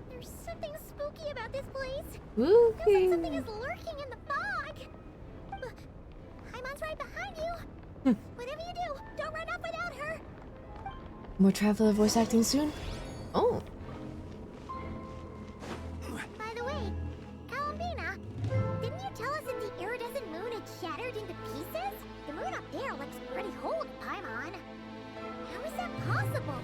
There's something spooky about this place. Spooky. Feels like something is lurking in the fog. Paimon's right behind you. Whatever you do, don't run off without her. More Traveler voice acting soon? Oh. By the way, Columbina, didn't you tell us that the iridescent moon had shattered into pieces? The moon up there looks pretty whole to Paimon. How is that possible?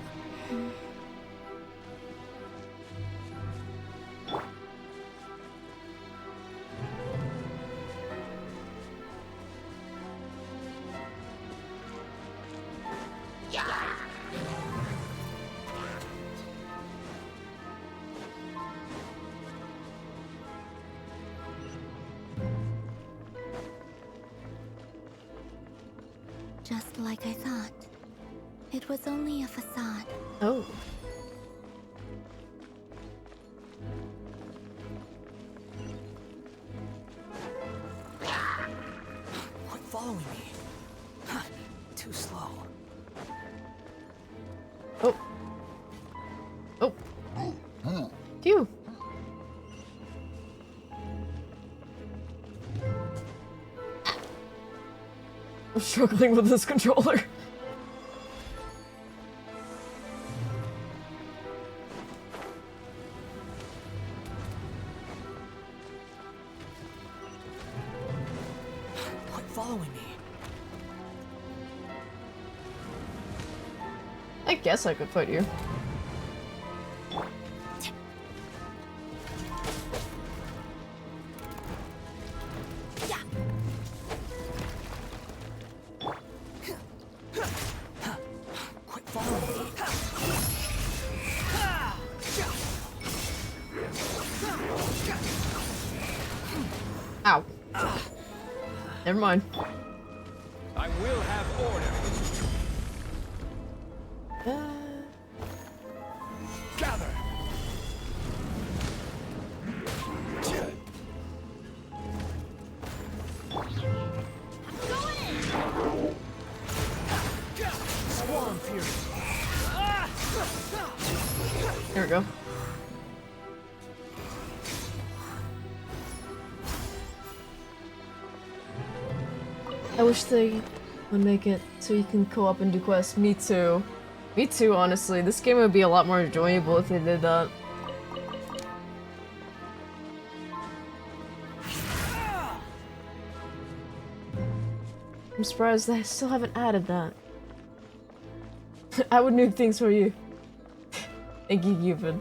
Just like I thought. It was only a facade. Oh. Quit following me. Too slow. Oh. Oh. Phew. I'm struggling with this controller. Quit following me. I guess I could fight you. Quit following me. Ow. Never mind. I will have order. Gather. Swarm Fury. There we go. I wish they would make it so you can co-op and do quests. Me too. Me too, honestly. This game would be a lot more enjoyable if they did that. I'm surprised they still haven't added that. I would nuke things for you. Thank you, Cupid.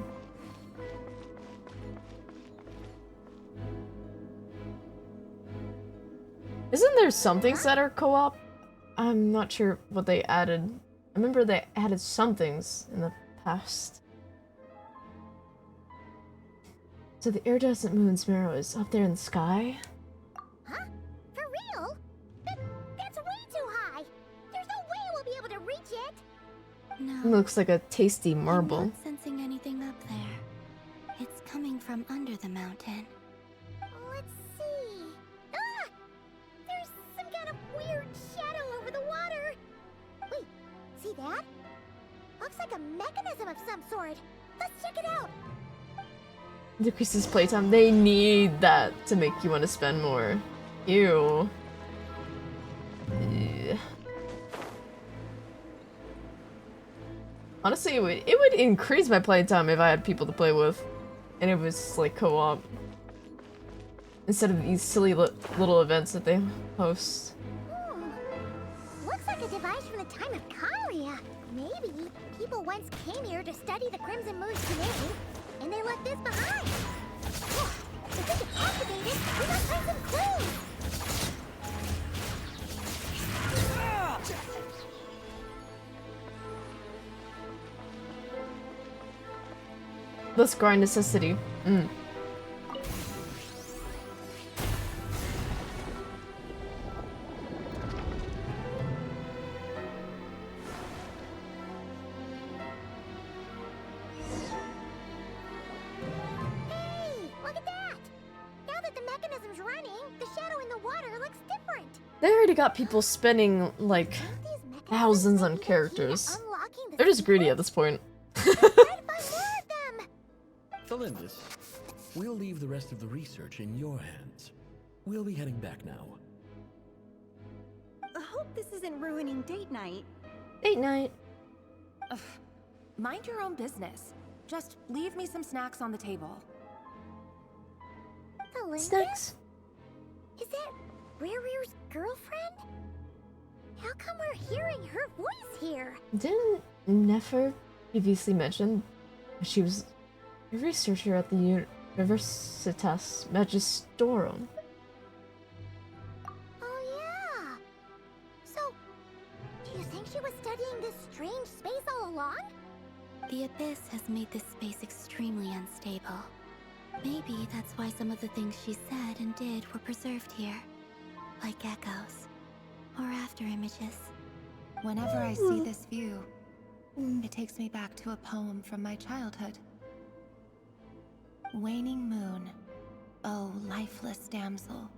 Isn't there some things that are co-op? I'm not sure what they added. I remember they added some things in the past. So the iridescent moon's mirror is up there in the sky? Huh? For real? That's way too high. There's no way we'll be able to reach it. No. It looks like a tasty I'm marble. not sensing anything up there. It's coming from under the mountain. Let's see. Ah! There's some kind of weird shadow over the water. Wait, see that? Looks like a mechanism of some sort. Let's check it out. Decreases playtime. They need that to make you want to spend more. Ew. Ugh. Honestly, it would increase my playtime if I had people to play with. And it was like co-op. Instead of these silly little events that they host. Looks like a device from the time of Kalia. Maybe people once came here to study the Crimson Moon's domain, and they left this behind. If we can activate it, we might find some clues. Let's grind necessity. They already got people spending, like, thousands on characters. They're just greedy at this point. Felindis, we'll leave the rest of the research in your hands. We'll be heading back now. I hope this isn't ruining date night. Date night. Ugh. Mind your own business. Just leave me some snacks on the table. Felindis? Snacks? Is it Rear's girlfriend? How come we're hearing her voice here? Didn't Nefer previously mention she was a researcher at the Universitas Magistrorum? Oh yeah. So, do you think she was studying this strange space all along? The Abyss has made this space extremely unstable. Maybe that's why some of the things she said and did were preserved here. Like echoes. Or after images. Whenever I see this view, it takes me back to a poem from my childhood. Waning moon, oh lifeless damsel,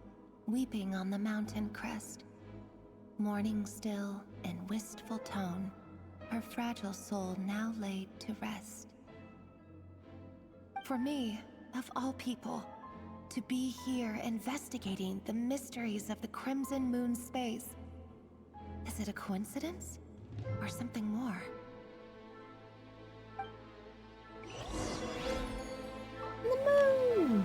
weeping on the mountain crest. Mourning still in wistful tone, her fragile soul now laid to rest. For me, of all people, to be here investigating the mysteries of the Crimson Moon space. Is it a coincidence? Or something more? The moon!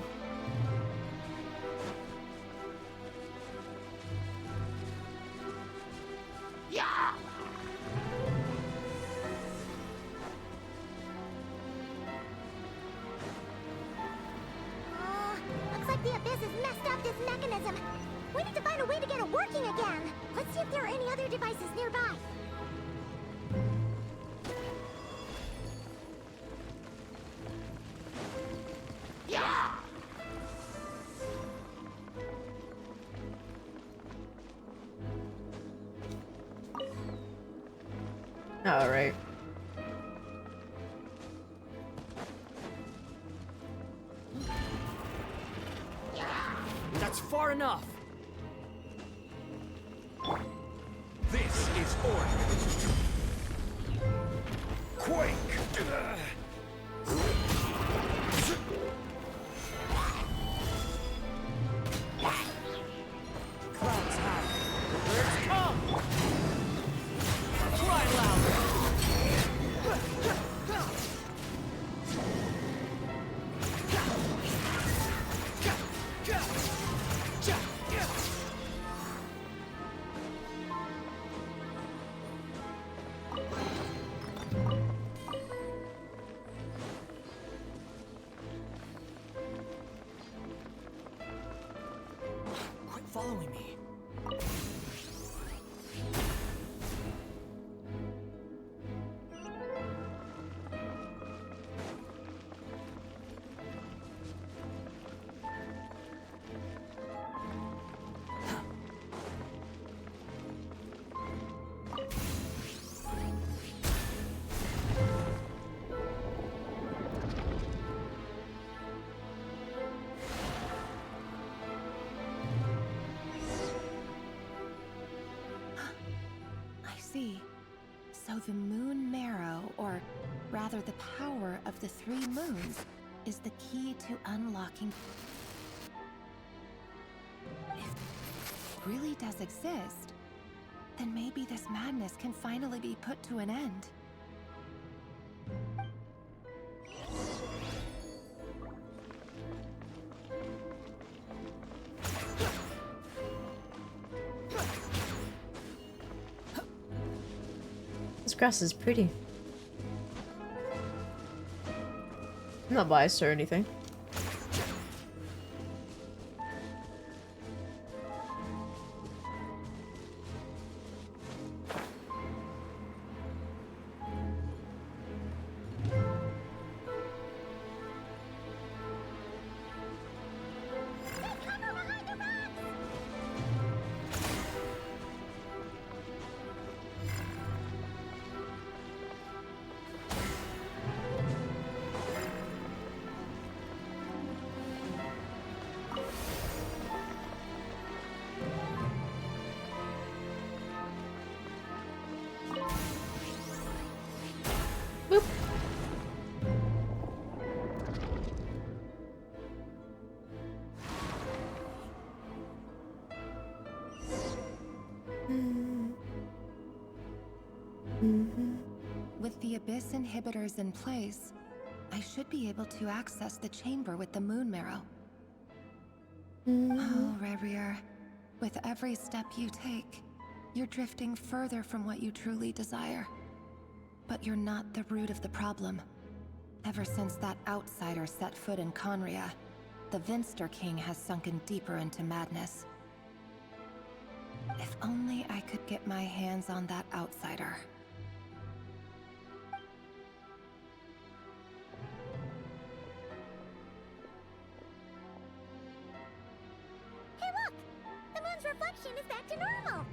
Yeah! Looks like the Abyss has messed up this mechanism. We need to find a way to get it working again. Let's see if there are any other devices nearby. Yeah! Alright. That's far enough. This is order. Quake! Clouds high. Birds come! Fly louder! Quit following me. I see. So the moon marrow, or rather the power of the 3 moons, is the key to unlocking. If it really does exist, then maybe this madness can finally be put to an end. This grass is pretty. I'm not biased or anything. this inhibitor's in place, I should be able to access the chamber with the moon marrow. Oh, Rerir, with every step you take, you're drifting further from what you truly desire. But you're not the root of the problem. Ever since that outsider set foot in Conria, the Vinster King has sunken deeper into madness. If only I could get my hands on that outsider. Hey look! The moon's reflection is back to normal!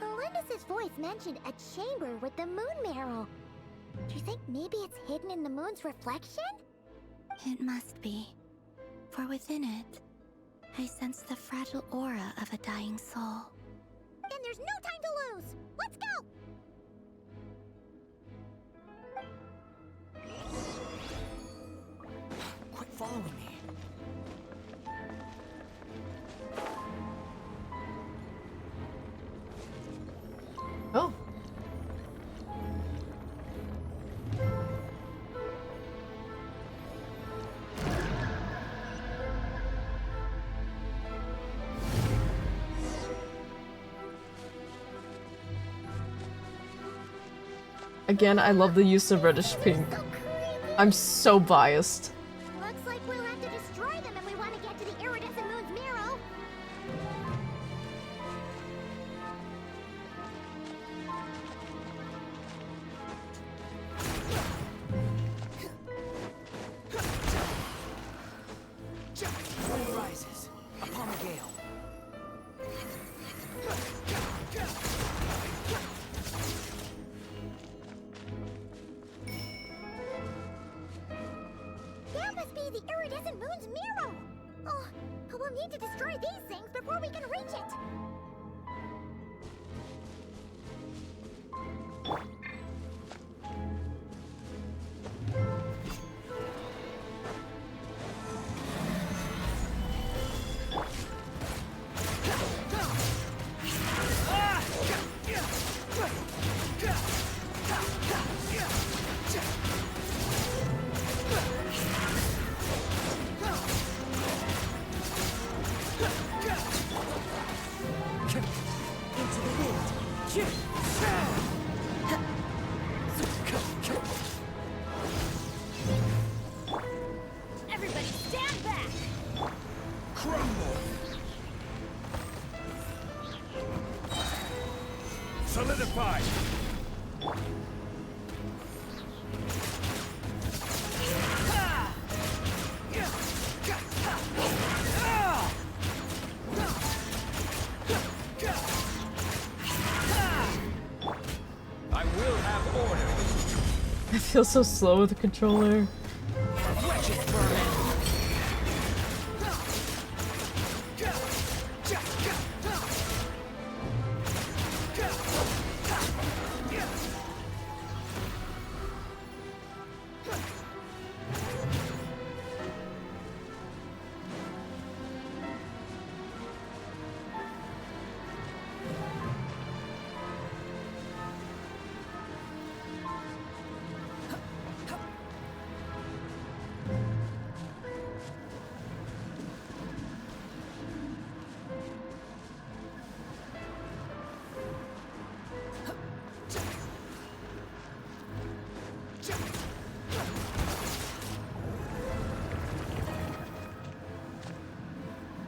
Alindis' voice mentioned a chamber with the moon marrow. Do you think maybe it's hidden in the moon's reflection? It must be. For within it, I sense the fragile aura of a dying soul. Then there's no time to lose! Let's go! Quit following me. Oh. Again, I love the use of reddish pink. I'm so biased. Looks like we'll have to destroy them if we want to get to the iridescent moon's marrow. Wind rises upon the gale. That must be the iridescent moon's marrow! Oh, we'll need to destroy these things before we can reach it! Everybody stand back! Crumble! Solidify! I will have order. I feel so slow with the controller.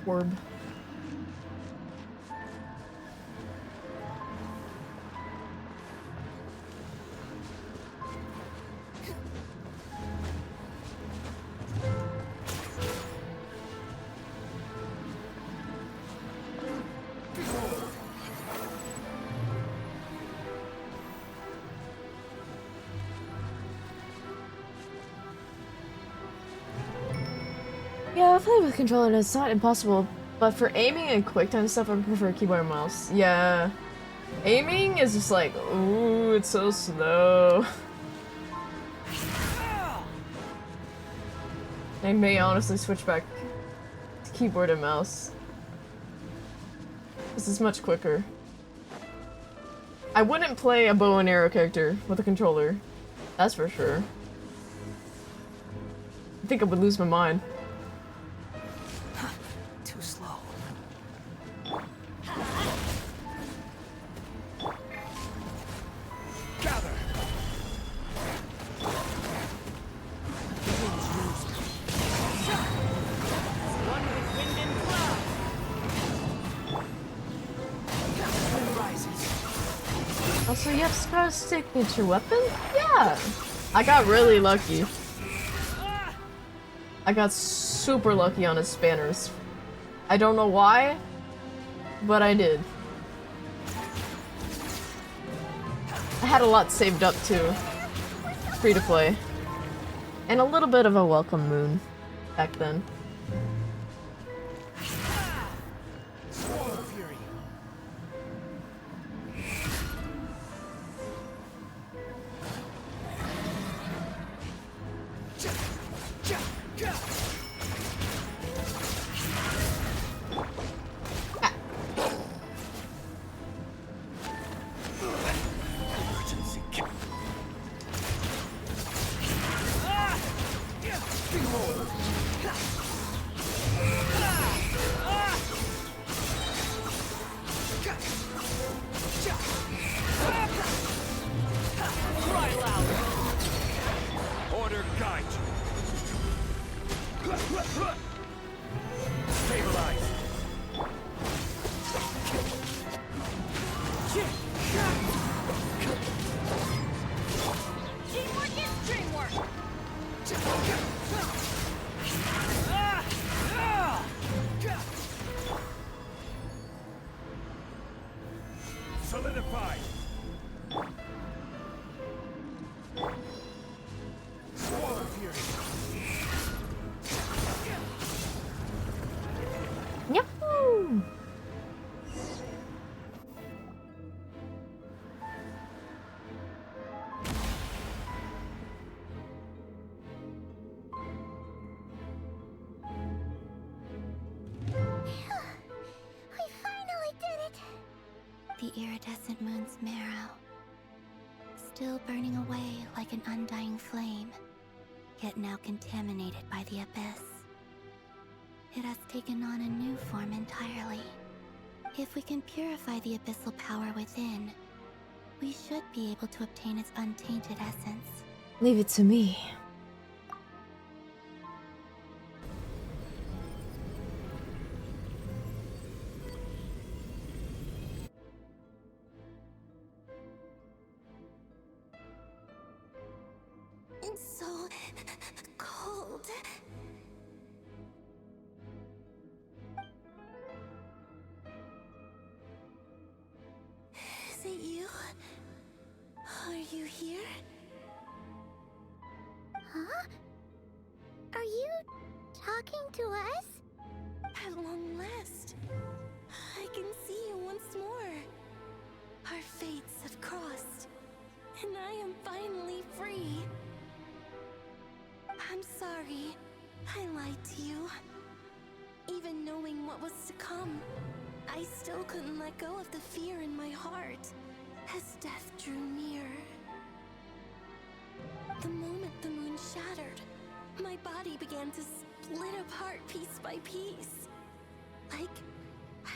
Orb. Yeah, I've played with controller and it's not impossible, but for aiming and quick time stuff, I prefer keyboard and mouse. Yeah. Aiming is just like, ooh, it's so slow. I may honestly switch back to keyboard and mouse. This is much quicker. I wouldn't play a bow and arrow character with a controller. That's for sure. I think I would lose my mind. Too slow. Gather. One with wind and cloud. Wind rises. Also, you have Scar's signature weapon? Yeah! I got really lucky. I got super lucky on his spanners. I don't know why, but I did. I had a lot saved up too. Free to play. And a little bit of a welcome moon back then. Order guide you. Stabilize. Teamwork is dreamwork. Solidify. Swallow Fury. Yahoo! We finally did it! The iridescent moon's marrow, still burning away like an undying flame, yet now contaminated by the abyss. It has taken on a new form entirely. If we can purify the abyssal power within, we should be able to obtain its untainted essence. Leave it to me. It's so cold. Is it you? Are you here? Huh? Are you talking to us? At long last, I can see you once more. Our fates have crossed, and I am finally free. I'm sorry, I lied to you. Even knowing what was to come, I still couldn't let go of the fear in my heart as death drew near. The moment the moon shattered, my body began to split apart piece by piece. Like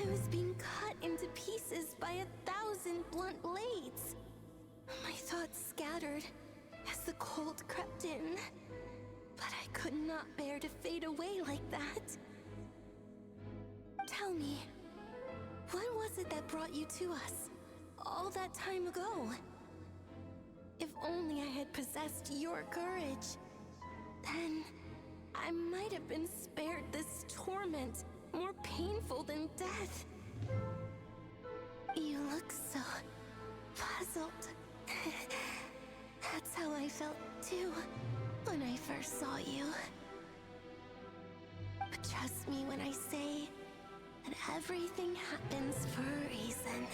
I was being cut into pieces by 1,000 blunt blades. My thoughts scattered as the cold crept in, but I could not bear to fade away like that. Tell me, what was it that brought you to us all that time ago? If only I had possessed your courage, then I might have been spared this torment more painful than death. You look so puzzled. That's how I felt too when I first saw you. But trust me when I say that everything happens for a reason.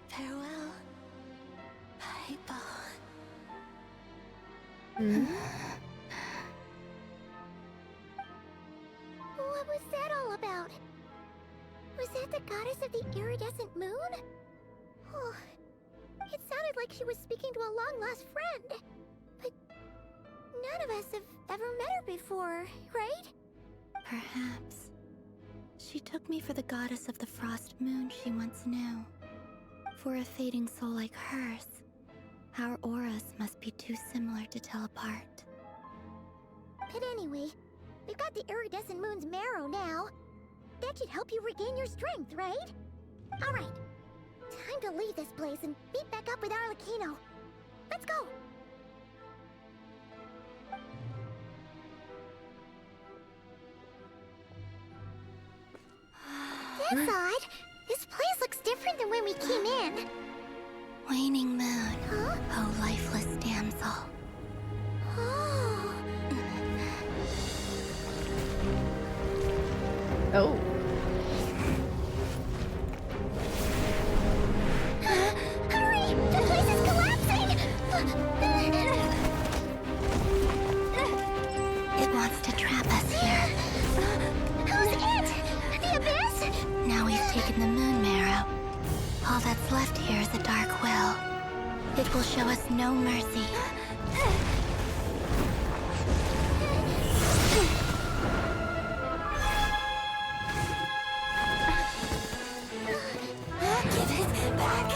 Farewell, Hypo. What was that all about? Was that the goddess of the iridescent moon? Oh, like she was speaking to a long-lost friend. But none of us have ever met her before, right? Perhaps. She took me for the goddess of the frost moon she once knew. For a fading soul like hers, our auras must be too similar to tell apart. But anyway, we've got the iridescent moon's marrow now. That should help you regain your strength, right? Alright, time to leave this place and meet back up with Arlecchino. Let's go! That's odd. This place looks different than when we came in. Waning moon, oh lifeless damsel. Oh. Hurry! The place is collapsing! It wants to trap us here. Who's it? The Abyss? Now we've taken the moon marrow. All that's left here is a dark will. It will show us no mercy. Give it back!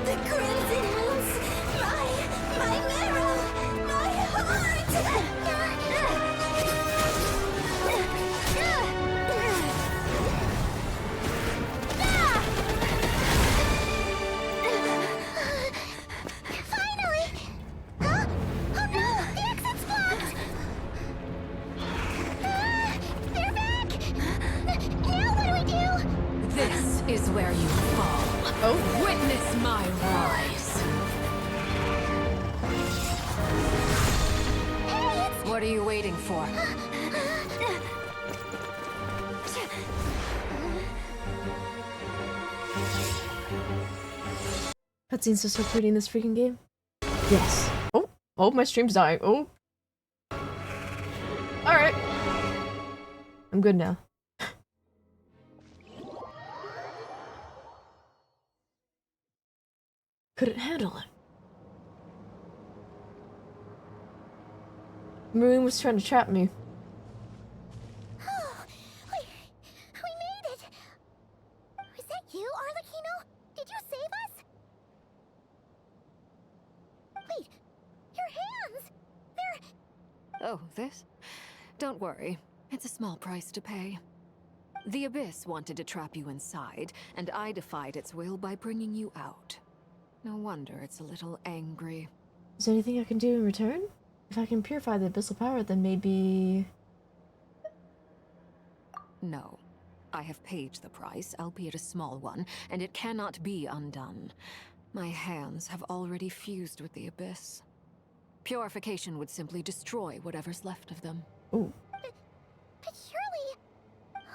The crimson moons! My marrow! My heart! Finally! Huh? Oh no! The exit's blocked! They're back! Now what do we do? This is where you fall. Oh, witness my rise. What are you waiting for? Cutscenes to start reading this freaking game? Yes. Oh, oh, my stream's dying. Oh. Alright. I'm good now. Couldn't handle it. Marine was trying to trap me. Oh, we made it! Was that you, Arlecchino? Did you save us? Wait, your hands! They're... Oh, this? Don't worry. It's a small price to pay. The Abyss wanted to trap you inside, and I defied its will by bringing you out. No wonder it's a little angry. Is there anything I can do in return? If I can purify the abyssal power, then maybe... No. I have paid the price, albeit a small one, and it cannot be undone. My hands have already fused with the Abyss. Purification would simply destroy whatever's left of them. Ooh. But surely...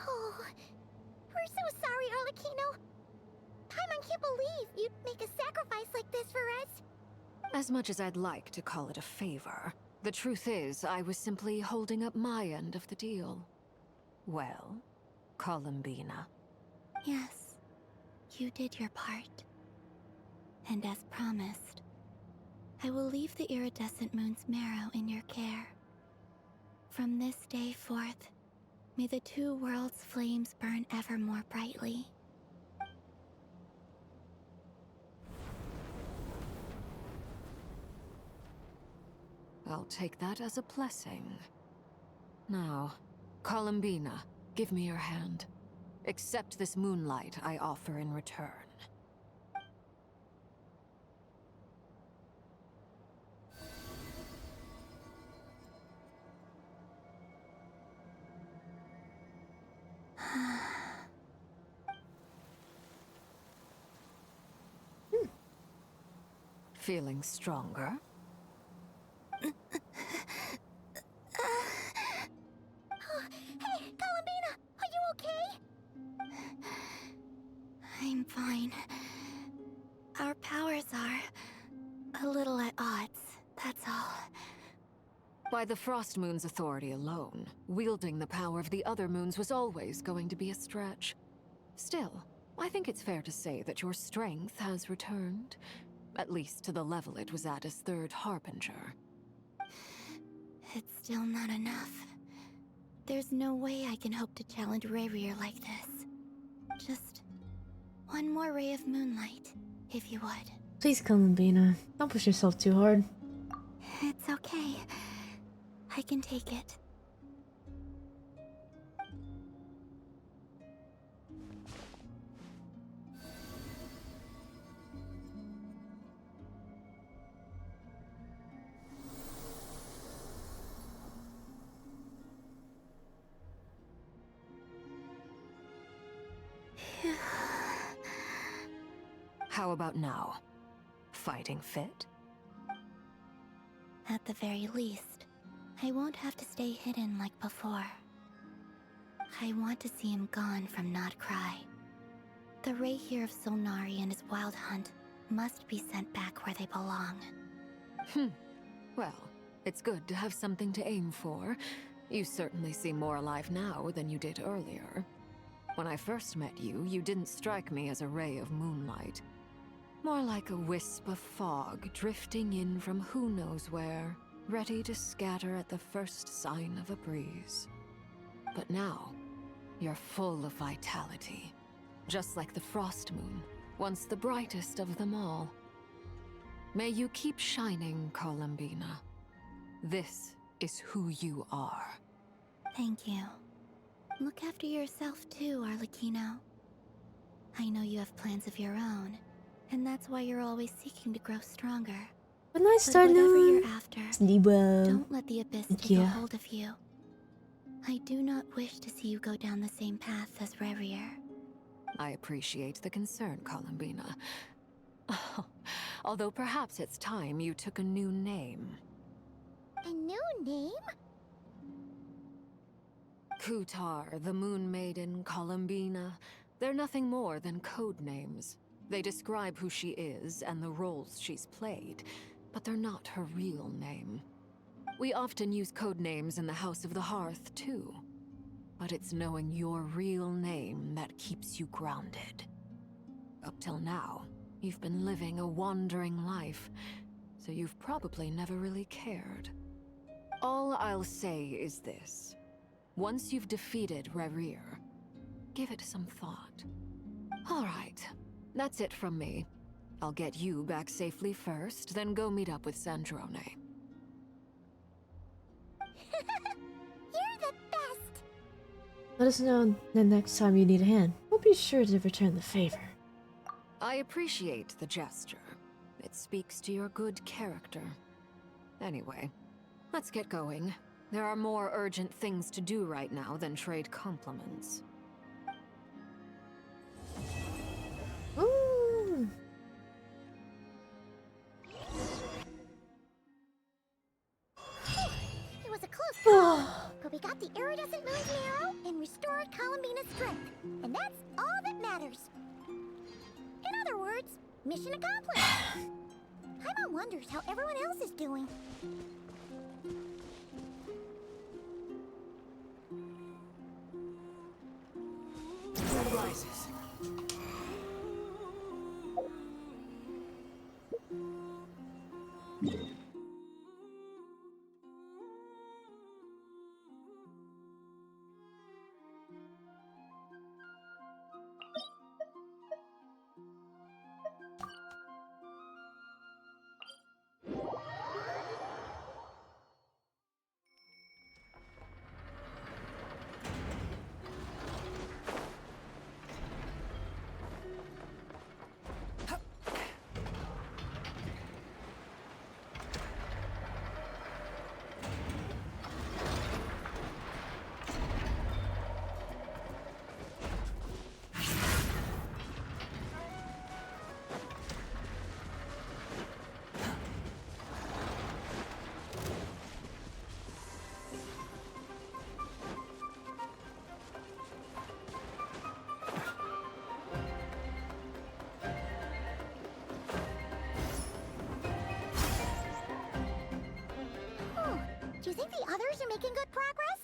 Oh... We're so sorry, Arlecchino. Paimon can't believe you'd make a sacrifice like this for us. As much as I'd like to call it a favor, the truth is I was simply holding up my end of the deal. Well, Columbina. Yes, you did your part. And as promised, I will leave the iridescent moon's marrow in your care. From this day forth, may the two worlds' flames burn ever more brightly. I'll take that as a blessing. Now, Columbina, give me your hand. Accept this moonlight I offer in return. Feeling stronger? Hey, Columbina! Are you okay? I'm fine. Our powers are a little at odds, that's all. By the Frost Moon's authority alone, wielding the power of the other moons was always going to be a stretch. Still, I think it's fair to say that your strength has returned. At least to the level it was at as Third Harbinger. It's still not enough. There's no way I can hope to challenge Rayrir like this. Just one more ray of moonlight, if you would. Please, Columbina. Don't push yourself too hard. It's okay. I can take it. How about now? Fighting fit? At the very least, I won't have to stay hidden like before. I want to see him gone from Nodcry. The Rayhir of Solnari and his wild hunt must be sent back where they belong. Well, it's good to have something to aim for. You certainly seem more alive now than you did earlier. When I first met you, you didn't strike me as a ray of moonlight. More like a wisp of fog drifting in from who knows where, ready to scatter at the first sign of a breeze. But now, you're full of vitality. Just like the Frost Moon, once the brightest of them all. May you keep shining, Columbina. This is who you are. Thank you. Look after yourself too, Arlecchino. I know you have plans of your own, and that's why you're always seeking to grow stronger. But nice But start, whatever Lou. you're after, don't let the Abyss take a hold of you. I do not wish to see you go down the same path as Rayrir. I appreciate the concern, Columbina. Although perhaps it's time you took a new name. A new name? Kutar, the Moon Maiden, Columbina. They're nothing more than code names. They describe who she is and the roles she's played, but they're not her real name. We often use code names in the House of the Hearth, too. But it's knowing your real name that keeps you grounded. Up till now, you've been living a wandering life, so you've probably never really cared. All I'll say is this. Once you've defeated Rayrir, give it some thought. All right, that's it from me. I'll get you back safely first, then go meet up with Sandrone. You're the best! Let us know the next time you need a hand. We'll be sure to return the favor. I appreciate the gesture. It speaks to your good character. Anyway, let's get going. There are more urgent things to do right now than trade compliments. Ooh. It was a close call, but we got the iridescent moon's marrow and restored Columbina's strength. And that's all that matters. In other words, mission accomplished. Paimon wonders how everyone else is doing. Sun rises. Do you think the others are making good progress?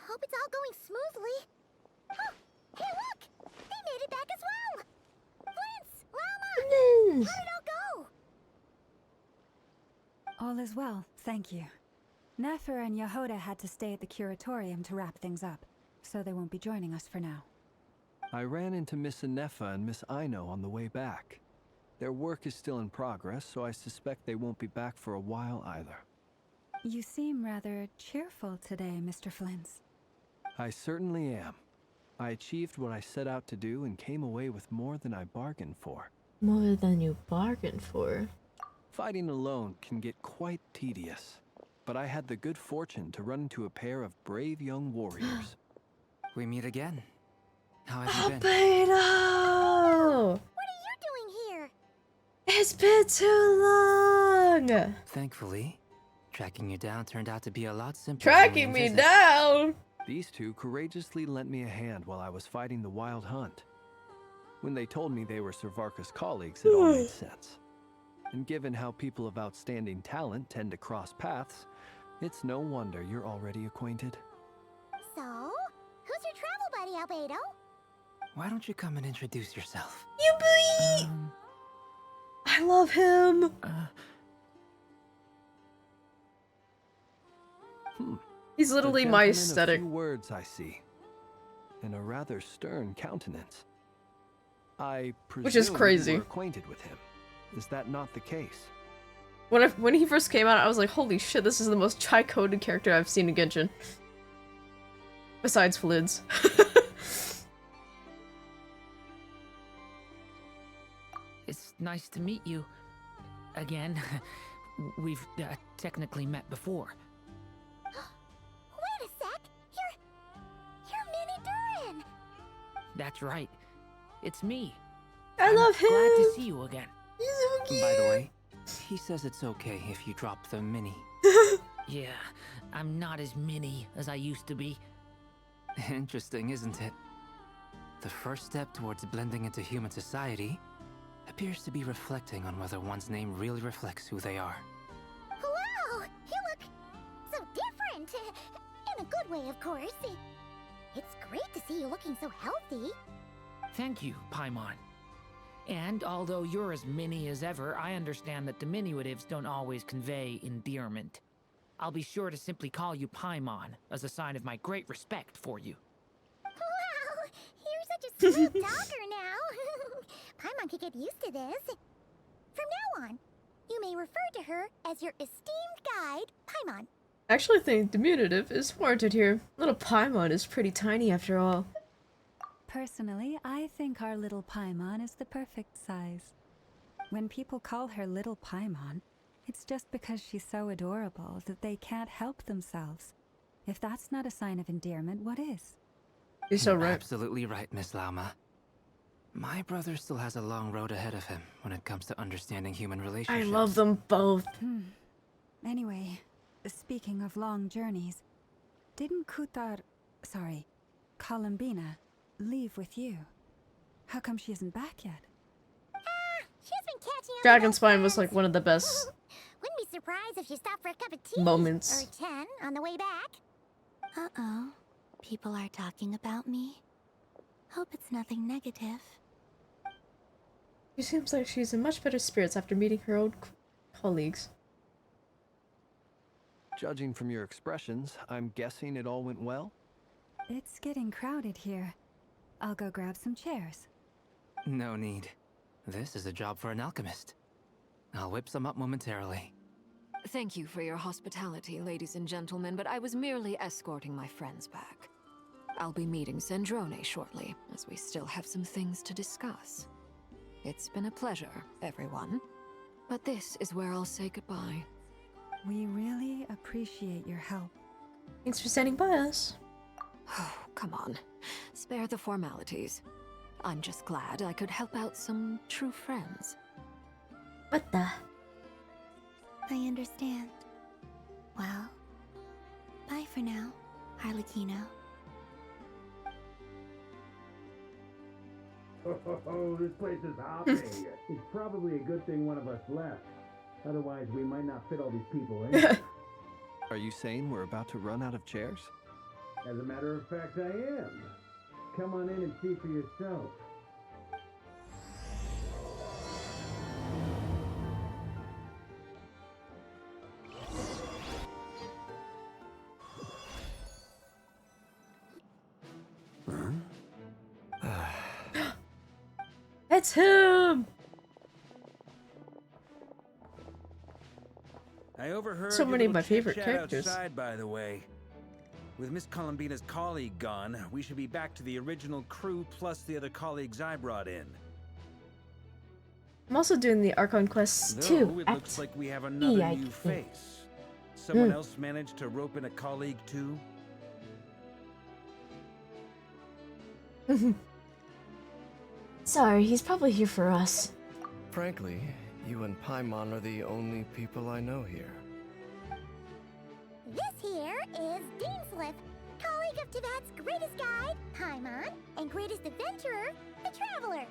Hope it's all going smoothly. Oh, hey look! They made it back as well! Flintz! Lama! How did it all go? All is well, thank you. Nefer and Yehoda had to stay at the curatorium to wrap things up, so they won't be joining us for now. I ran into Miss Anefa and Miss Aino on the way back. Their work is still in progress, so I suspect they won't be back for a while either. You seem rather cheerful today, Mr. Flintz. I certainly am. I achieved what I set out to do and came away with more than I bargained for. More than you bargained for. Fighting alone can get quite tedious, but I had the good fortune to run into a pair of brave young warriors. We meet again. How have you been? Albedo! What are you doing here? It's been too long! Thankfully, tracking you down turned out to be a lot simpler. Tracking me down? These two courageously lent me a hand while I was fighting the Wild Hunt. When they told me they were Servarka's colleagues, it all made sense. And given how people of outstanding talent tend to cross paths, it's no wonder you're already acquainted. So, who's your travel buddy, Albedo? Why don't you come and introduce yourself? Yubui! I love him! He's literally my aesthetic. A few words I see, and a rather stern countenance. I presume Which is crazy. you were acquainted with him. Is that not the case? When he first came out, I was like, holy shit, this is the most chai-coded character I've seen in Genshin. Besides Flids. It's nice to meet you. Again. We've technically met before. Wait a sec! You're Minnie Durin! That's right. It's me. I love him! Glad to see you again. He's so cute! By the way, he says it's okay if you drop the mini. Yeah, I'm not as mini as I used to be. Interesting, isn't it? The first step towards blending into human society appears to be reflecting on whether one's name really reflects who they are. Wow! You look so different! In a good way, of course. It's great to see you looking so healthy. Thank you, Paimon. And although you're as mini as ever, I understand that diminutives don't always convey endearment. I'll be sure to simply call you Paimon as a sign of my great respect for you. Wow! You're such a smooth talker now. Paimon could get used to this. From now on, you may refer to her as your esteemed guide, Paimon. I actually think diminutive is warranted here. Little Paimon is pretty tiny after all. Personally, I think our little Paimon is the perfect size. When people call her Little Paimon, it's just because she's so adorable that they can't help themselves. If that's not a sign of endearment, what is? You're so right. Absolutely right, Miss Lauma. My brother still has a long road ahead of him when it comes to understanding human relationships. I love them both. Anyway, speaking of long journeys, didn't Columbina, leave with you? How come she isn't back yet? She's been catching up. Dragon Spine was like one of the best Wouldn't be surprised if she stopped for a cup of tea. moments. Or 10 on the way back. Uh-oh. People are talking about me. Hope it's nothing negative. She seems like she's in much better spirits after meeting her old colleagues. Judging from your expressions, I'm guessing it all went well? It's getting crowded here. I'll go grab some chairs. No need. This is a job for an alchemist. I'll whip some up momentarily. Thank you for your hospitality, ladies and gentlemen, but I was merely escorting my friends back. I'll be meeting Sandrone shortly, as we still have some things to discuss. It's been a pleasure, everyone. But this is where I'll say goodbye. We really appreciate your help. Thanks for standing by us. Oh, come on. Spare the formalities. I'm just glad I could help out some true friends. What the? I understand. Well, bye for now, Harlequino. Oh, this place is hopping. It's probably a good thing one of us left. Otherwise, we might not fit all these people in. Are you saying we're about to run out of chairs? As a matter of fact, I am. Come on in and see for yourself. It's him! I overheard So your many of little my favorite chit-chat characters. outside, by the way. With Miss Columbina's colleague gone, we should be back to the original crew plus the other colleagues I brought in. I'm also doing the Archon quests Though too. it looks like we have another new face. Someone else managed to rope in a colleague too? Sorry, he's probably here for us. Frankly, you and Paimon are the only people I know here. This here is Deansliff, colleague of Teyvat's greatest guide, Paimon, and greatest adventurer, the Traveler.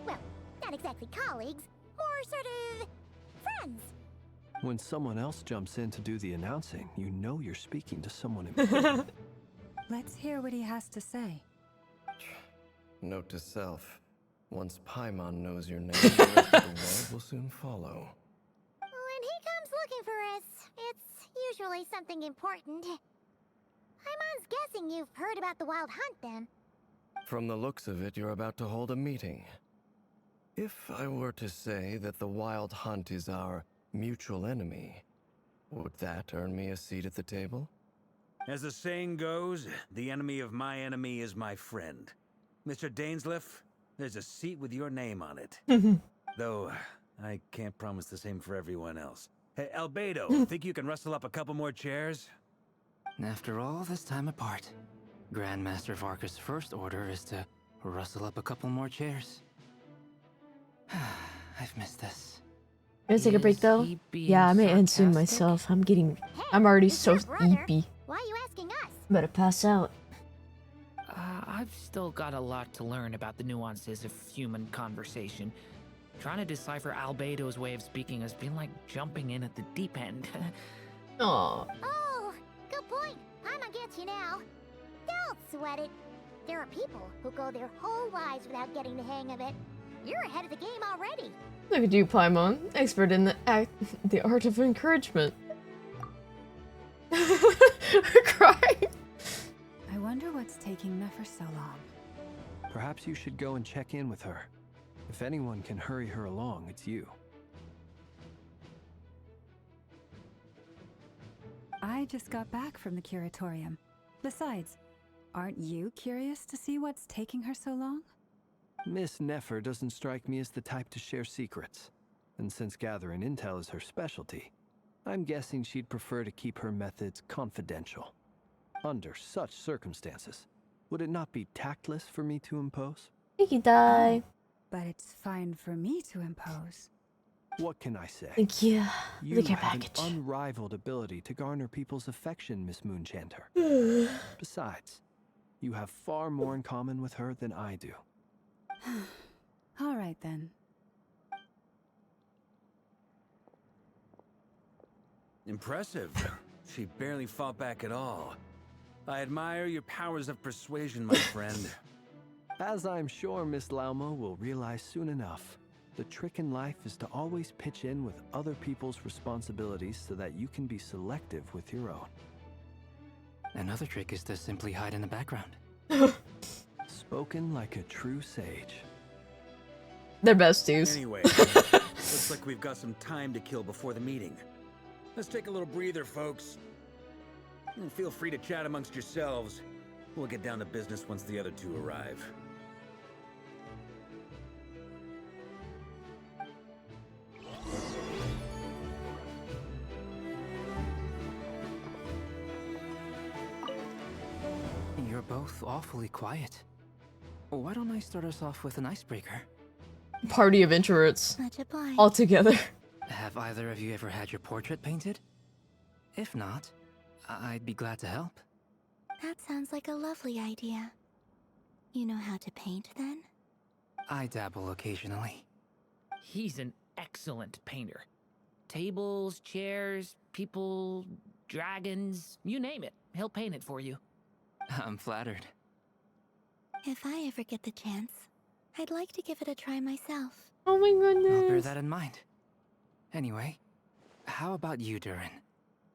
Well, not exactly colleagues, more sort of friends. When someone else jumps in to do the announcing, you know you're speaking to someone important. Let's hear what he has to say. Note to self. Once Paimon knows your name, the rest of the world will soon follow. When he comes looking for us, it's usually something important. Paimon's guessing you've heard about the Wild Hunt, then. From the looks of it, you're about to hold a meeting. If I were to say that the Wild Hunt is our mutual enemy, would that earn me a seat at the table? As the saying goes, the enemy of my enemy is my friend. Mr. Dainsliff, there's a seat with your name on it. Though, I can't promise the same for everyone else. Hey, Albedo, think you can rustle up a couple more chairs? After all this time apart, Grandmaster Varka's first order is to rustle up a couple more chairs. I've missed this. Gonna take a break though? Yeah, I may end soon myself. I'm already so sleepy. Why are you asking us? Better pass out. I've still got a lot to learn about the nuances of human conversation. Trying to decipher Albedo's way of speaking has been like jumping in at the deep end. Aww. Oh, good point. Paimon gets you now. Don't sweat it. There are people who go their whole lives without getting the hang of it. You're ahead of the game already. Look at you, Paimon. Expert in the art of encouragement. Crying. I wonder what's taking Nefer so long. Perhaps you should go and check in with her. If anyone can hurry her along, it's you. I just got back from the curatorium. Besides, aren't you curious to see what's taking her so long? Miss Nefer doesn't strike me as the type to share secrets. And since gathering intel is her specialty, I'm guessing she'd prefer to keep her methods confidential. Under such circumstances, would it not be tactless for me to impose? Thank you, Die. But it's fine for me to impose. What can I say? Thank you. You The care have package. an unrivaled ability to garner people's affection, Miss Moonchanter. Besides, you have far more in common with her than I do. All right then. Impressive. She barely fought back at all. I admire your powers of persuasion, my friend. As I'm sure Miss Lauma will realize soon enough, the trick in life is to always pitch in with other people's responsibilities so that you can be selective with your own. Another trick is to simply hide in the background. Spoken like a true sage. They're besties. Anyway, looks like we've got some time to kill before the meeting. Let's take a little breather, folks. And feel free to chat amongst yourselves. We'll get down to business once the other two arrive. You're both awfully quiet. Why don't I start us off with an icebreaker? Party of introverts. Much obliged. All together. Have either of you ever had your portrait painted? If not, I'd be glad to help. That sounds like a lovely idea. You know how to paint, then? I dabble occasionally. He's an excellent painter. Tables, chairs, people, dragons, you name it. He'll paint it for you. I'm flattered. If I ever get the chance, I'd like to give it a try myself. Oh my I'll bear goodness. that in mind. Anyway, how about you, Durin?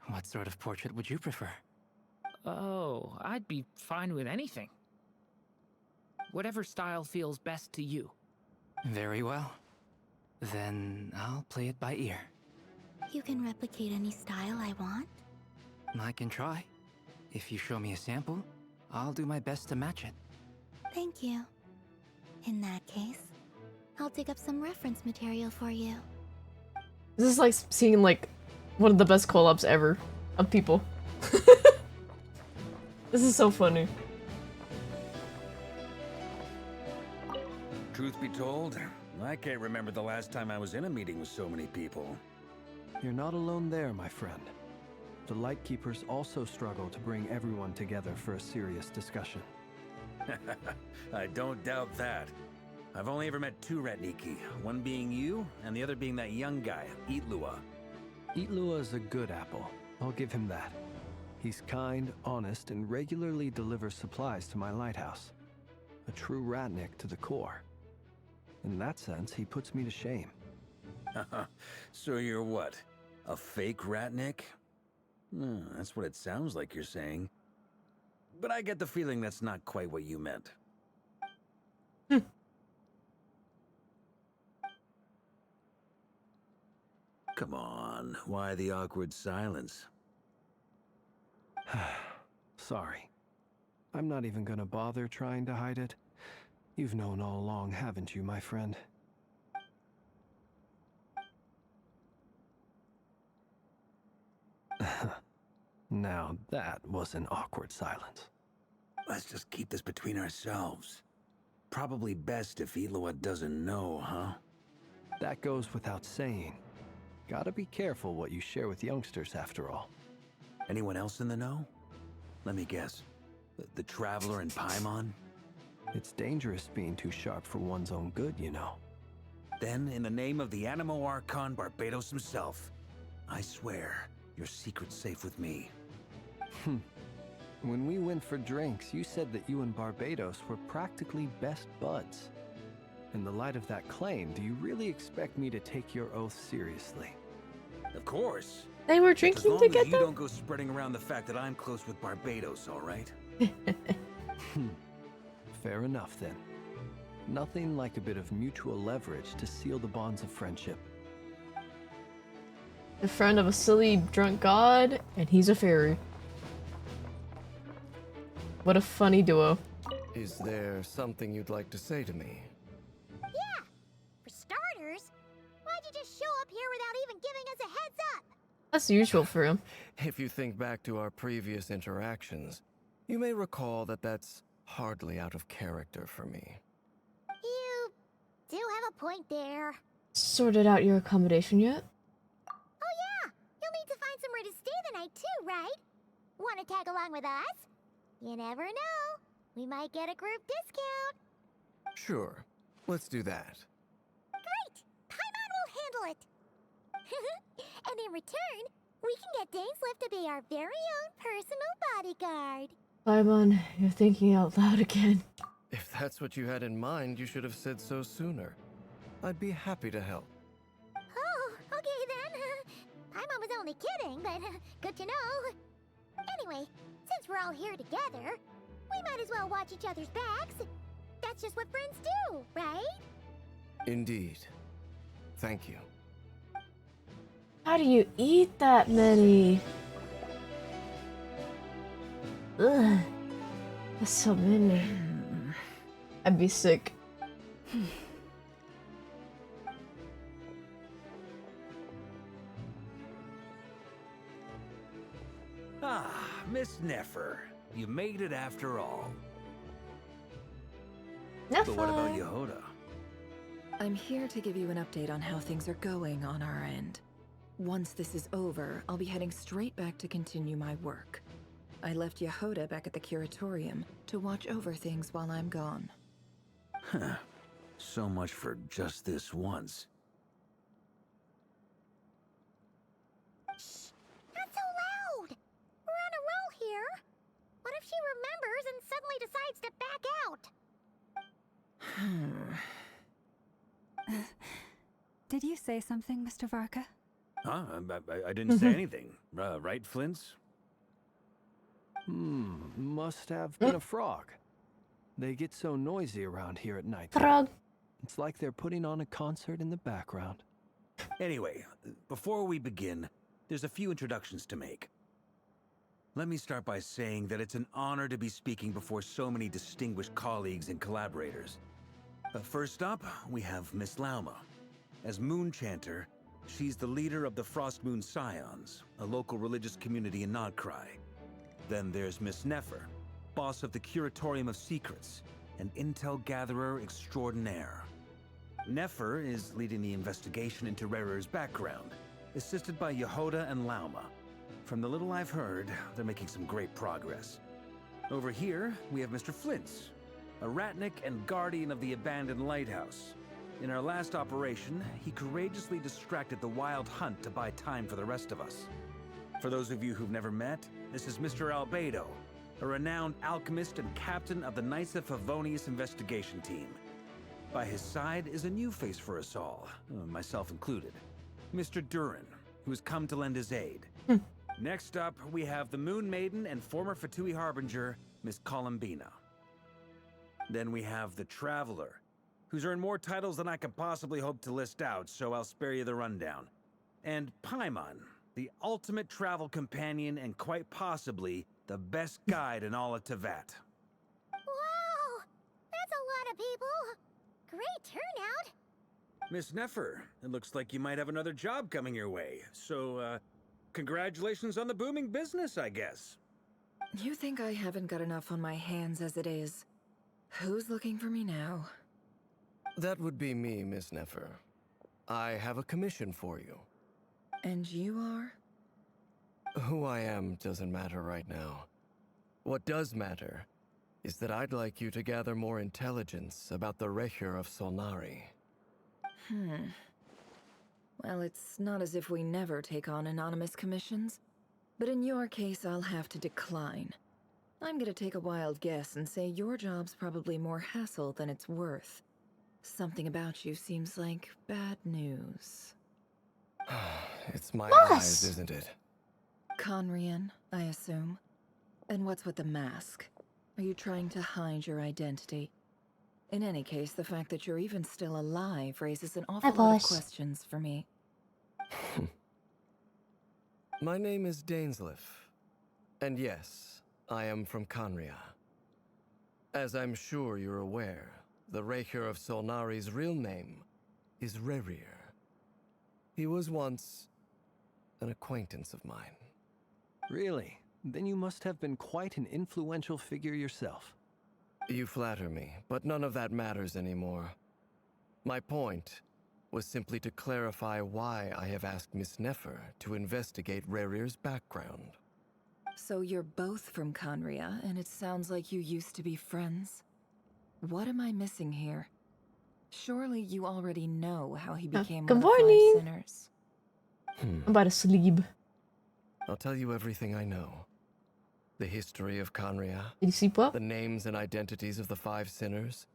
What sort of portrait would you prefer? Oh, I'd be fine with anything. Whatever style feels best to you. Very well. Then I'll play it by ear. You can replicate any style I want? I can try. If you show me a sample, I'll do my best to match it. Thank you. In that case, I'll dig up some reference material for you. This is like seeing like one of the best collabs ever of people. This is so funny. Truth be told, I can't remember the last time I was in a meeting with so many people. You're not alone there, my friend. The Lightkeepers also struggle to bring everyone together for a serious discussion. I don't doubt that. I've only ever met two Ratniki, one being you, and the other being that young guy, Itlua. Itlua is a good apple. I'll give him that. He's kind, honest, and regularly delivers supplies to my lighthouse. A true Ratnik to the core. In that sense, he puts me to shame. So you're what? A fake Ratnik? That's what it sounds like you're saying. But I get the feeling that's not quite what you meant. Come on, why the awkward silence? Sorry. I'm not even gonna bother trying to hide it. You've known all along, haven't you, my friend? Now that was an awkward silence. Let's just keep this between ourselves. Probably best if Itlua doesn't know, huh? That goes without saying. Gotta be careful what you share with youngsters, after all. Anyone else in the know? Let me guess. The Traveler and Paimon? It's dangerous being too sharp for one's own good, you know. Then, in the name of the Animo Archon Barbatos himself, I swear, your secret's safe with me. When we went for drinks, you said that you and Barbatos were practically best buds. In the light of that claim, do you really expect me to take your oath seriously? Of course. They were drinking as long together? As you don't go spreading around the fact that I'm close with Barbatos, all right? Fair enough, then. Nothing like a bit of mutual leverage to seal the bonds of friendship. The friend of a silly drunk god, and he's a fairy. What a funny duo. Is there something you'd like to say to me? Yeah! For starters, why'd you just show up here without even giving us a heads up? That's usual for him. If you think back to our previous interactions, you may recall that that's hardly out of character for me. You do have a point there. Sorted out your accommodation yet? Oh yeah! You'll need to find somewhere to stay the night too, right? Wanna tag along with us? You never know. We might get a group discount. Sure, let's do that. Great! Paimon will handle it! And in return, we can get Dainslift to be our very own personal bodyguard. Paimon, you're thinking out loud again. If that's what you had in mind, you should have said so sooner. I'd be happy to help. Oh, okay then. Paimon was only kidding, but good to know. Anyway, since we're all here together, we might as well watch each other's backs. That's just what friends do, right? Indeed. Thank you. How do you eat that many? Ugh. That's so many. I'd be sick. Ah, Miss Nefer. You made it after all. But what about Yehoda? I'm here to give you an update on how things are going on our end. Once this is over, I'll be heading straight back to continue my work. I left Yehoda back at the Curatorium to watch over things while I'm gone. Huh. So much for just this once. Shh! Not so loud! We're on a roll here. What if she remembers and suddenly decides to back out? Did you say something, Mr. Varka? Huh? I didn't say anything. Right, Flints? Must have been a frog. They get so noisy around here at night. Frog. It's like they're putting on a concert in the background. Anyway, before we begin, there's a few introductions to make. Let me start by saying that it's an honor to be speaking before so many distinguished colleagues and collaborators. First up, we have Miss Lauma. As Moon Chanter, she's the leader of the Frost Moon Scions, a local religious community in Nodcry. Then there's Miss Nefer, boss of the Curatorium of Secrets, an intel gatherer extraordinaire. Nefer is leading the investigation into Rerir's background, assisted by Yehoda and Lauma. From the little I've heard, they're making some great progress. Over here, we have Mr. Flintz, a Ratnik and guardian of the abandoned lighthouse. In our last operation, he courageously distracted the Wild Hunt to buy time for the rest of us. For those of you who've never met, this is Mr. Albedo, a renowned alchemist and captain of the Knights of Favonius investigation team. By his side is a new face for us all, myself included, Mr. Durin, who has come to lend his aid. Next up, we have the Moon Maiden and former Fatui Harbinger, Miss Columbina. Then we have the Traveler, who's earned more titles than I could possibly hope to list out, so I'll spare you the rundown. And Paimon, the ultimate travel companion and quite possibly the best guide in all of Tevat. Wow! That's a lot of people! Great turnout! Miss Nefer, it looks like you might have another job coming your way, so, congratulations on the booming business, I guess. You think I haven't got enough on my hands as it is? Who's looking for me now? That would be me, Miss Nefer. I have a commission for you. And you are? Who I am doesn't matter right now. What does matter is that I'd like you to gather more intelligence about the Rehur of Solnari. Well, it's not as if we never take on anonymous commissions. But in your case, I'll have to decline. I'm gonna take a wild guess and say your job's probably more hassle than it's worth. Something about you seems like bad news. It's my Boss! eyes, isn't it? Conrian, I assume. And what's with the mask? Are you trying to hide your identity? In any case, the fact that you're even still alive raises an awful lot of questions for me. My name is Dainsleif. And yes, I am from Conria. As I'm sure you're aware, the Rehur of Solnari's real name is Rerir. He was once an acquaintance of mine. Really? Then you must have been quite an influential figure yourself. You flatter me, but none of that matters anymore. My point was simply to clarify why I have asked Miss Nefer to investigate Rerir's background. So you're both from Conria, and it sounds like you used to be friends? What am I missing here? Surely you already know how he became good one of the morning. 5 sinners. I'm about to sleep. I'll tell you everything I know. The history of Conria. Did you sleep well? The names and identities of the 5 sinners.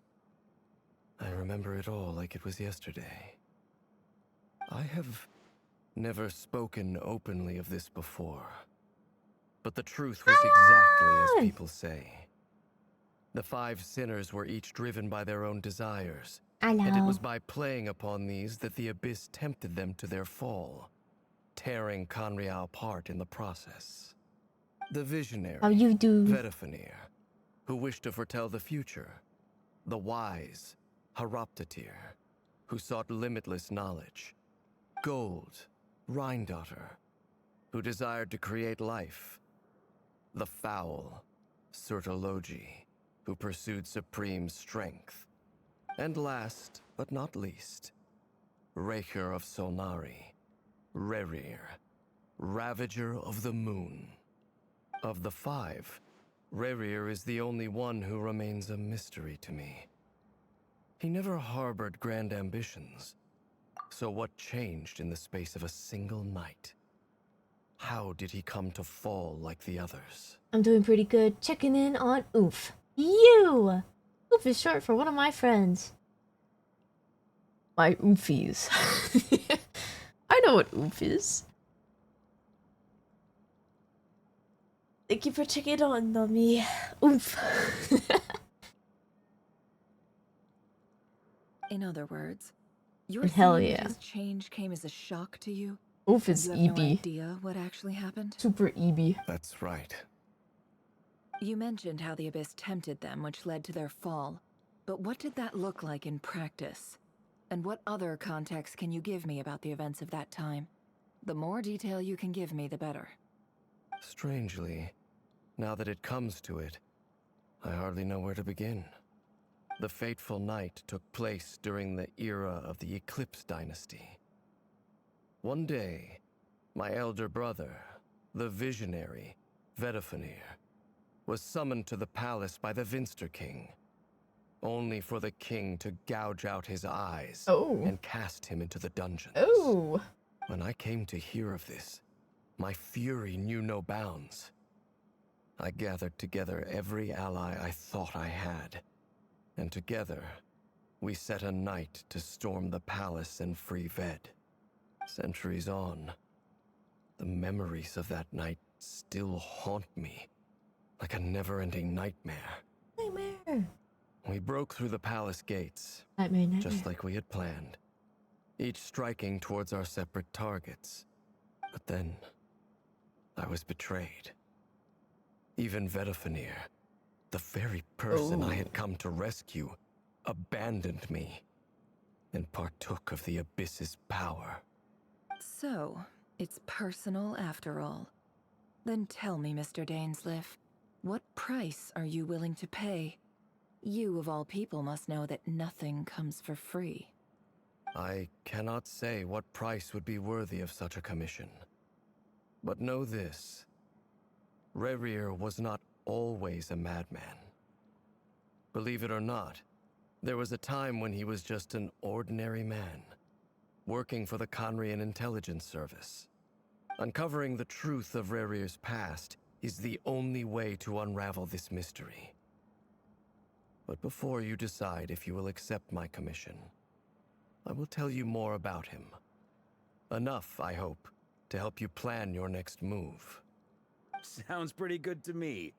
I remember it all like it was yesterday. I have never spoken openly of this before. But the truth was exactly as people say. The 5 sinners were each driven by their own desires. And it was by playing upon these that the Abyss tempted them to their fall, tearing Conria apart in the process. The visionary, How you do? Vedifenir, who wished to foretell the future. The wise, Haroptatir, who sought limitless knowledge. Gold, Rhindaughter, who desired to create life. The foul, Surtologi, who pursued supreme strength. And last, but not least, Rehur of Solnari, Rerir, Ravager of the Moon. Of the 5, Rerir is the only one who remains a mystery to me. He never harbored grand ambitions. So what changed in the space of a single night? How did he come to fall like the others? I'm doing pretty good. Checking in on Oof. You! Oof is short for one of my friends. My Oofies. I know what Oof is. Thank you for checking on me. Oof. In other words, you're Hell saying yeah. this change came as a shock to you? Oof, it's You have no EB. idea what actually happened? Super EB. That's right. You mentioned how the Abyss tempted them, which led to their fall. But what did that look like in practice? And what other context can you give me about the events of that time? The more detail you can give me, the better. Strangely, now that it comes to it, I hardly know where to begin. The fateful night took place during the era of the Eclipse Dynasty. One day, my elder brother, the visionary, Vedifenir, was summoned to the palace by the Vinster King, only for the king to gouge out his eyes and cast him into the dungeons. Oh. When I came to hear of this, my fury knew no bounds. I gathered together every ally I thought I had, and together, we set a night to storm the palace and free Ved. Centuries on, the memories of that night still haunt me, like a never-ending nightmare. Nightmare. We broke through the palace gates, Nightmare. just like we had planned, each striking towards our separate targets. But then, I was betrayed. Even Vedifenir, the very person I had come to rescue, abandoned me and partook of the Abyss's power. So, it's personal after all. Then tell me, Mr. Dainsleif, what price are you willing to pay? You, of all people, must know that nothing comes for free. I cannot say what price would be worthy of such a commission. But know this. Rerir was not always a madman. Believe it or not, there was a time when he was just an ordinary man, working for the Conrian Intelligence Service. Uncovering the truth of Rerir's past is the only way to unravel this mystery. But before you decide if you will accept my commission, I will tell you more about him. Enough, I hope, to help you plan your next move. Sounds pretty good to me.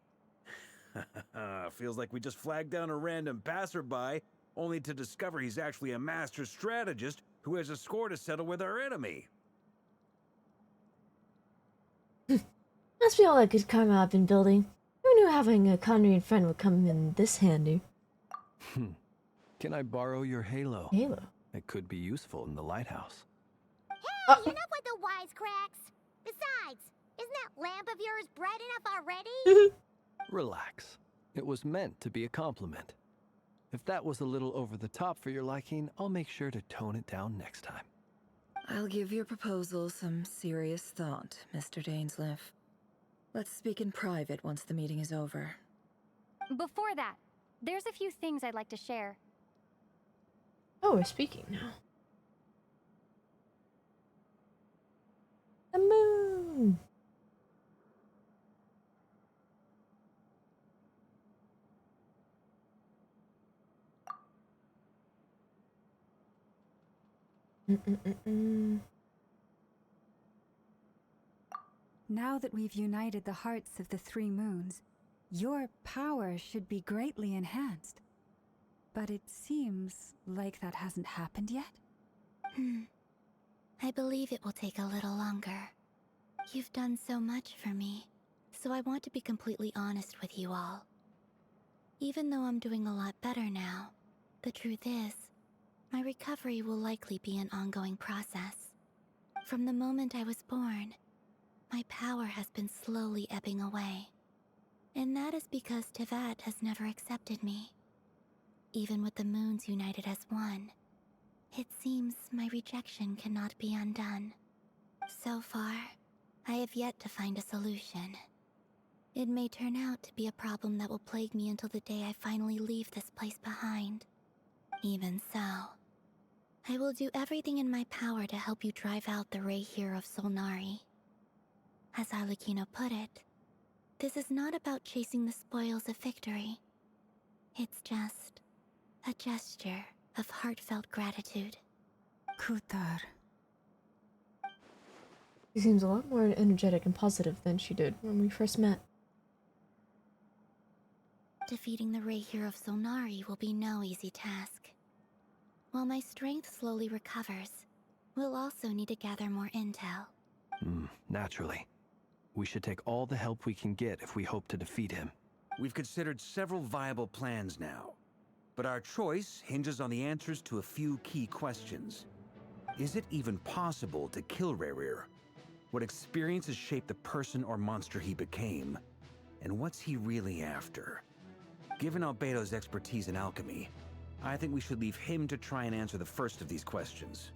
Feels like we just flagged down a random passerby, only to discover he's actually a master strategist who has a score to settle with our enemy. Must be all that good karma I've been building. Who knew having a Conrian friend would come in this handy? Can I borrow your halo? Halo? It could be useful in the lighthouse. Hey, enough with the wisecracks. Besides, isn't that lamp of yours bright enough already? Relax. It was meant to be a compliment. If that was a little over the top for your liking, I'll make sure to tone it down next time. I'll give your proposal some serious thought, Mr. Dainsleif. Let's speak in private once the meeting is over. Before that, there's a few things I'd like to share. Oh, we're speaking now. The moon! Now that we've united the hearts of the three moons, your power should be greatly enhanced. But it seems like that hasn't happened yet? I believe it will take a little longer. You've done so much for me, so I want to be completely honest with you all. Even though I'm doing a lot better now, the truth is, my recovery will likely be an ongoing process. From the moment I was born, my power has been slowly ebbing away. And that is because Teyvat has never accepted me. Even with the moons united as one, it seems my rejection cannot be undone. So far, I have yet to find a solution. It may turn out to be a problem that will plague me until the day I finally leave this place behind. Even so, I will do everything in my power to help you drive out the Reihir of Solnari. As Arlecchino put it, this is not about chasing the spoils of victory. It's just a gesture of heartfelt gratitude. Kuthar. She seems a lot more energetic and positive than she did when we first met. Defeating the Reihir of Solnari will be no easy task. While my strength slowly recovers, we'll also need to gather more intel. Naturally. We should take all the help we can get if we hope to defeat him. We've considered several viable plans now, but our choice hinges on the answers to a few key questions. Is it even possible to kill Rerir? What experiences shaped the person or monster he became? And what's he really after? Given Albedo's expertise in alchemy, I think we should leave him to try and answer the first of these questions.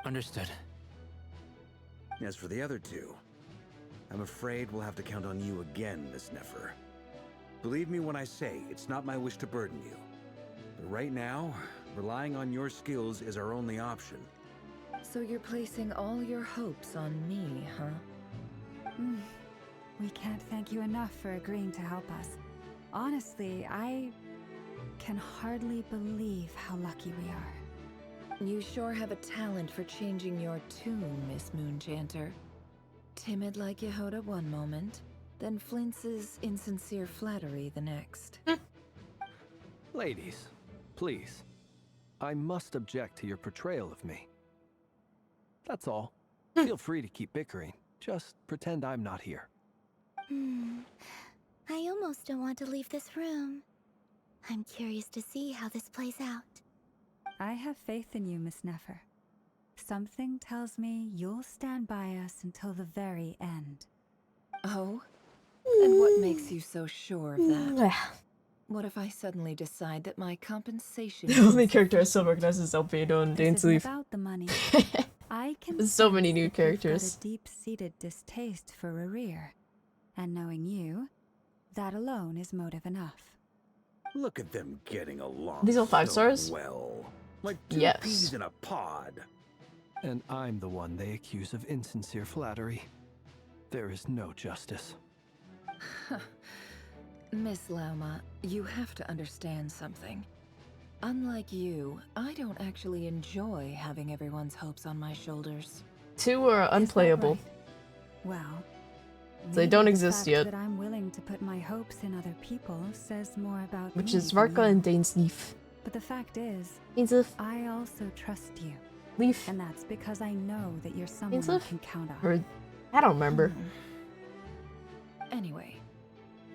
Understood. As for the other two, I'm afraid we'll have to count on you again, Miss Nefer. Believe me when I say it's not my wish to burden you. But right now, relying on your skills is our only option. So you're placing all your hopes on me, huh? We can't thank you enough for agreeing to help us. Honestly, I can hardly believe how lucky we are. You sure have a talent for changing your tune, Miss Moonchanter. Timid like Yehoda one moment, then flinches insincere flattery the next. Ladies, please. I must object to your portrayal of me. That's all. Feel free to keep bickering. Just pretend I'm not here. I almost don't want to leave this room. I'm curious to see how this plays out. I have faith in you, Miss Nefer. Something tells me you'll stand by us until the very end. Oh? And what makes you so sure of that? What if I suddenly decide that my compensation... The only character I still recognize is Albedo and This isn't Dainsleif. about the money. I can There's so many sense new that you've characters. got a deep-seated distaste for Rerir. And knowing you, that alone is motive enough. Look at them getting along. These all 5 so stars? well. Like two Yes. peas in a pod. And I'm the one they accuse of insincere flattery. There is no justice. Miss Lauma, you have to understand something. Unlike you, I don't actually enjoy having everyone's hopes on my shoulders. 2 are unplayable. Well, They don't maybe the exist fact yet. that I'm willing to put my hopes in other people says more about Which me is than Varka you. and Dainsleif. But the fact is, Dainsleif. I also trust you. Leaf. And that's because I know that you're someone I Dainsleif? can count on. Or I don't remember. Anyway,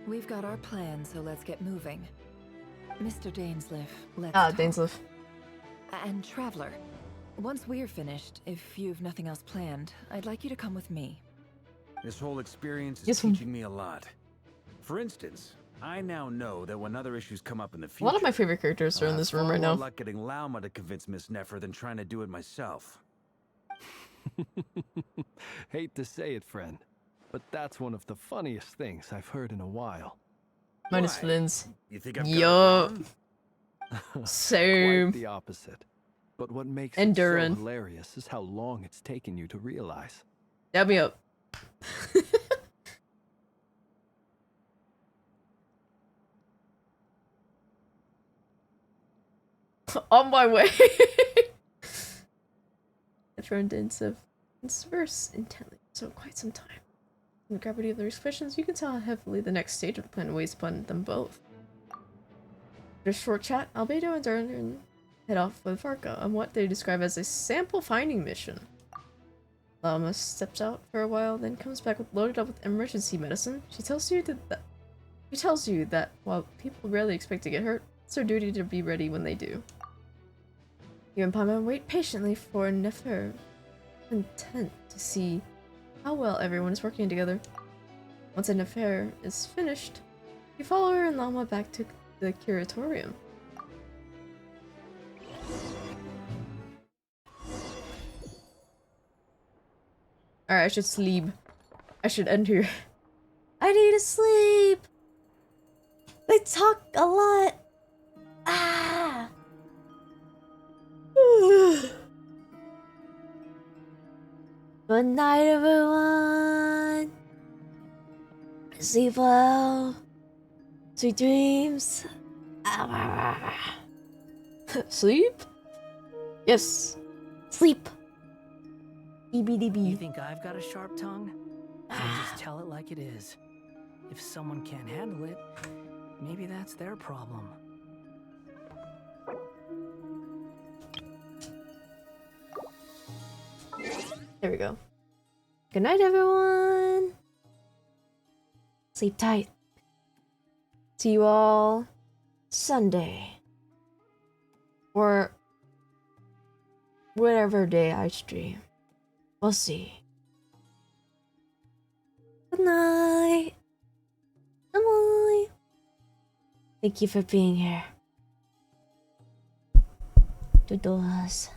we've got our plan, so let's get moving. Mr. Dainsleif, let's talk. Dainsleif. And Traveler, once we're finished, if you've nothing else planned, I'd like you to come with me. This whole experience is teaching me a lot. For instance, I now know that when other issues come up in the A future, lot of my favorite characters are in this room right now. More luck getting Lauma to convince Miss Nefer than trying to do it myself. Hate to say it, friend, but that's one of the funniest things I've heard in a while. Minus Why? Flins. You think I've Yup. Quite Same. the opposite. But what makes And it so Durin. hilarious is how long it's taken you to realize. Dab me up. On my way. Nefer and Dainsleif converse intently for quite some time. From the gravity of their expressions, you can tell how heavily the next stage of the plan weighs upon them both. After a short chat, Albedo and Durin head off with Varka on what they describe as a sample finding mission. Lauma steps out for a while, then comes back loaded up with emergency medicine. She tells you that while people rarely expect to get hurt, it's their duty to be ready when they do. You and Paimon wait patiently for Nefer, content to see how well everyone is working together. Once Nefer is finished, you follow her and Lauma back to the curatorium. Alright, I should sleep. I should end here. I need to sleep! They talk a lot! Ah! Good night, everyone! Sleep well. Sweet dreams. Sleep? Yes. Sleep. EBDB. You think I've got a sharp tongue? So just tell it like it is. If someone can't handle it, maybe that's their problem. There we go. Good night, everyone. Sleep tight. See you all Sunday. Or whatever day I stream. We'll see. Good night. Bye. Thank you for being here. Toodles.